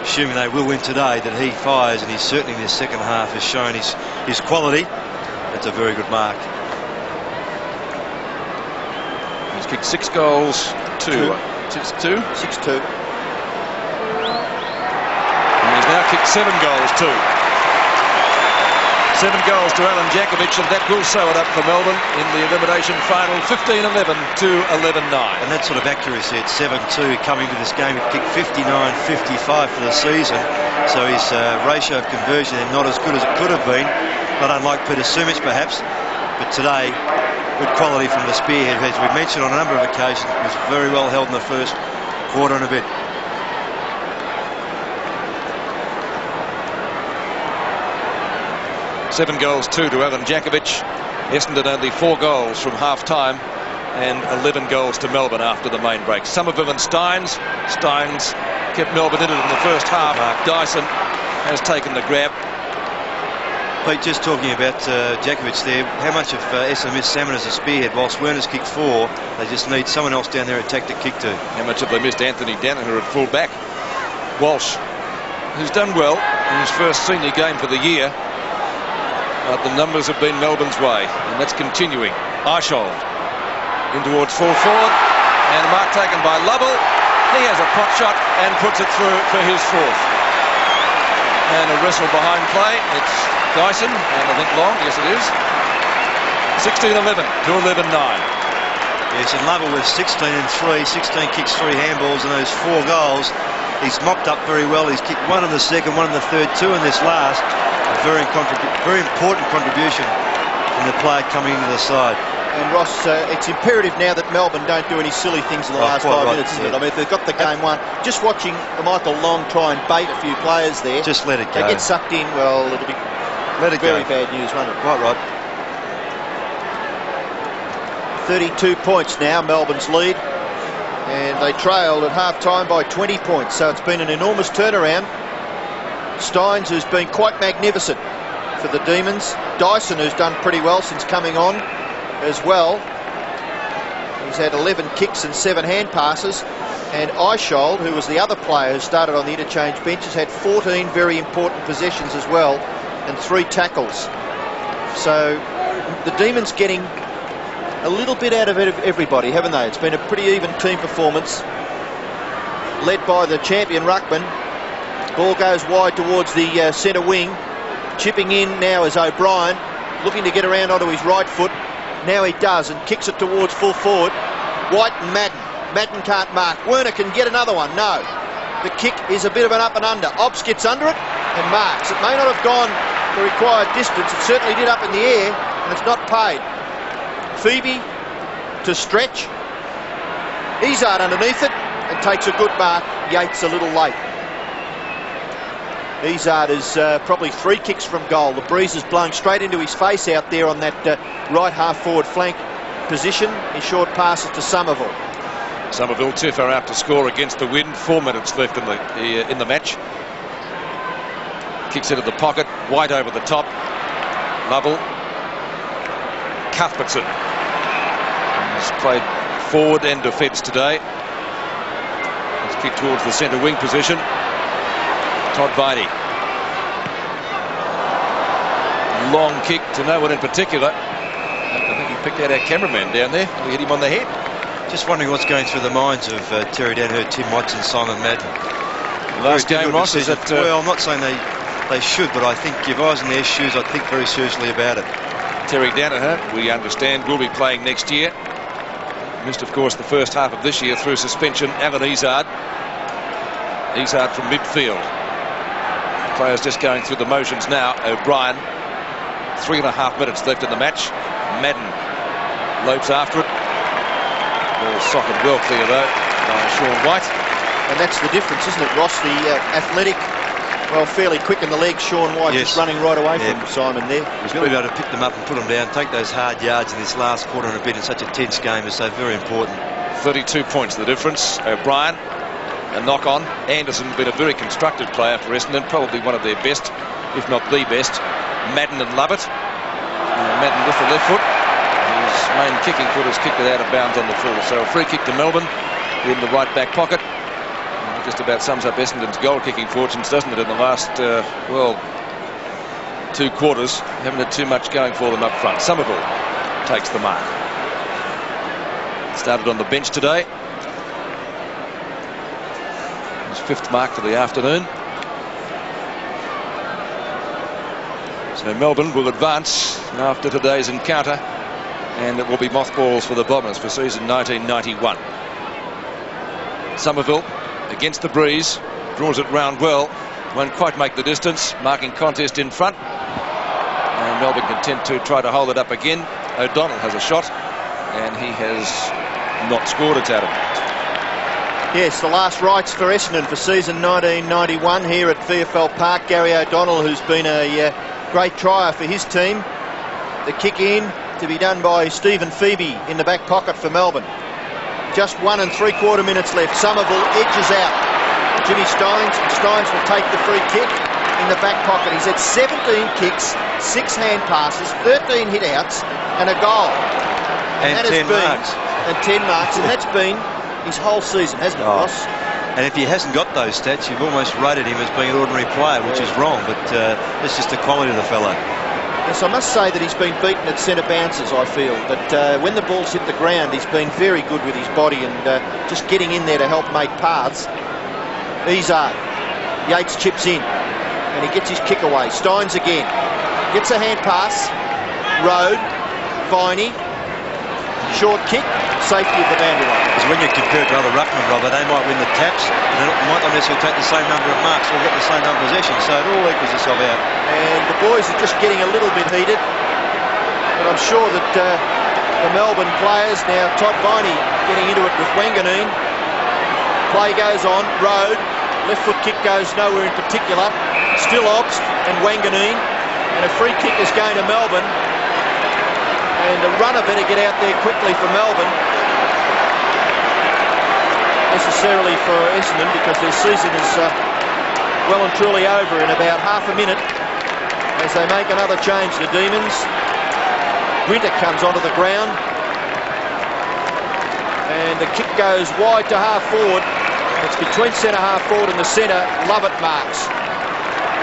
assuming they will win today, that he fires, and he's certainly in this second half has shown his quality. That's a very good mark. He's kicked 6 goals, 2. 6-2? 6-2. And he's now kicked 7 goals, 2. 7 goals to Alan Jakovic, and that will sew it up for Melbourne in the elimination final, 15-11 to 11-9. And that sort of accuracy at 7-2 coming to this game, he kicked 59-55 for the season, so his ratio of conversion is not as good as it could have been, not unlike Peter Sumich perhaps, but today good quality from the spearhead, as we've mentioned on a number of occasions. It was very well held in the first quarter and a bit. Seven goals, 2 to Alan Jakovic. Essendon only 4 goals from half-time, and 11 goals to Melbourne after the main break. Somerville and Steins. Steins kept Melbourne in it in the first half. Dyson has taken the grab. Pete, just talking about Jakovic there, how much of Essendon missed Salmon as a spearhead? Whilst Werner's kicked 4, they just need someone else down there to take the kick to. How much have they missed Anthony Danaher at full back? Walsh, who's done well in his first senior game for the year, but the numbers have been Melbourne's way, and that's continuing. Arshold in towards full forward, and a mark taken by Lovell. He has a pot shot and puts it through for his 4th. And a wrestle behind play. It's Dyson, and I think long. Yes, it is. 16-11 to 11-9. Yes, and Lovell with 16 and 3, 16 kicks, 3 handballs, and those 4 goals. He's mopped up very well. He's kicked 1 in the second, 1 in the third, 2 in this last. A very important contribution from the player coming into the side. And Ross, it's imperative now that Melbourne don't do any silly things in the last 5 minutes, isn't it? I mean, if they've got the game won, just watching Michael Long try and bait a few players there. Just let it go. They get sucked in, well, it'll be very bad news, won't it? Right, right. 32 points now, Melbourne's lead. And they trailed at half-time by 20 points, so it's been an enormous turnaround. Steins, who's been quite magnificent for the Demons. Dyson, who's done pretty well since coming on as well. He's had 11 kicks and 7 hand passes. And Arshold, who was the other player who started on the interchange bench, has had 14 very important possessions as well, and 3 tackles. So the Demons getting a little bit out of everybody, haven't they? It's been a pretty even team performance, led by the champion ruckman. Ball goes wide towards the centre wing. Chipping in now is O'Brien, looking to get around onto his right foot. Now he does, and kicks it towards full forward. White and Madden. Madden can't mark. Werner can get another one. No. The kick is a bit of an up and under. Obbs gets under it and marks. It may not have gone the required distance. It certainly did up in the air, and it's not paid. Phoebe to stretch. Izzard underneath it and takes a good mark. Yates a little late. Izzard is probably 3 kicks from goal. The breeze is blowing straight into his face out there on that right half-forward flank position. His short passes to Somerville. Somerville Tiff are out to score against the wind. 4 minutes left in the match. Kicks into the pocket. White over the top. Lovell. Cuthbertson has played forward and defence today. He's kicked towards the centre wing position. Todd Viney. Long kick to no one in particular. I think he picked out our cameraman down there. We hit him on the head. Just wondering what's going through the minds of Terry Danaher, Tim Watson, Simon Madden. Last game, Ross, is that... well, I'm not saying they should, but I think if I was in their shoes, I'd think very seriously about it. Terry Danaher, we understand, will be playing next year. Missed, of course, the first half of this year through suspension. Alan Izzard. Izzard from midfield. Players just going through the motions now. O'Brien. 3.5 minutes left in the match. Madden lopes after it. Ball socket well clear though by Sean White. And that's the difference, isn't it, Ross? The athletic, well, fairly quick in the legs. Sean White just running right away from Simon there. He's really able to pick them up and put them down, take those hard yards in this last quarter and a bit in such a tense game is so very important. 32 points the difference. O'Brien, a knock on. Anderson been a very constructive player for Essendon, probably one of their best, if not the best. Madden and Lovett. Madden with the left foot. His main kicking foot has kicked it out of bounds on the full. So a free kick to Melbourne in the right back pocket. Just about sums up Essendon's goal kicking fortunes, doesn't it, in the last, well, 2 quarters. Haven't had too much going for them up front. Somerville takes the mark. Started on the bench today. His 5th mark for the afternoon. So Melbourne will advance after today's encounter, and it will be mothballs for the Bombers for season 1991. Somerville against the breeze, draws it round well, won't quite make the distance, marking contest in front, and Melbourne content to try to hold it up again. O'Donnell has a shot, and he has not scored. It's out of bounds. Yes, the last rites for Essendon for season 1991 here at VFL Park. Gary O'Donnell, who's been a great trier for his team. The kick in to be done by Stephen Phoebe in the back pocket for Melbourne. Just 1 3/4 minutes left. Somerville edges out Jimmy Steins, and Steins will take the free kick in the back pocket. He's had 17 kicks, 6 hand passes, 13 hit-outs and a goal. And 10 marks. And 10 marks, and that's been his whole season, hasn't it, Ross? And if he hasn't got those stats, you've almost rated him as being an ordinary player, which is wrong, but it's just the quality of the fellow. Yes, I must say that he's been beaten at centre bounces, I feel. That when the ball's hit the ground, he's been very good with his body and just getting in there to help make paths. Izard. Yates chips in, and he gets his kick away. Steins again. Gets a hand pass. Road. Viney. Short kick. Safety of the boundary line. Because when you compare it to other ruckmen, Robert, they might win the taps, and they might not necessarily take the same number of marks or get the same number of possessions, so it all equals itself out. And the boys are just getting a little bit heated, but I'm sure that the Melbourne players, now Todd Viney getting into it with Wanganeen. Play goes on. Road. Left foot kick goes nowhere in particular. Still Obst and Wanganeen, and a free kick is going to Melbourne. And the runner better get out there quickly for Melbourne. Necessarily for Essendon, because their season is well and truly over in about half a minute as they make another change. The Demons. Grinter comes onto the ground. And the kick goes wide to half forward. It's between centre half forward and the centre. Lovett marks.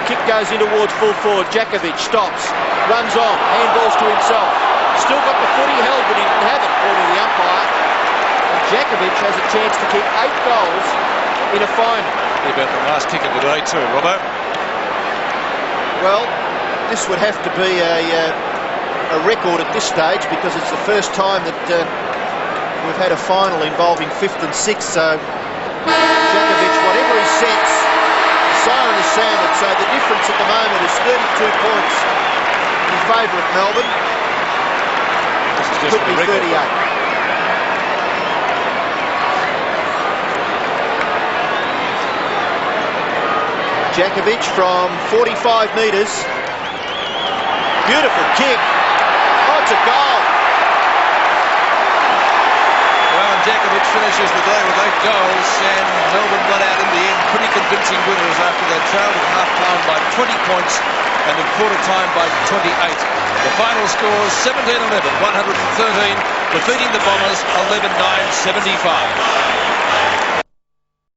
Kick goes in towards full forward. Jakovic stops. Runs on. Handballs to himself. Still got the footy held, but he didn't have it, according to the umpire. And Jakovic has a chance to kick 8 goals in a final. About the last kick of the day too, Robbo. Well, this would have to be a record at this stage, because it's the first time that we've had a final involving 5th and 6th. So Jakovic, whatever he sets, the siren is sounded. So the difference at the moment is 32 points in favour of Melbourne. Just could be 38. Jakovic from 45 metres. Beautiful kick. Oh, it's a goal. Well, and Jakovic finishes the day with 8 goals, and Melbourne won out in the end. Pretty convincing winners after they trailed at half-time by 20 points and in quarter-time by 28. The final scores 17-11, 113, defeating the Bombers 11-9, 75.